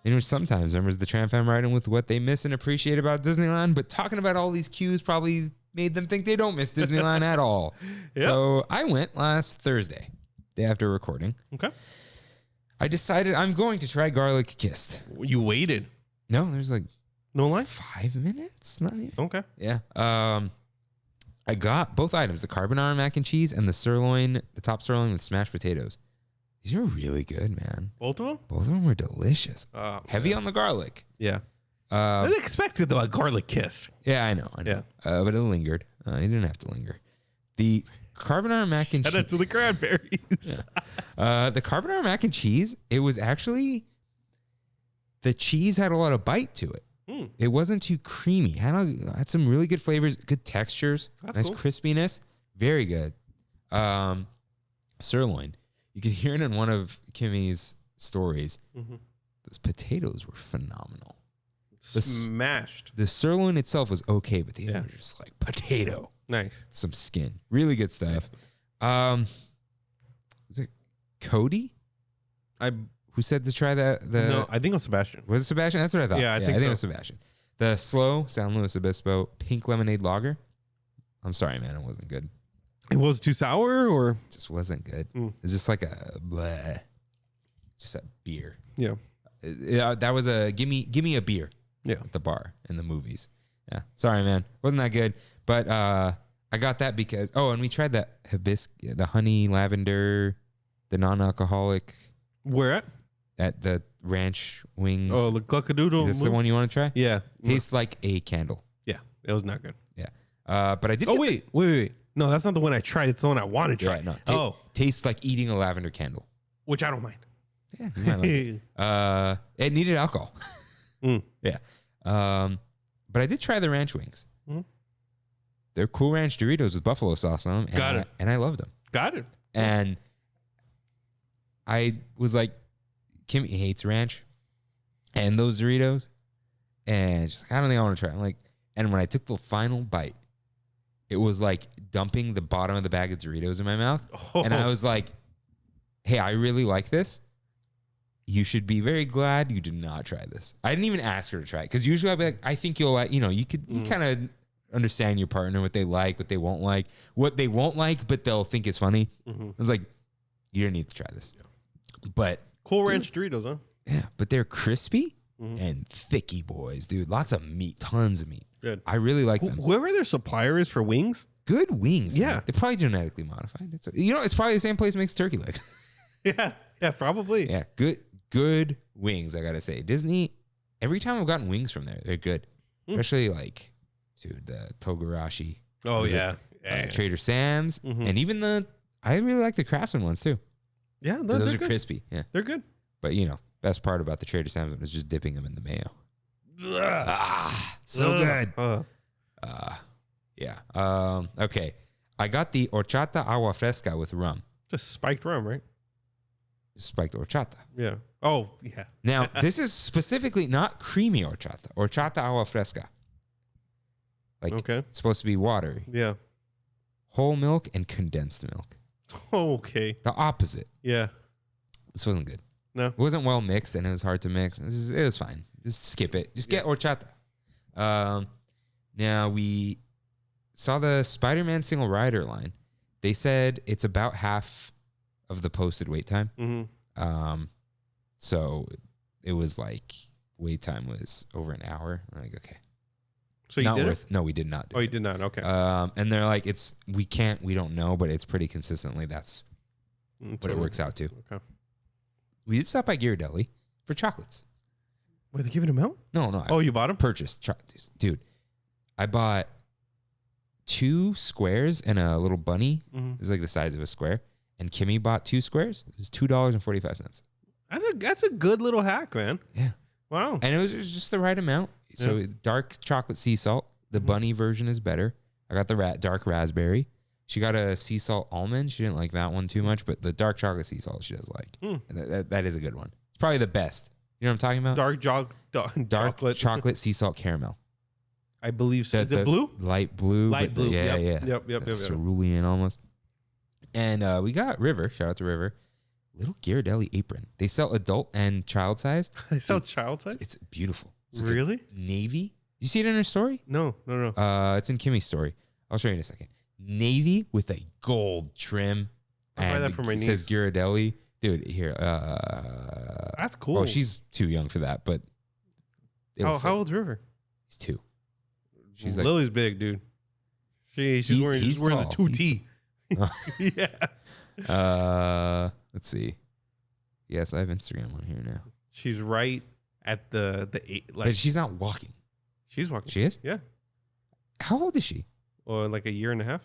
In which sometimes members of the TramFam write in with what they miss and appreciate about Disneyland, but talking about all these cues probably made them think they don't miss Disneyland at all. Yep. So I went last Thursday, day after recording. Okay. I decided I'm going to try garlic kissed. You waited. No, there's like No lie? 5 minutes? Not even. Okay. Yeah. I got both items, the carbonara mac and cheese and the top sirloin with smashed potatoes. These are really good, man. Both of them? Both of them were delicious. Heavy yeah. on the garlic. Yeah. I didn't expect it though, a garlic kiss. Yeah, I know. Yeah. But it lingered. You didn't have to linger. The carbonara mac and Shout out cheese. to the cranberries. The carbonara mac and cheese, it was actually, the cheese had a lot of bite to it. Mm. It wasn't too creamy. Had some really good flavors, good textures, That's nice cool. crispiness. Very good. Sirloin. You could hear it in one of Kimmy's stories. Mhm. Those potatoes were phenomenal. Smashed. The sirloin itself was okay, but the Yeah. other was just like potato. Nice. Some skin. Really good stuff. Is it Cody who said to try No, I think it was Sebastian. Was it Sebastian? That's what I thought. Yeah, I think it so. was Sebastian. The slow San Luis Obispo pink lemonade lager. I'm sorry, man. It wasn't good. It was too sour or? It just wasn't good. Mm. It's just like a bleh. Just a beer. Yeah. That was a give me a beer. Yeah. At the bar in the movies. Yeah. Sorry, man. Wasn't that good. But I got that because and we tried that hibiscus, the honey lavender, the non-alcoholic. Where at? at the ranch wings. Oh, the Gluckadoodle. This is the one you want to try? Yeah. Tastes like a candle. Yeah. It was not good. Yeah. But I did. Oh, wait. No, that's not the one I tried. It's the one I want to try. Yeah, no. Tastes like eating a lavender candle. Which I don't mind. Yeah. You might like it. It needed alcohol. Yeah. But I did try the ranch wings. They're Cool Ranch Doritos with buffalo sauce on them. Got it. And I loved them. Got it. And I was like, Kimmy hates ranch and those Doritos. And she's like, I don't think I want to try. I'm like, and when I took the final bite, it was like dumping the bottom of the bag of Doritos in my mouth. Oh. And I was like, hey, I really like this. You should be very glad you did not try this. I didn't even ask her to try it. Because usually I'd be like, I think you'll like, you kind of understand your partner, what they like, what they won't like, but they'll think it's funny. I was like, you don't need to try this. But Cool Ranch Doritos, huh? Yeah, but they're crispy and thicky boys, dude. Lots of meat, tons of meat. Good. I really like them. Whoever their supplier is for wings. Good wings. Yeah. Man. They're probably genetically modified. It's probably the same place that makes turkey legs. Yeah, probably. Yeah, good wings, I gotta say. Disney, every time I've gotten wings from there, they're good. Especially like, dude, the Togarashi. Oh, yeah. Trader Sam's. And even I really like the Craftsman ones too. Yeah, those are good. crispy. Yeah. They're good. But best part about the Trader Sam's one is just dipping them in the mayo. So good. Yeah. Okay. I got the horchata agua fresca with rum. Just spiked rum, right? Spiked horchata. Yeah. Oh, yeah. Now, this is specifically not creamy horchata. Horchata agua fresca. Like, it's supposed to be watery. Yeah. Whole milk and condensed milk. Okay. The opposite. Yeah. This wasn't good. No. It wasn't well mixed, and it was hard to mix. It was fine. Just skip it. Just get horchata. Now, we saw the Spiderman single rider line. They said it's about half of the posted wait time. So it was like wait time was over an hour. I'm like, okay. So you did it? No, we did not. You did not. Okay. And they're like, we don't know, but it's pretty consistently. That's what it works out to. Okay. We did stop by Ghirardelli for chocolates. Were they giving them out? No. You bought them? Purchased chocolates. Dude, I bought 2 squares and a little bunny. It's like the size of a square. And Kimmy bought 2 squares. It was $2.45. That's a good little hack, man. Yeah. Wow. And it was just the right amount. So dark chocolate sea salt. The bunny version is better. I got the dark raspberry. She got a sea salt almond. She didn't like that one too much, but the dark chocolate sea salt she does like. And that is a good one. It's probably the best. You know what I'm talking about? Dark chocolate sea salt caramel. I believe so. Is it blue? Light blue. Light blue. Yeah. Yep. Cerulean almost. And we got River. Shout out to River. Little Ghirardelli apron. They sell adult and child size. They sell child size? It's beautiful. It's really? Navy. You see it in her story? No. It's in Kimmy's story. I'll show you in a second. Navy with a gold trim. I'll buy that for my niece. It says Ghirardelli. Dude, here. That's cool. Oh, she's too young for that, but. How old's River? He's 2. She's like, Lily's big, dude. She's wearing the 2T. Yeah. Let's see. Yes, I have Instagram on here now. She's right at the 8. Like, but she's not walking. She's walking. She is? Yeah. How old is she? Or like a year and a half?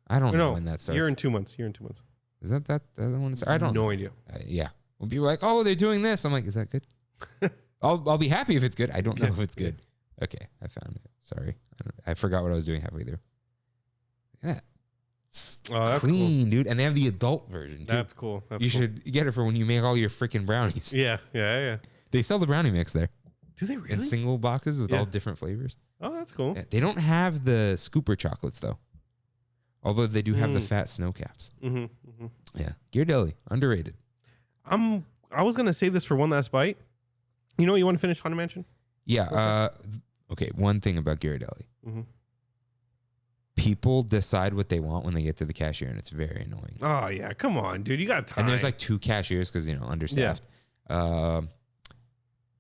I don't know when that starts. Year and 2 months. Is that the one? I don't know. No idea. Yeah. When people are like, oh, they're doing this. I'm like, is that good? I'll be happy if it's good. I don't know if it's good. Okay. I found it. Sorry. I forgot what I was doing halfway through. Yeah. That's clean, cool. dude. And they have the adult version, too. That's cool. You should get it for when you make all your freaking brownies. Yeah. They sell the brownie mix there. Do they really? In single boxes with all different flavors. Oh, that's cool. Yeah, they don't have the scooper chocolates, though. Although they do have the fat snow caps. Yeah. Ghirardelli, underrated. I was going to save this for one last bite. You want to finish Haunted Mansion? Yeah. Okay. One thing about Ghirardelli. People decide what they want when they get to the cashier, and it's very annoying. Oh, yeah. Come on, dude. You got time. And there's like 2 cashiers because, understaffed. Yeah.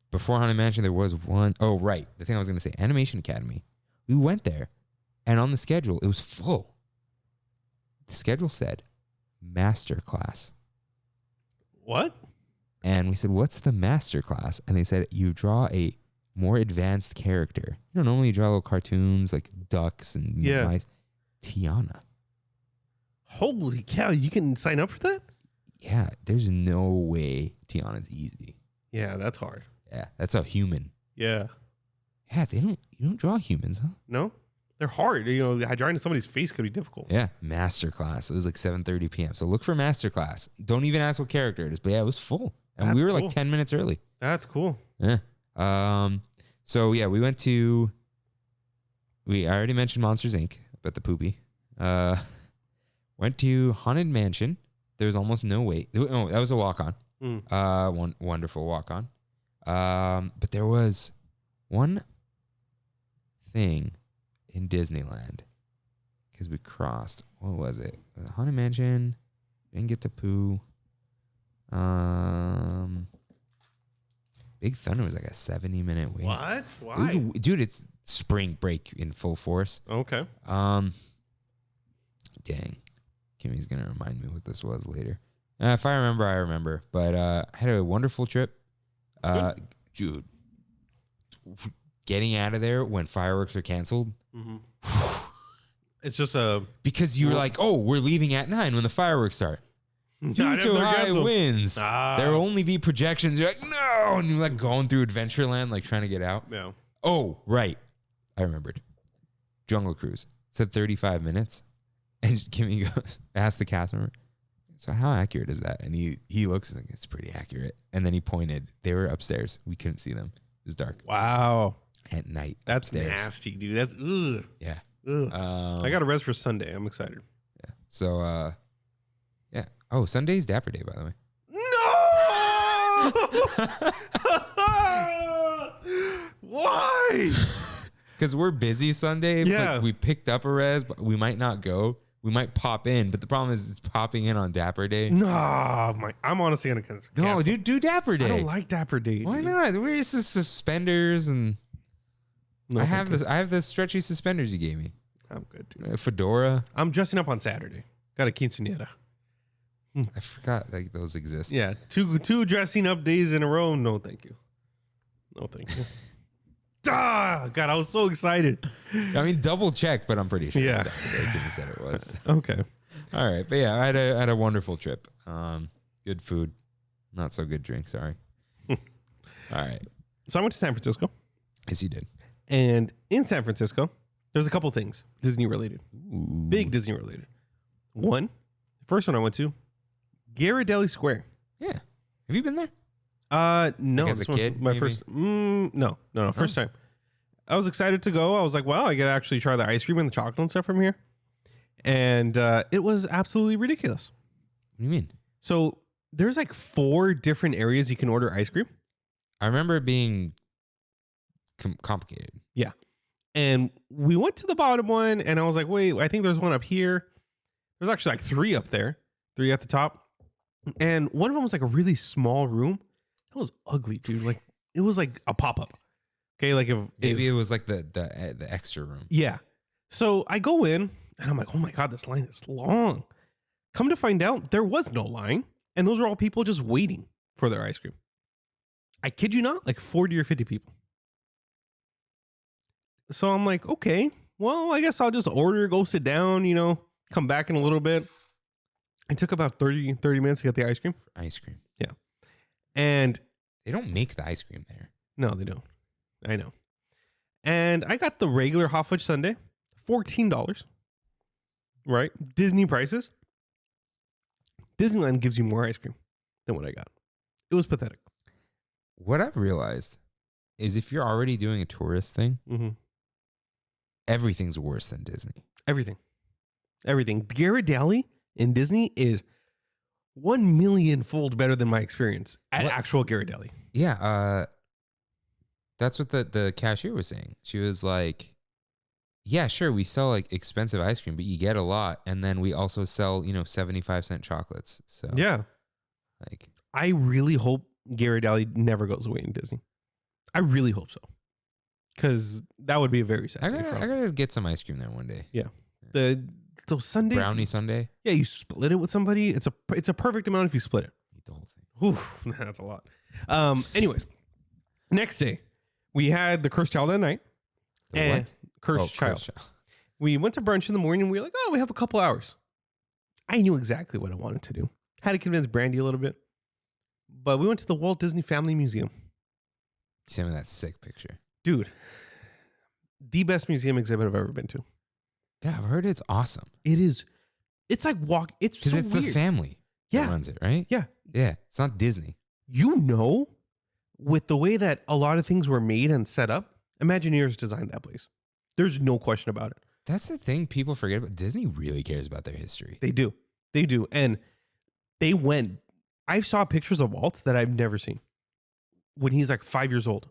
Before Haunted Mansion, there was one. Oh, right. The thing I was going to say, Animation Academy. We went there, and on the schedule, it was full. The schedule said master class. What? And we said, what's the master class? And they said, you draw a more advanced character. You know, normally you draw little cartoons like ducks and mice. Tiana. Holy cow, you can sign up for that? Yeah, there's no way Tiana's easy. Yeah, that's hard. Yeah, that's a human. Yeah. Yeah, you don't draw humans, huh? No? They're hard. You know, drawing somebody's face could be difficult. Yeah, masterclass. It was like 7:30 p.m. So look for masterclass. Don't even ask what character it is. But yeah, it was full. And we were like 10 minutes early. That's cool. Yeah. So yeah, we went to, I already mentioned Monsters Inc., but the poopy. Went to Haunted Mansion. There was almost no wait. Oh, that was a walk-on. One wonderful walk-on. But there was one thing in Disneyland because we crossed. What was it? Haunted Mansion. Didn't get to poo. Big Thunder was like a 70-minute wait. What? Why? Dude, it's spring break in full force. Okay. Dang. Kimmy's going to remind me what this was later. If I remember, I remember. But I had a wonderful trip. Dude, getting out of there when fireworks are canceled. Mm-hmm. It's just because you're like, oh, we're leaving at 9 when the fireworks start. Due to high winds, there will only be projections. You're like, no, and you're like going through Adventureland, like trying to get out. Yeah. Oh, right. I remembered. Jungle Cruise. It said 35 minutes. And Kimmy goes, ask the cast member, so how accurate is that? And he looks like it's pretty accurate. And then he pointed. They were upstairs. We couldn't see them. It was dark. Wow. At night. That's upstairs. nasty, dude. That's ugh. Yeah. Ugh. I got a rest for Sunday. I'm excited. Yeah. So yeah. Oh, Sunday's Dapper Day, by the way. No! Why? Because we're busy Sunday. Yeah. But we picked up a res, but we might not go. We might pop in, but the problem is it's popping in on Dapper Day. Nah, I'm honestly gonna cancel. No, dude, do Dapper Day. I don't like Dapper Day. Why not? We're just suspenders and No, I have the stretchy suspenders you gave me. I'm good, dude. A fedora. I'm dressing up on Saturday. Got a quinceañera. I forgot like those exist. Yeah, two dressing up days in a row. No, thank you. No, thank you. God, I was so excited. I mean, double check, but I'm pretty sure. Yeah, Kimmy said it was. Okay. All right, but yeah, I had a wonderful trip. Good food, not so good drink. Sorry. All right. So I went to San Francisco. Yes, you did. And in San Francisco, there's a couple things Disney related. Ooh. Big Disney related. One, the first one I went to, Ghirardelli Square. Yeah. Have you been there? No. Like as a kid, my maybe? first. No. First time. I was excited to go. I was like, wow, I get to actually try the ice cream and the chocolate and stuff from here. And it was absolutely ridiculous. What do you mean? So there's like 4 different areas you can order ice cream. I remember it being complicated. Yeah. And we went to the bottom one and I was like, wait, I think there's one up here. There's actually like 3 up there, 3 at the top. And one of them was like a really small room. That was ugly, dude. Like it was like a pop-up. Okay. Like if Maybe it was like the extra room. yeah. So I go in and I'm like, oh my God, this line is long. Come to find out, there was no line. And those were all people just waiting for their ice cream. I kid you not, like 40 or 50 people. So I'm like, okay, well, I guess I'll just order, go sit down, come back in a little bit. It took about 30 minutes to get the ice cream. Ice cream. Yeah. And they don't make the ice cream there. No, they don't. I know. And I got the regular hot fudge sundae, $14. Right? Disney prices. Disneyland gives you more ice cream than what I got. It was pathetic. What I've realized is if you're already doing a tourist thing, everything's worse than Disney. Everything. Ghirardelli in Disney is 1,000,000-fold better than my experience at actual Ghirardelli. Yeah. That's what the cashier was saying. She was like, yeah, sure, we sell like expensive ice cream, but you get a lot. And then we also sell, 75-cent chocolates. So yeah. Like, I really hope Ghirardelli never goes away in Disney. I really hope so. Because that would be a very sad day for us. I gotta get some ice cream there one day. Yeah. Those Sundays. Brownie sundae. Yeah, you split it with somebody. It's a perfect amount if you split it. Eat the whole thing. Oof, that's a lot. Anyways, next day we had the Cursed Child that night. What? Cursed Child. We went to brunch in the morning. And we were like, oh, we have a couple hours. I knew exactly what I wanted to do. Had to convince Brandy a little bit. But we went to the Walt Disney Family Museum. You sent me that sick picture. Dude, the best museum exhibit I've ever been to. Yeah, I've heard it's awesome. It is. It's like it's because so it's weird. the family that runs it, right? Yeah. Yeah. It's not Disney. With the way that a lot of things were made and set up, Imagineers designed that place. There's no question about it. That's the thing people forget about. Disney really cares about their history. They do. And they went. I saw pictures of Walt that I've never seen when he's like 5 years old.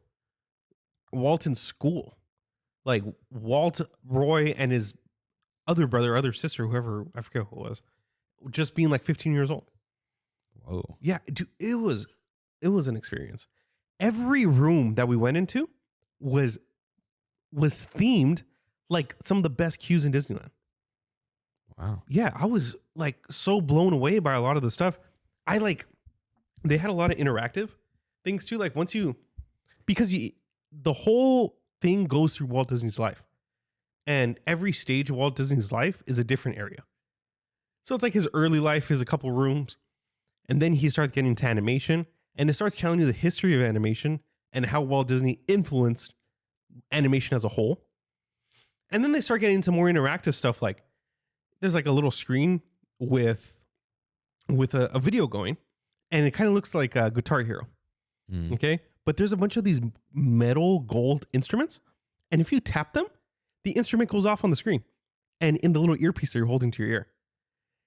Walt in school. Like Walt, Roy, and his other brother, other sister, whoever, I forget who it was, just being like 15 years old. Whoa. Yeah, dude, it was an experience. Every room that we went into was themed like some of the best queues in Disneyland. Wow. Yeah, I was like so blown away by a lot of the stuff. They had a lot of interactive things too. Like because the whole thing goes through Walt Disney's life, and every stage of Walt Disney's life is a different area. So it's like his early life is a couple rooms, and then he starts getting into animation, and it starts telling you the history of animation and how Walt Disney influenced animation as a whole. And then they start getting into more interactive stuff. Like there's like a little screen with a video going, and it kind of looks like a Guitar Hero. Okay. But there's a bunch of these metal gold instruments. And if you tap them, the instrument goes off on the screen and in the little earpiece that you're holding to your ear.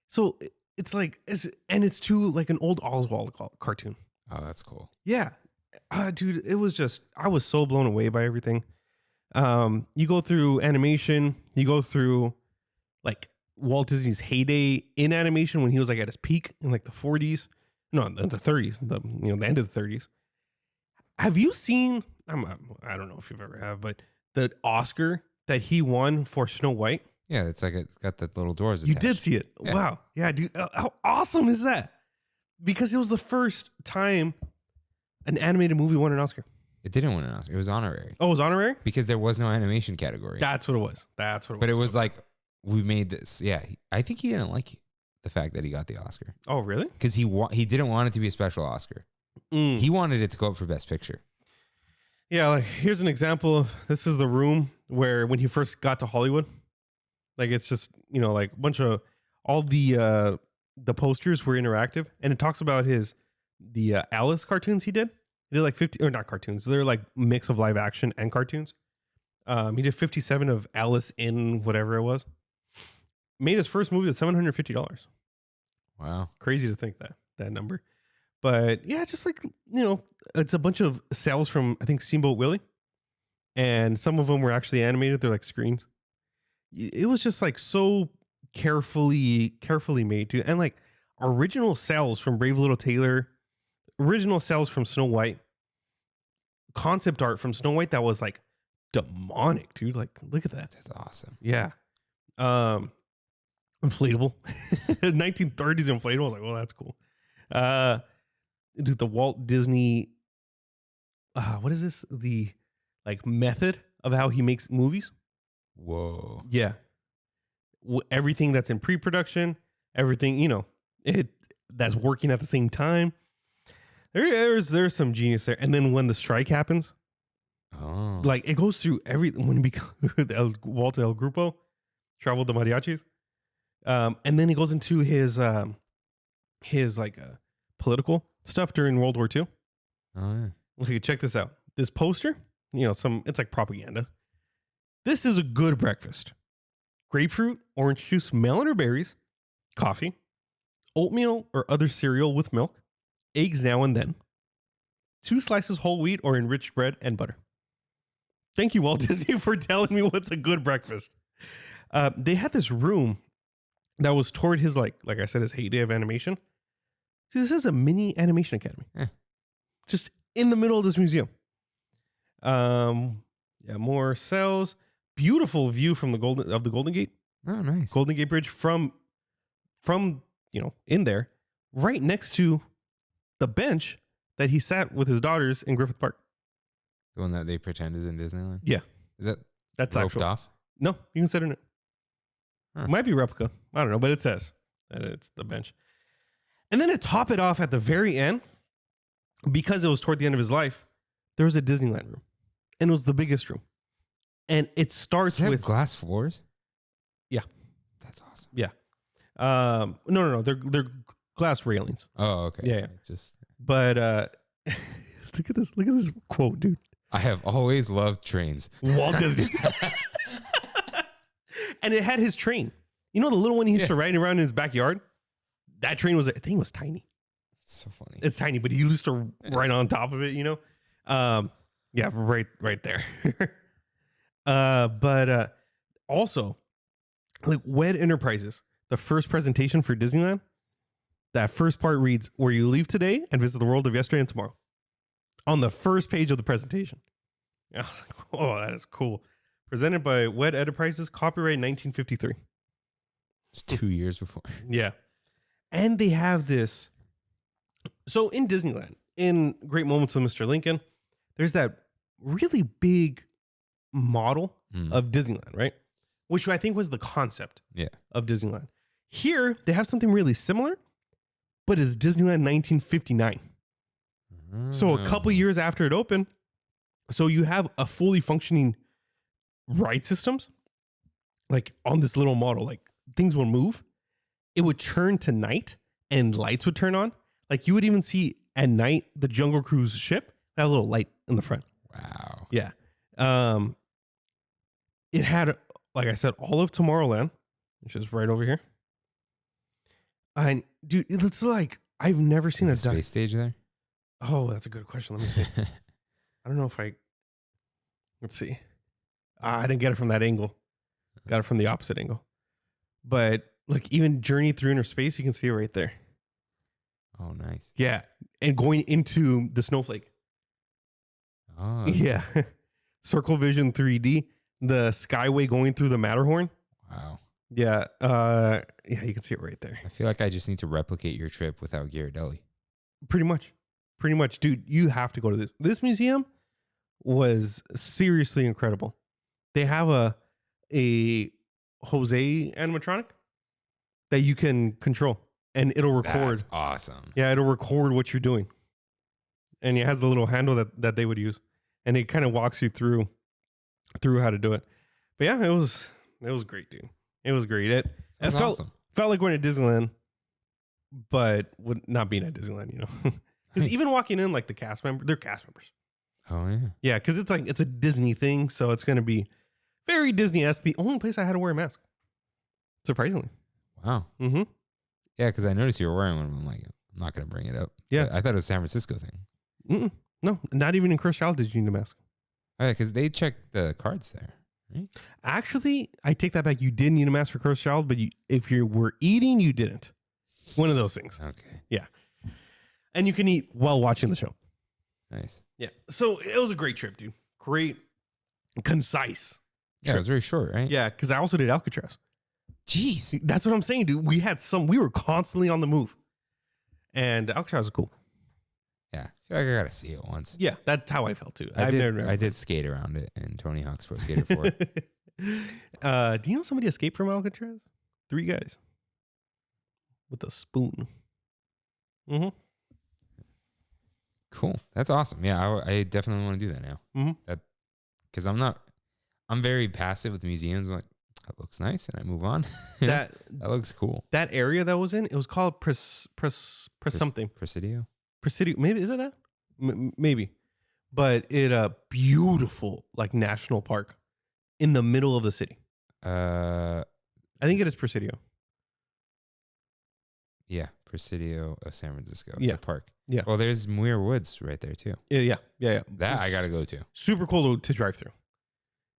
So it's like, it's to like an old Oswald cartoon. Oh, that's cool. Yeah. Dude, I was so blown away by everything. You go through animation, you go through like Walt Disney's heyday in animation when he was like at his peak in like the 40s. No, the 30s, the end of the 30s. Have you seen, I don't know if you've ever have, but the Oscar that he won for Snow White? Yeah, it's like it's got the little doors You attached. did see it. Yeah. Wow. Yeah, dude. How awesome is that? Because it was the first time an animated movie won an Oscar. It didn't win an Oscar. It was honorary. Oh, it was honorary? Because there was no animation category. That's what it was. But it was like, we made this. Yeah, I think he didn't like the fact that he got the Oscar. Oh, really? Because he didn't want it to be a special Oscar. He wanted it to go up for Best Picture. Yeah, like here's an example. This is the room where when he first got to Hollywood, like it's just, like a bunch of all the posters were interactive, and it talks about the Alice cartoons he did. He did like 50, or not cartoons. They're like mix of live action and cartoons. He did 57 of Alice in whatever it was. Made his first movie with $750. Wow. Crazy to think that number. But yeah, just like, it's a bunch of sales from, I think, Steamboat Willie. And some of them were actually animated. They're like screens. It was just like so carefully made, dude. And like original cells from Brave Little Tailor, original cells from Snow White, concept art from Snow White that was like demonic, dude. Like, look at that. That's awesome. Yeah. Inflatable. 1930s inflatable. I was like, well, that's cool. Dude, the Walt Disney, what is this? The like method of how he makes movies. Whoa. Yeah. Everything that's in pre-production, everything, that's working at the same time. There's some genius there. And then when the strike happens, like it goes through when he becomes Walter El Grupo, traveled the mariachis. And then he goes into his like political stuff during World War II. Oh yeah. Like, check this out. This poster, it's like propaganda. This is a good breakfast. Grapefruit, orange juice, melon or berries, coffee, oatmeal or other cereal with milk, eggs now and then, 2 slices whole wheat or enriched bread and butter. Thank you, Walt Disney, for telling me what's a good breakfast. They had this room that was toward his, like I said, his heyday of animation. See, this is a mini animation academy. Just in the middle of this museum. Yeah, more cells. Beautiful view from the Golden Gate. Oh, nice. Golden Gate Bridge from in there, right next to the bench that he sat with his daughters in Griffith Park. The one that they pretend is in Disneyland? Yeah. Is that That's roped actual. off? No, you can sit in it. Huh. It might be replica. I don't know, but it says that it's the bench. And then to top it off at the very end, because it was toward the end of his life, there was a Disneyland room. And it was the biggest room. And it starts Does it have with glass floors? Yeah. That's awesome. Yeah. No. They're glass railings. Oh, okay. Yeah. Just But look at this. Look at this quote, dude. I have always loved trains. Walt Disney. And it had his train. You know the little one he used to ride around in his backyard? That train was, I think it was tiny. It's so funny. It's tiny, but he used to ride on top of it, you know? Yeah, right there. But also, like WED Enterprises, the first presentation for Disneyland, that first part reads, where you leave today and visit the world of yesterday and tomorrow. On the first page of the presentation. I was like, oh, that is cool. Presented by WED Enterprises, copyright 1953. It's 2 years before. Yeah. And they have this. So in Disneyland, in Great Moments of Mr. Lincoln, there's that really big model of Disneyland, right? Which I think was the concept of Disneyland. Here, they have something really similar, but it's Disneyland 1959. So a couple years after it opened, so you have a fully functioning ride systems, like on this little model, like things will move. It would turn to night and lights would turn on. Like you would even see at night the Jungle Cruise ship had a little light in the front. Wow. Yeah. It had, like I said, all of Tomorrowland, which is right over here. And dude, it's like I've never seen Is a the space stage there? Oh, that's a good question. Let me see. I don't know if let's see. I didn't get it from that angle. Got it from the opposite angle. But like even Journey Through Inner Space, you can see it right there. Oh, nice. Yeah. And going into the snowflake. Oh. Yeah. Circle Vision 3D. The Skyway going through the Matterhorn. Wow. Yeah. Yeah, you can see it right there. I feel like I just need to replicate your trip without Ghirardelli. Pretty much. Dude, you have to go to this. This museum was seriously incredible. They have a Jose animatronic that you can control and it'll record. That's awesome. Yeah, it'll record what you're doing. And it has the little handle that they would use. And it kind of walks you through how to do it. But yeah, it was great, dude. It was great. It felt like going to Disneyland, but with not being at Disneyland, you know. Because even walking in, like they're cast members. Oh yeah. Yeah, because it's a Disney thing, so it's gonna be very Disney-esque. The only place I had to wear a mask, surprisingly. Wow. Mm-hmm. Yeah, because I noticed you were wearing one. I'm like, I'm not gonna bring it up. Yeah, but I thought it was a San Francisco thing. Mm-mm. No, not even in Cursed Child did you need a mask. Oh yeah, because they check the cards there, right? Actually, I take that back. You did need a mask for Cursed Child, but if you were eating, you didn't. One of those things. Okay. Yeah. And you can eat while watching the show. Nice. Yeah. So it was a great trip, dude. Great, concise. Yeah, it was very short, right? Yeah, because I also did Alcatraz. Jeez. That's what I'm saying, dude. We were constantly on the move. And Alcatraz was cool. Yeah. I feel like I gotta see it once. Yeah, that's how I felt too. I did skate around it in Tony Hawk's Pro Skater 4. Do you know somebody escaped from Alcatraz? 3 guys. With a spoon. Mm-hmm. Cool. That's awesome. Yeah, I definitely want to do that now. Mm-hmm. Because I'm very passive with museums. I'm like, that looks nice, and I move on. that looks cool. That area that was in, it was called something. Presidio? Presidio. Maybe, is it that? Maybe. But it a beautiful like national park in the middle of the city. I think it is Presidio. Yeah, Presidio of San Francisco. It's Yeah. a park. Yeah. Well, there's Muir Woods right there too. Yeah. That I gotta go to. Super cool to drive through.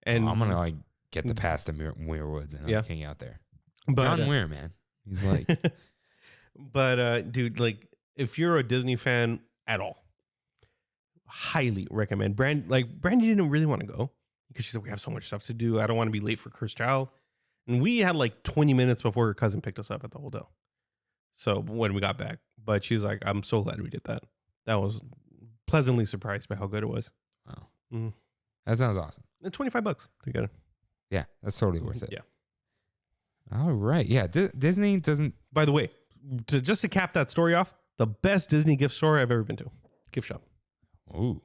And I'm gonna like get the pass to Muir Woods and Yeah. hang out there. but, John Muir, man, he's like, but dude, like if you're a Disney fan at all, highly recommend. Brandy didn't really want to go because she said we have so much stuff to do. I don't want to be late for Cursed Child. And we had like 20 minutes before her cousin picked us up at the hotel. So when we got back, but she's like, I'm so glad we did that. That was pleasantly surprised by how good it was. Wow. Mm. That sounds awesome. And $25 to get it. Yeah, that's totally worth it. Yeah. All right. Yeah, Disney doesn't. By the way, just to cap that story off, the best Disney gift store I've ever been to. Gift shop. Ooh.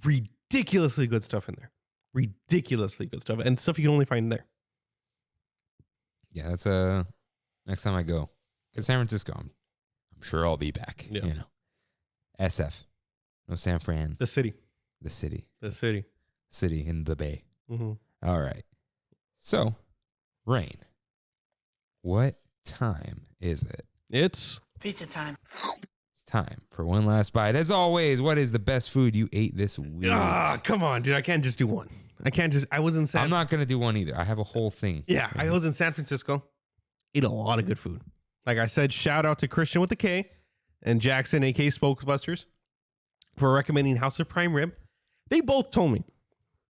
Ridiculously good stuff in there. Ridiculously good stuff. And stuff you can only find there. Yeah, that's next time I go. Because San Francisco, I'm sure I'll be back. Yeah. You know. SF. No San Fran. The city. The city. The city. City in the Bay. Mm-hmm. All right. So, Rain, what time is it? It's pizza time. It's time for one last bite. As always, what is the best food you ate this week? come on, dude. I can't just do one. I was in I'm not going to do one either. I have a whole thing. Yeah, I was in San Francisco. Ate a lot of good food. Like I said, shout out to Christian with the K and Jackson, a.k.a. Spokesbusters, for recommending House of Prime Rib. They both told me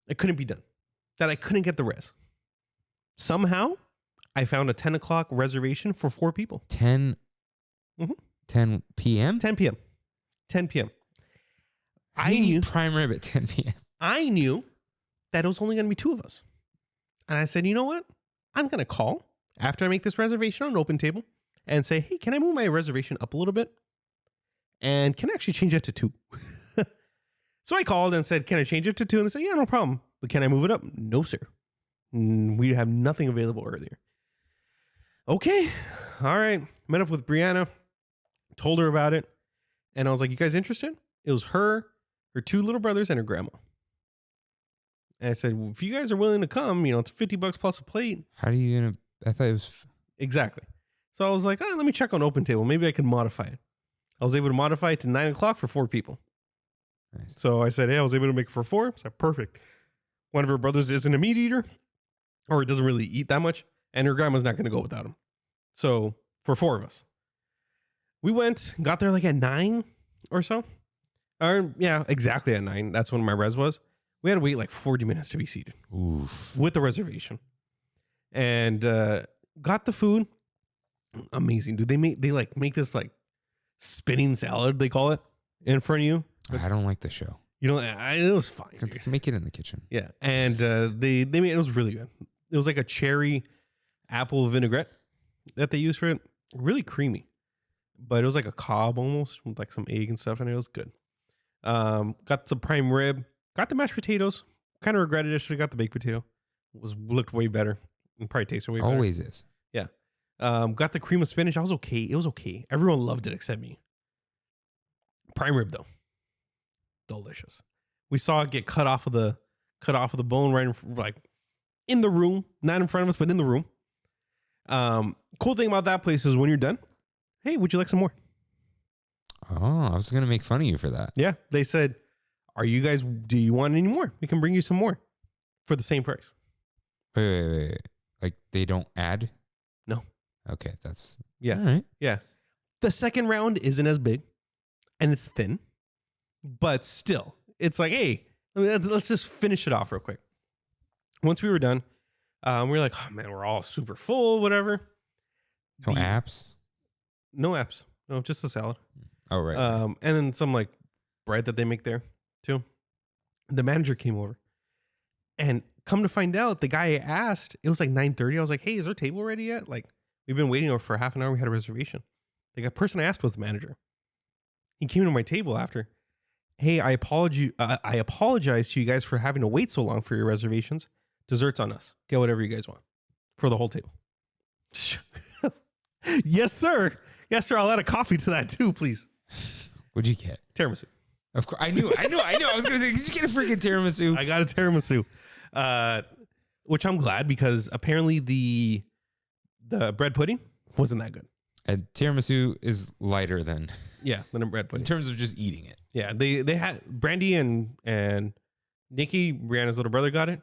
it couldn't be done, that I couldn't get the res. Somehow, I found a 10 o'clock reservation for 4 people. 10 p.m.? 10 p.m. 10 p.m. I knew prime rib at 10 p.m. I knew that it was only going to be 2 of us. And I said, you know what? I'm going to call after I make this reservation on an open table and say, hey, can I move my reservation up a little bit? And can I actually change it to 2? So I called and said, can I change it to 2? And they said, yeah, no problem. But can I move it up? No, sir. We have nothing available earlier. Okay. All right. Met up with Brianna, told her about it. And I was like, you guys interested? It was her 2 little brothers, and her grandma. And I said, well, if you guys are willing to come, it's $50 plus a plate. How are you going to? I thought it was. Exactly. So I was like, let me check on Open Table. Maybe I can modify it. I was able to modify it to 9 o'clock for 4 people. Nice. So I said, hey, I was able to make it for 4. So perfect. One of her brothers isn't a meat eater, or doesn't really eat that much. And her grandma's not going to go without him. So for 4 of us, we got there like at 9 or so. Or yeah, exactly at 9. That's when my res was. We had to wait like 40 minutes to be seated. Oof. With the reservation. And got the food. Amazing, dude. They make this like spinning salad, they call it, in front of you. I don't like the show. It was fine. Dude. Make it in the kitchen. Yeah. And they made it was really good. It was like a cherry apple vinaigrette that they used for it. Really creamy. But it was like a cob almost with like some egg and stuff, and it was good. Got the prime rib. Got the mashed potatoes. Kind of regretted I should have got the baked potato. Looked way better. And probably tasted way better. Always is. Yeah. Got the cream of spinach. I was okay. It was okay. Everyone loved it except me. Prime rib though. Delicious. We saw it get cut off of the bone right in the room. Not in front of us, but in the room. Cool thing about that place is when you're done, hey, would you like some more? Oh, I was gonna make fun of you for that. Yeah. They said, do you want any more? We can bring you some more for the same price. Wait. Like they don't add? No. Okay, that's yeah. All right. Yeah. The second round isn't as big and it's thin, but still, it's like, hey, let's just finish it off real quick. Once we were done, we were like, oh man, we're all super full, whatever. No apps? No apps. No, just the salad. Oh, right. And then some like bread that they make there too. The manager came over and come to find out, the guy I asked, it was like 9:30. I was like, hey, is our table ready yet? Like, we've been waiting over for half an hour. We had a reservation. The person I asked was the manager. He came to my table after. Hey, I apologize to you guys for having to wait so long for your reservations. Desserts on us. Get whatever you guys want for the whole table. Yes, sir. Yes, sir. I'll add a coffee to that too, please. What'd you get? Tiramisu. Of course. I knew. I was going to say, did you get a freaking tiramisu? I got a tiramisu, which I'm glad because apparently the bread pudding wasn't that good. And tiramisu is lighter than a bread pudding in terms of just eating it. Yeah, they had Brandy and Nikki, Brianna's little brother, got it,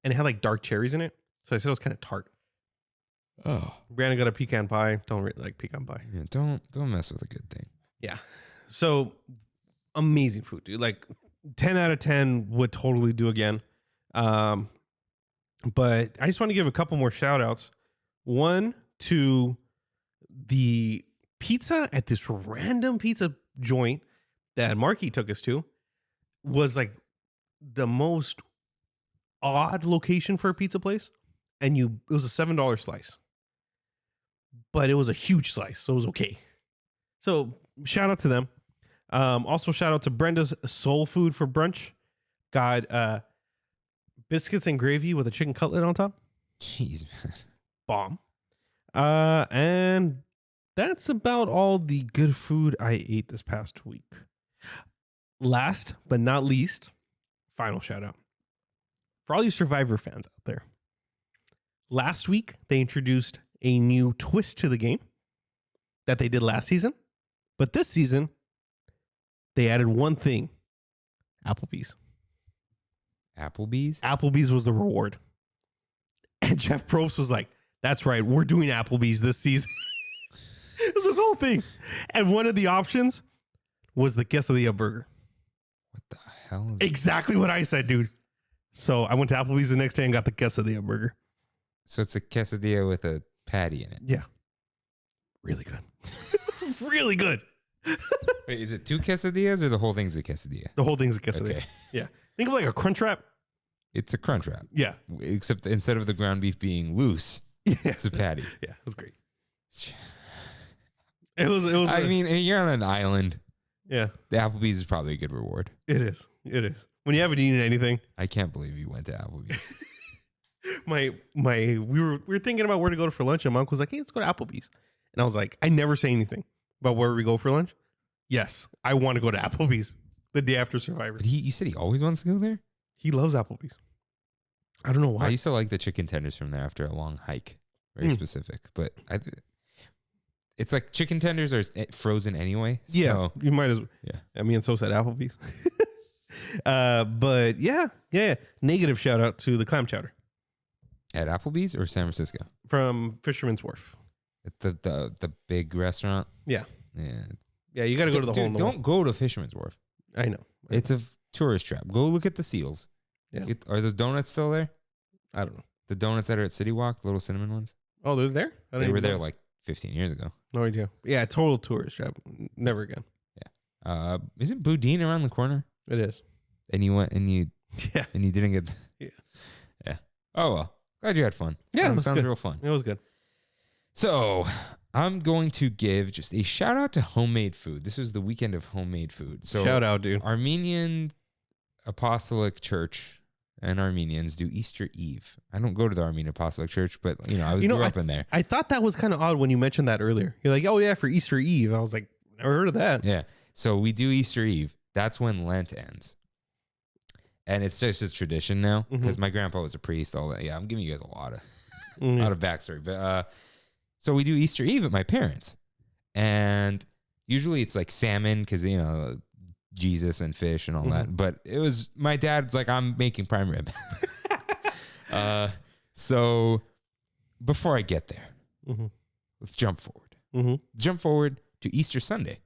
and it had like dark cherries in it. So I said it was kind of tart. Oh, Brianna got a pecan pie. Don't really like pecan pie. Yeah, don't mess with a good thing. Yeah. So amazing food, dude. Like 10 out of 10 would totally do again. But I just want to give a couple more shout outs. One to the pizza at this random pizza joint that Marky took us to was like the most odd location for a pizza place. And it was a $7 slice, but it was a huge slice. So it was okay. So shout out to them. Also shout out to Brenda's Soul Food for brunch. Got biscuits and gravy with a chicken cutlet on top. Jeez, man. Bomb. And that's about all the good food I ate this past week. Last but not least, final shout out for all you Survivor fans out there. Last week, they introduced a new twist to the game that they did last season. But this season, they added one thing. Applebee's. Applebee's? Applebee's was the reward. And Jeff Probst was like, that's right, we're doing Applebee's this season. It was this whole thing. And one of the options was the quesadilla burger. What the hell is Exactly what I said, dude. So I went to Applebee's the next day and got the quesadilla burger. So it's a quesadilla with a patty in it. Yeah. Really good. Really good. Wait, is it 2 quesadillas or the whole thing's a quesadilla? The whole thing's a quesadilla. Okay. Yeah. Think of like a crunch wrap. It's a crunch wrap. Yeah. Except instead of the ground beef being loose, Yeah. it's a patty. Yeah. It was great. It was. I mean, you're on an island. Yeah. The Applebee's is probably a good reward. It is. It is. When you haven't eaten anything. I can't believe you went to Applebee's. We were thinking about where to go for lunch, and my uncle was like, hey, let's go to Applebee's. And I was like, I never say anything about where we go for lunch. Yes, I want to go to Applebee's the day after Survivor. But you said he always wants to go there? He loves Applebee's. I don't know why. I used to like the chicken tenders from there after a long hike. Very specific. But it's like chicken tenders are frozen anyway. So. Yeah, you might as well. Yeah. I mean, so said Applebee's. But yeah. Negative shout out to the clam chowder. At Applebee's or San Francisco? From Fisherman's Wharf. At the big restaurant? Yeah. Yeah. Yeah, you got to go to the hole in the wall. Don't go to Fisherman's Wharf. I know. It's a tourist trap. Go look at the seals. Yeah. Are those donuts still there? I don't know. The donuts that are at City Walk, little cinnamon ones? Oh, they're there? They were there like 15 years ago. No idea. Yeah, total tourist trap. Never again. Yeah. Isn't Boudin around the corner? It is. And you went and you didn't get. Yeah. Yeah. Oh well. Glad you had fun. Yeah, it sounds good. real fun. It was good. So I'm going to give just a shout out to homemade food. This was the weekend of homemade food. So shout out, dude. Armenian Apostolic Church and Armenians do Easter Eve. I don't go to the Armenian Apostolic Church, but I grew up in there. I thought that was kind of odd when you mentioned that earlier. You're like, oh yeah, for Easter Eve. I was like, never heard of that. Yeah. So we do Easter Eve. That's when Lent ends. And it's just a tradition now because my grandpa was a priest. All that. Yeah, I'm giving you guys a lot of backstory. But so we do Easter Eve at my parents, and usually it's like salmon because Jesus and fish and all that. But it was my dad's like, I'm making prime rib. So before I get there, let's jump forward. Jump forward to Easter Sunday.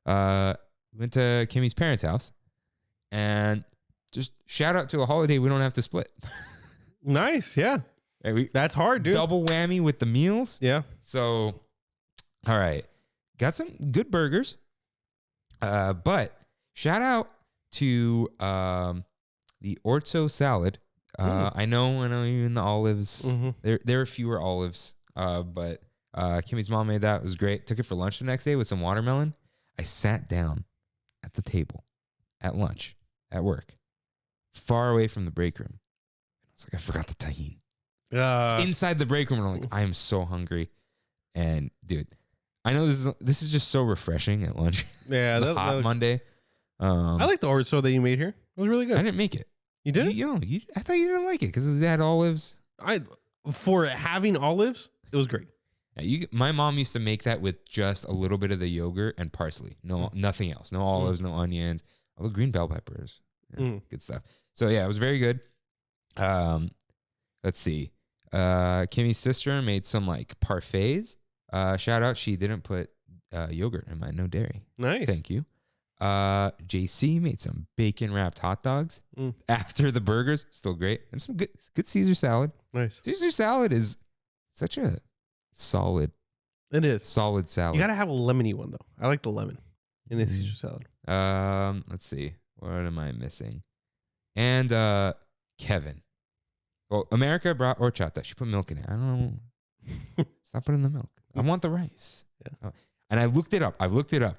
Went to Kimmy's parents' house, and just shout out to a holiday we don't have to split. Nice, yeah. That's hard, dude. Double whammy with the meals. Yeah. So, all right. Got some good burgers. But shout out to the orzo salad. I know you're in the olives. There are fewer olives. But Kimmy's mom made that. It was great. Took it for lunch the next day with some watermelon. I sat down at the table at lunch at work, far away from the break room. It's like I forgot the tahini. It's inside the break room, and I'm like, I am so hungry. And dude, I know this is just so refreshing at lunch. Yeah, it's a hot Monday. I like the orzo that you made here. It was really good. I didn't make it. You didn't? I thought you didn't like it because it had olives. For having olives, it was great. Yeah, my mom used to make that with just a little bit of the yogurt and parsley. No, nothing else. No olives, no onions. All the green bell peppers. Yeah, good stuff. So yeah, it was very good. Let's see. Kimmy's sister made some like parfaits. Shout out, she didn't put yogurt in mine. No dairy. Nice. Thank you. JC made some bacon wrapped hot dogs after the burgers. Still great. And some good Caesar salad. Nice. Caesar salad is such a solid It is. Solid salad. You got to have a lemony one, though. I like the lemon in the Caesar salad. Let's see. What am I missing? And Kevin. Well, America brought horchata. She put milk in it. I don't know. Stop putting the milk. I want the rice. Yeah. And I looked it up.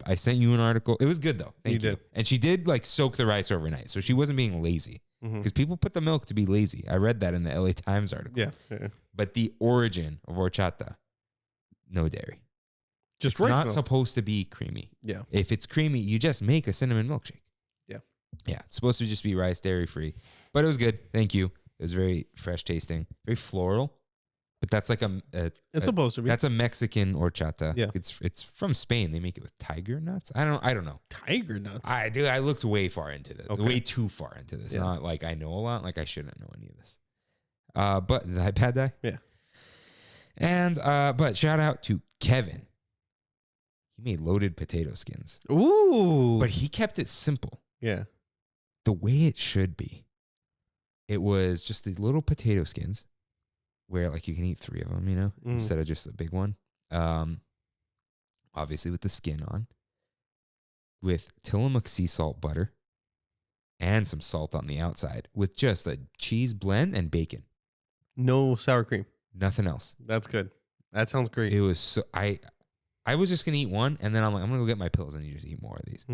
I sent you an article. It was good, though. Thank you. Did. And she did, like, soak the rice overnight. So she wasn't being lazy. Because people put the milk to be lazy. I read that in the LA Times article. Yeah. But the origin of horchata, no dairy. Just it's rice not milk. supposed to be creamy. Yeah. If it's creamy, you just make a cinnamon milkshake. Yeah. Yeah. It's supposed to just be rice, dairy free. But it was good. Thank you. It was very fresh tasting, very floral. But that's like it's supposed to be. That's a Mexican horchata. Yeah. It's from Spain. They make it with tiger nuts. I don't know. Tiger nuts. I looked way far into this. Okay. Way too far into this. Yeah. Not like I know a lot. Like I shouldn't know any of this. But did the iPad die? Yeah. And but shout out to Kevin. He made loaded potato skins. Ooh. But he kept it simple. Yeah. The way it should be. It was just these little potato skins where like you can eat 3 of them, you know, instead of just the big one. Obviously with the skin on. With Tillamook sea salt butter and some salt on the outside with just a cheese blend and bacon. No sour cream. Nothing else. That's good. That sounds great. It was so I was just gonna eat one and then I'm like, I'm gonna go get my pills and you just eat more of these.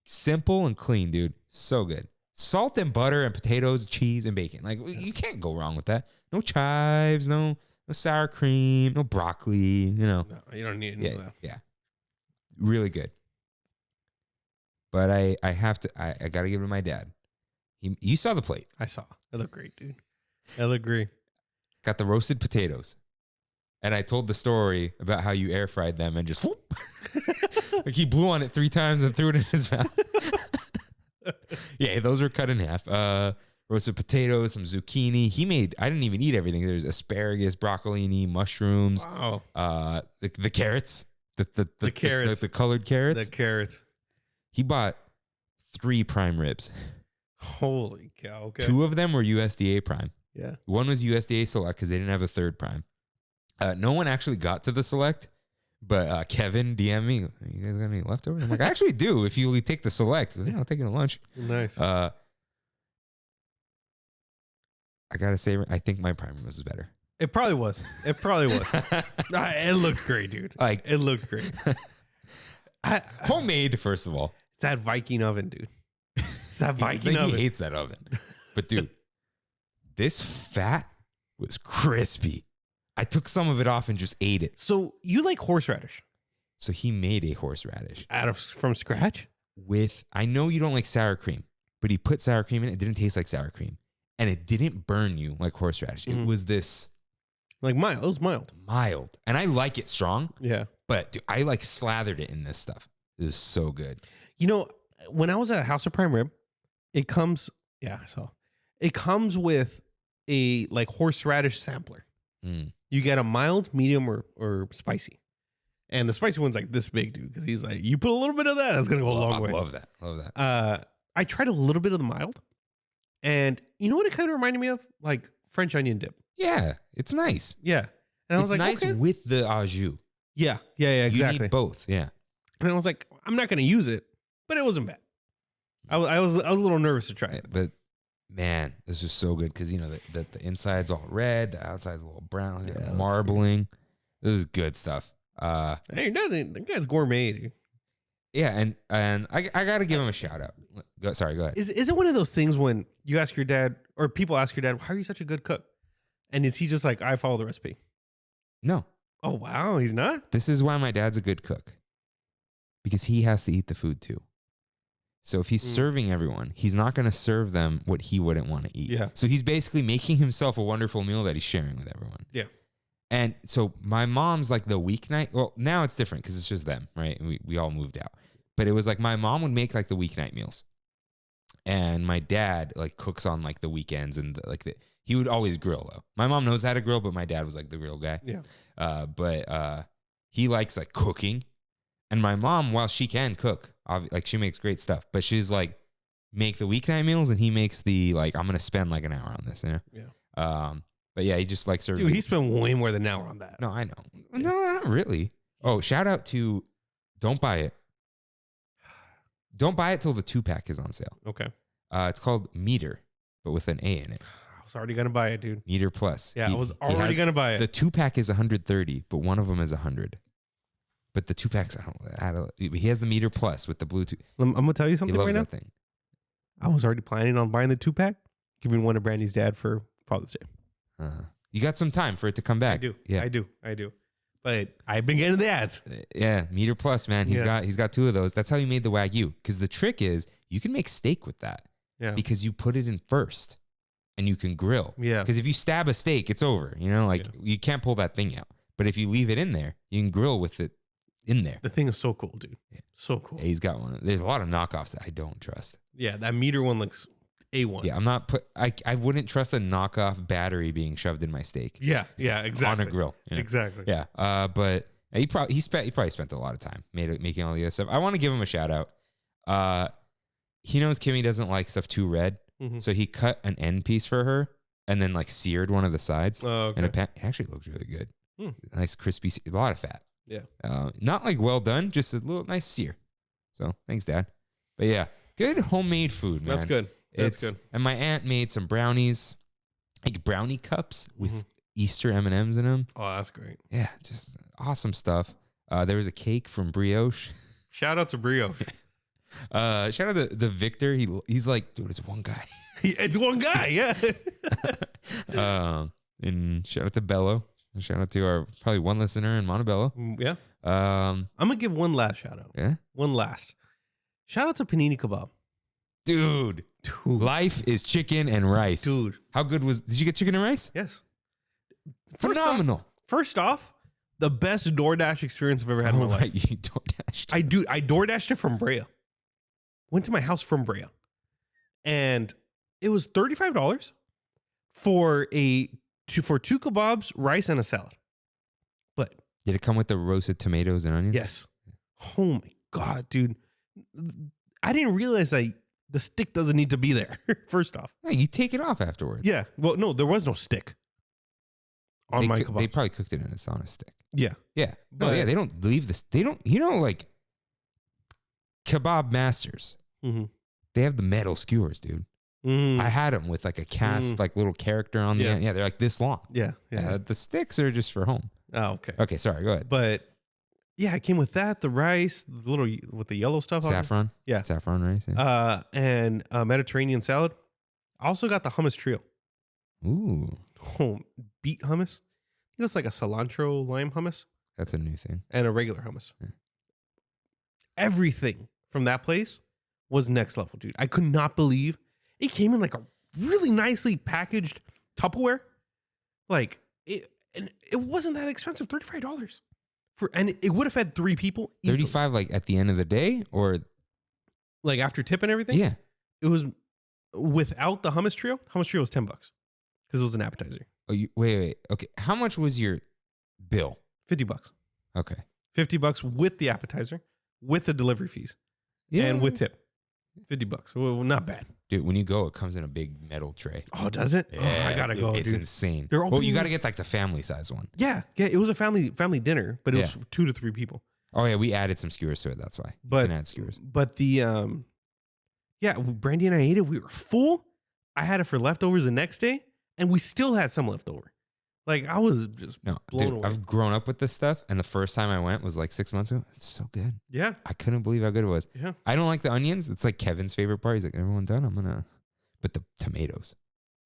Simple and clean, dude. So good. Salt and butter and potatoes, cheese and bacon. Like you can't go wrong with that. No chives, no sour cream, no broccoli, you know. No, you don't need any of that. Yeah. Really good. But I gotta give it to my dad. You saw the plate. I saw. It looked great, dude. I looked great. Got the roasted potatoes. And I told the story about how you air fried them and just whoop. Like he blew on it 3 times and threw it in his mouth. Yeah, those were cut in half. Roasted potatoes, some zucchini. I didn't even eat everything. There's asparagus, broccolini, mushrooms. Wow. The carrots. The carrots. The colored carrots. The carrots. He bought 3 prime ribs. Holy cow. Okay. 2 of them were USDA prime. Yeah. One was USDA select because they didn't have a 3rd prime. No one actually got to the select, but Kevin DM'd me, you guys got any leftovers? I'm like, I actually do. If you take the select, yeah, I'll take it to lunch. Nice. I gotta say, I think my prime was better. It probably was. It looked great, dude. Like it looked great. Homemade, first of all. It's that Viking oven, dude. It's that Viking He oven. hates that oven. But dude, this fat was crispy. I took some of it off and just ate it. So you like horseradish? So he made a horseradish From scratch? I know you don't like sour cream, but he put sour cream in it. It didn't taste like sour cream. And it didn't burn you like horseradish. It was this like mild. It was mild. And I like it strong. Yeah. But dude, I like slathered it in this stuff. It was so good. You know, when I was at House of Prime Rib, it comes with a like horseradish sampler. You get a mild, medium, or spicy. And the spicy one's like this big, dude, because he's like, you put a little bit of that, that's going to go a long way. Love that. I tried a little bit of the mild. And you know what it kind of reminded me of? Like French onion dip. Yeah, it's nice. Yeah. And I was like, nice okay. with the au jus. Yeah, exactly. You need both, yeah. And I was like, I'm not going to use it, but it wasn't bad. I was a little nervous to try it. But man, this is so good because, you know, the inside's all red, the outside's a little brown, marbling. This is good stuff. Hey, that guy's gourmet, dude. Yeah, and I got to give him a shout out. Go ahead. Is it one of those things when you ask your dad or people ask your dad, how are you such a good cook? And is he just like, I follow the recipe? No. Oh, wow. He's not? This is why my dad's a good cook. Because he has to eat the food too. So if he's serving everyone, he's not going to serve them what he wouldn't want to eat. Yeah. So he's basically making himself a wonderful meal that he's sharing with everyone. Yeah. And so my mom's like the weeknight. Well, now it's different because it's just them, right? We all moved out. But it was like my mom would make like the weeknight meals. And my dad like cooks on like the weekends and he would always grill though. My mom knows how to grill, but my dad was like the grill guy. Yeah. But he likes like cooking. And my mom, while she can cook, like she makes great stuff, but she's like, make the weeknight meals and he makes the like, I'm going to spend like an hour on this, you know? Yeah. But yeah, he just likes serving. Dude, he spent way more than an hour on that. No, I know. No, not really. Oh, shout out to don't buy it. Don't buy it till the 2-pack is on sale. Okay. It's called Meter, but with an A in it. I was already going to buy it, dude. Meter Plus. Yeah, I was already going to buy it. The 2-pack is 130, but one of them is 100. But the 2-packs, he has the Meter Plus with the Bluetooth. I'm going to tell you He something loves right now. that thing. I was already planning on buying the 2-pack, giving one to Brandy's dad for Father's Day. You got some time for it to come back. I do. Yeah. I do. But I've been getting the ads. Yeah, Meter Plus, man. He's got 2 of those. That's how he made the Wagyu. Because the trick is you can make steak with that. Yeah. Because you put it in first and you can grill. Yeah. Because if you stab a steak, it's over. You can't pull that thing out. But if you leave it in there, you can grill with it in there. The thing is so cool, dude. Yeah. So cool. Yeah, he's got one. There's a lot of knockoffs that I don't trust. Yeah, that Meter one looks A1. Yeah, I wouldn't trust a knockoff battery being shoved in my steak. Yeah, exactly. On a grill. Exactly. Yeah. But he probably spent a lot of time making all the other stuff. I want to give him a shout out. He knows Kimmy doesn't like stuff too red. Mm-hmm. So he cut an end piece for her and then seared one of the sides. Oh, okay. And it actually looked really good. Nice crispy, a lot of fat. Yeah. Not well done, just a little nice sear. So thanks, Dad. But yeah, good homemade food, man. That's good. That's good. And my aunt made some brownies, brownie cups with Easter M&Ms in them. Oh, that's great. Yeah, just awesome stuff. There was a cake from Brioche. Shout out to Brioche. Shout out to the Victor. He's like, dude, it's one guy. It's one guy, yeah. And shout out to Bello. Shout out to our probably one listener in Montebello. Yeah. I'm gonna give one last shout out. Yeah. One last. Shout out to Panini Kebab. Dude. Life is chicken and rice. Dude. How good did you get chicken and rice? Yes. Phenomenal. First off, the best DoorDash experience I've ever had in my life. Right, you DoorDashed. I DoorDashed it from Brea. Went to my house from Brea. And it was $35 for 2 kebabs, rice, and a salad. But did it come with the roasted tomatoes and onions? yes. Oh my God, dude. I didn't realize the stick doesn't need to be there, first off. Yeah, you take it off afterwards. Yeah. Well, no, there was no stick on my kebab. They probably cooked it in a sauna stick. Yeah. Yeah. No, yeah, they don't leave this. They don't, kebab masters. Mm-hmm. They have the metal skewers, dude. I had them with a cast, little character on the end. Yeah, they're this long. Yeah. The sticks are just for home. Oh, okay. Okay, sorry, go ahead. But yeah, it came with that, the rice, the little with the yellow stuff on it. Saffron? Yeah. Saffron rice. Yeah. And Mediterranean salad. I also got the hummus trio. Ooh. Oh, beet hummus. I think it's like a cilantro lime hummus That's a new thing. and a regular hummus. Yeah. Everything from that place was next level, dude. I could not believe it came in a really nicely packaged Tupperware. And it wasn't that expensive, $35. And it would have fed 3 people easily. 35 at the end of the day or After tip and everything? yeah. It was without the hummus trio. Hummus trio was $10 because it was an appetizer. Oh, wait. Okay. How much was your bill? $50. Okay. $50 with the appetizer, with the delivery fees, and with tip. $50. Well, not bad. Dude, when you go, it comes in a big metal tray. Oh, does it? Yeah, I gotta dude, go, it's dude. insane. They're Well, you opening- got to get the family size one. Yeah. It was a family dinner, but it was 2 to 3 people. Oh yeah, we added some skewers to it. That's why. But you can add skewers. But the Brandy and I ate it. We were full. I had it for leftovers the next day, and we still had some left over. I was just blown away. I've grown up with this stuff, and the first time I went was 6 months ago. It's so good. Yeah. I couldn't believe how good it was. Yeah. I don't like the onions. It's Kevin's favorite part. He's like, everyone done? But the tomatoes.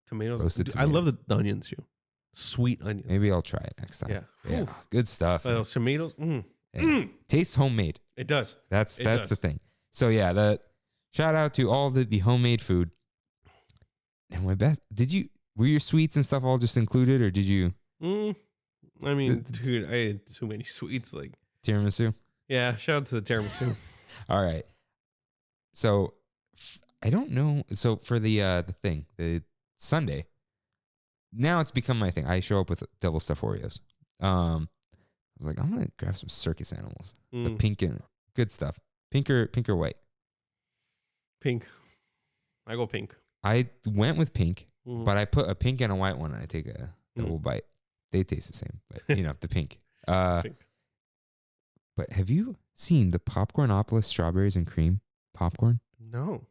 Tomatoes. Roasted Dude, I love the onions too. Sweet onions. Maybe I'll try it next time. Yeah. Yeah. Whew. Good stuff. Those tomatoes. Yeah. Tastes homemade. It does. That's does. the thing. So yeah, the shout out to all the homemade food. And my best, were your sweets and stuff all just included, or did you? I mean, dude, I had too many sweets. Tiramisu? Yeah, shout out to the tiramisu. All right. So I don't know. So for the thing, Sunday, now it's become my thing. I show up with double stuffed Oreos. I was like, I'm gonna grab some circus animals, the pink and good stuff. Pink or white? Pink. I go pink. I went with pink, Mm-hmm. but I put a pink and a white one, and I take a double bite. They taste the same, but the pink. Pink. But have you seen the Popcornopolis strawberries and cream popcorn? No.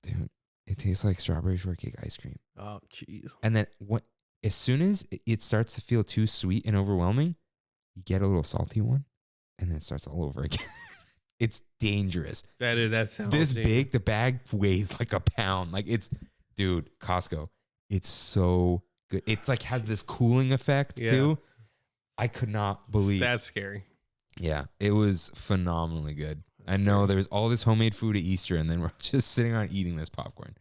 Dude, it tastes like strawberry shortcake ice cream. Oh, jeez. And then as soon as it starts to feel too sweet and overwhelming, you get a little salty one, and then it starts all over again. It's dangerous. That sounds This dangerous. big. The bag weighs like a pound. Like dude, Costco. It's so good. It's like has this cooling effect too. I could not believe. That's scary. Yeah, it was phenomenally good. I know there was all this homemade food at Easter, and then we're just sitting around eating this popcorn.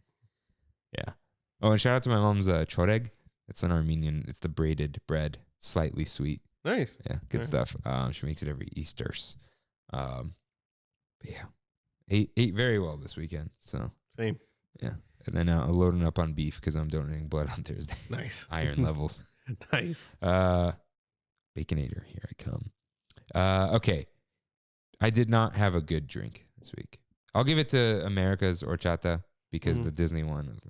Yeah. Oh, and shout out to my mom's choreg. It's an Armenian. It's the braided bread, slightly sweet. Nice. Yeah, good stuff. She makes it every Easter's. But yeah, ate very well this weekend. So Same. yeah, and then loading up on beef because I'm donating blood on Thursday. Nice. Iron levels. Nice. Baconator, here I come. Okay, I did not have a good drink this week. I'll give it to America's horchata because the Disney one was.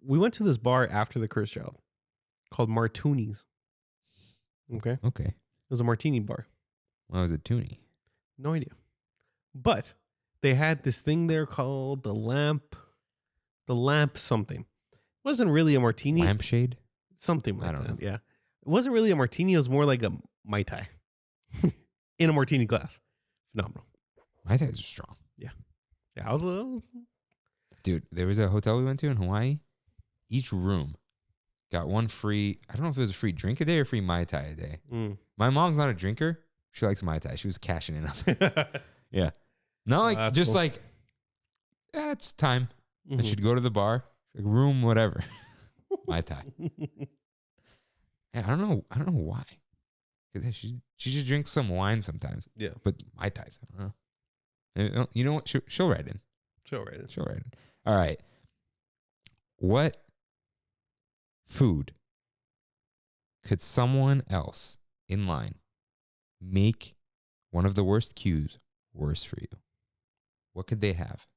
We went to this bar after the Curse Child called Martuni's. Okay. Okay. It was a martini bar. Why was it Toonie? No idea. But they had this thing there called the lamp something. It wasn't really a martini. Lampshade? Something like I don't that. know. Yeah. It wasn't really a martini. It was more like a Mai Tai in a martini glass. Phenomenal. My thighs are strong. Yeah, I was a little. Dude, there was a hotel we went to in Hawaii. Each room got one free, I don't know if it was a free drink a day or free Mai Tai a day. My mom's not a drinker. She likes Mai Tai. She was cashing in on it. Yeah. Not like, That's just cool. like, it's time. I should go to the bar, like room, whatever. Mai Tai. Yeah, I don't know why. Because she just drinks some wine sometimes. Yeah. But Mai Tais, I don't know. You know what? She'll write in. She'll write it. She'll write in. All right. What food could someone else in line make one of the worst cues worse for you? What could they have?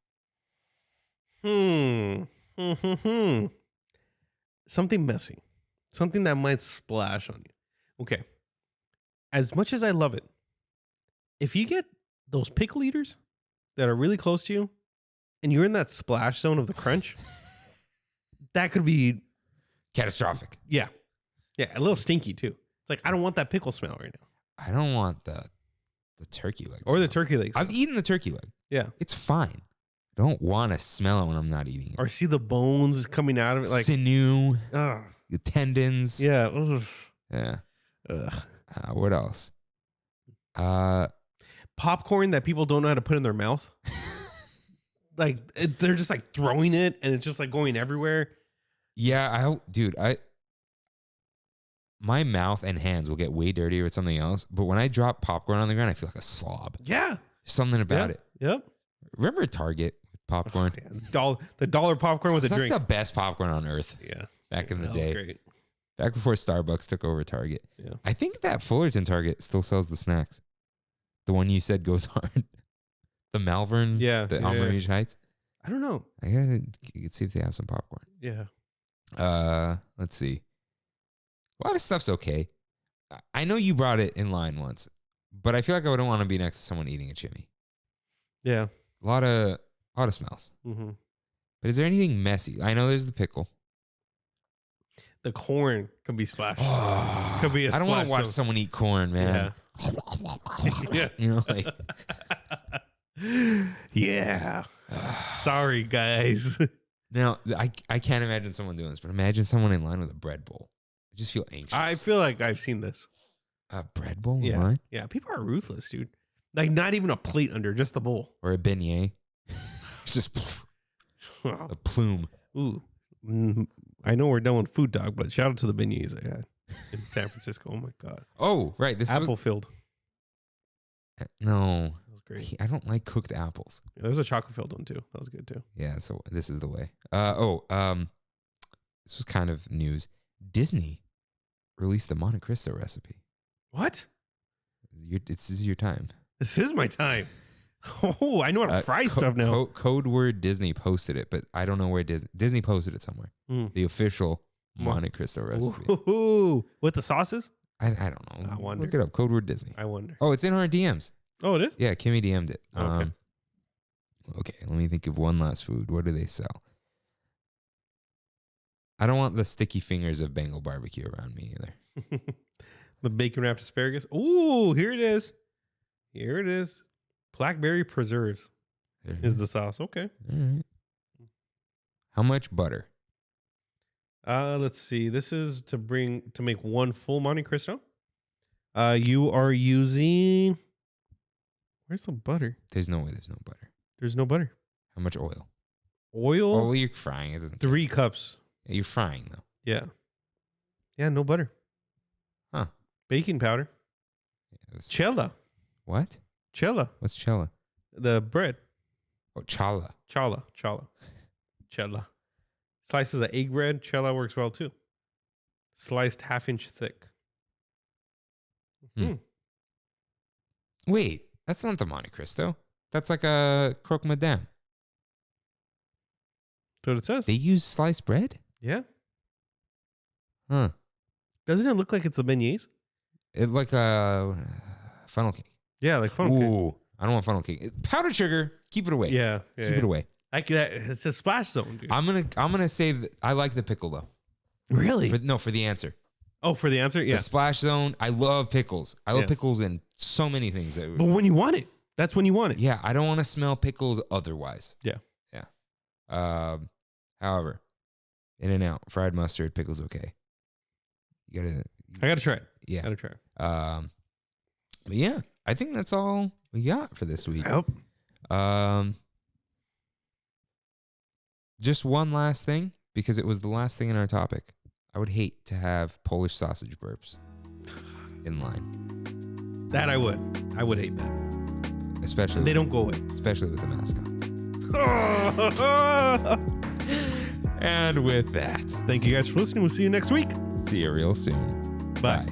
Something messy. Something that might splash on you. Okay. As much as I love it, if you get those pickle eaters that are really close to you and you're in that splash zone of the crunch, that could be Catastrophic. Yeah, a little stinky too. It's like I don't want that pickle smell right now. I don't want the turkey leg. Or the smell. turkey legs. I've eaten the turkey leg. Yeah. It's fine. I don't want to smell it when I'm not eating it. Or see the bones coming out of it like sinew, ugh. the tendons. Yeah. Ugh. Yeah. Ugh. What else? Popcorn that people don't know how to put in their mouth. Like they're just like throwing it and it's just like going everywhere. Yeah, my mouth and hands will get way dirtier with something else, but when I drop popcorn on the ground, I feel like a slob. Yeah. Something about it. Yep. Remember Target with popcorn? Oh, yeah. The dollar popcorn with a It's drink. like the best popcorn on earth. Yeah. Back in the That was day. great. Back before Starbucks took over Target. Yeah. I think that Fullerton Target still sells the snacks. The one you said goes hard. The Malvern. Yeah, The yeah, Almarie Heights. I don't know. I gotta see if they have some popcorn. Yeah. Let's see. A lot of stuff's okay. I know you brought it in line once, but I feel like I wouldn't want to be next to someone eating a chimney. Yeah. A lot of smells. Mm-hmm. But is there anything messy? I know there's the pickle. The corn could be splashed. Oh, Could be a I don't want to splash watch zone. someone eat corn, man. Yeah. You know, like Yeah. Sorry, guys. now I can't imagine someone doing this, but imagine someone in line with a bread bowl. I just feel anxious. I feel like I've seen this. A bread bowl in Yeah. line? Yeah. People are ruthless, dude. Like not even a plate under, just the bowl. Or a beignet. It's just a plume. Ooh. I know we're done with food talk, but shout out to the beignets I had in San Francisco. Oh my God. Oh, right. This Apple was filled. no. That was great. I don't like cooked apples. Yeah, there's a chocolate filled one too. That was good too. Yeah, so this is the way. This was kind of news. Disney released the Monte Cristo recipe. What? This is your time. This is my time. Oh, I know how to fry stuff now. Code word Disney posted it, but I don't know where Disney posted it somewhere. Mm. The official Monte Cristo recipe. Ooh, with the sauces? I don't know. I wonder. Look it up. Code word Disney. I wonder. Oh, it's in our DMs. Oh, it is? Yeah, Kimmy DM'd it. Okay. Okay, let me think of one last food. What do they sell? I don't want the sticky fingers of Bengal barbecue around me either. The bacon wrapped asparagus. Ooh, here it is. Here it is. Blackberry preserves is the sauce. Okay. All right. How much butter? Let's see. This is to make one full Monte Cristo. You are using. Where's the butter? There's no way there's no butter. There's no butter. How much oil? Oil. Oh, well, you're frying. It doesn't. 3 cups. Yeah, you're frying though. Yeah. Yeah, no butter. Huh. Baking powder. Yeah, Cella. what? Cella. What's cella? The bread. Oh, chala. Chala. Cella. Slices of egg bread. Cella works well too. Sliced 1/2 inch thick. Wait, that's not the Monte Cristo. That's like a croque madame. That's what it says. They use sliced bread? Yeah. Huh. Doesn't it look like it's the beignets? It like a funnel cake. Yeah, like funnel cake. Ooh, I don't want funnel cake. Powdered sugar. Keep it away. Yeah. Keep it away. It's a splash zone, dude. I'm gonna say that I like the pickle though. Really? For the answer. Oh, for the answer? Yeah. The splash zone. I love pickles. I love Yeah. pickles in so many things. But when you want it, that's when you want it. Yeah, I don't want to smell pickles otherwise. Yeah. Yeah. However, In-N-Out, fried mustard, pickles okay. I gotta try it. Yeah. Gotta try it. But yeah, I think that's all we got for this week. Yep. Just one last thing, because it was the last thing in our topic. I would hate to have Polish sausage burps in line. That I would. I would hate that. Especially They don't go away. especially with the mask on. And with that, Thank you guys for listening. We'll see you next week. see you real soon. Bye.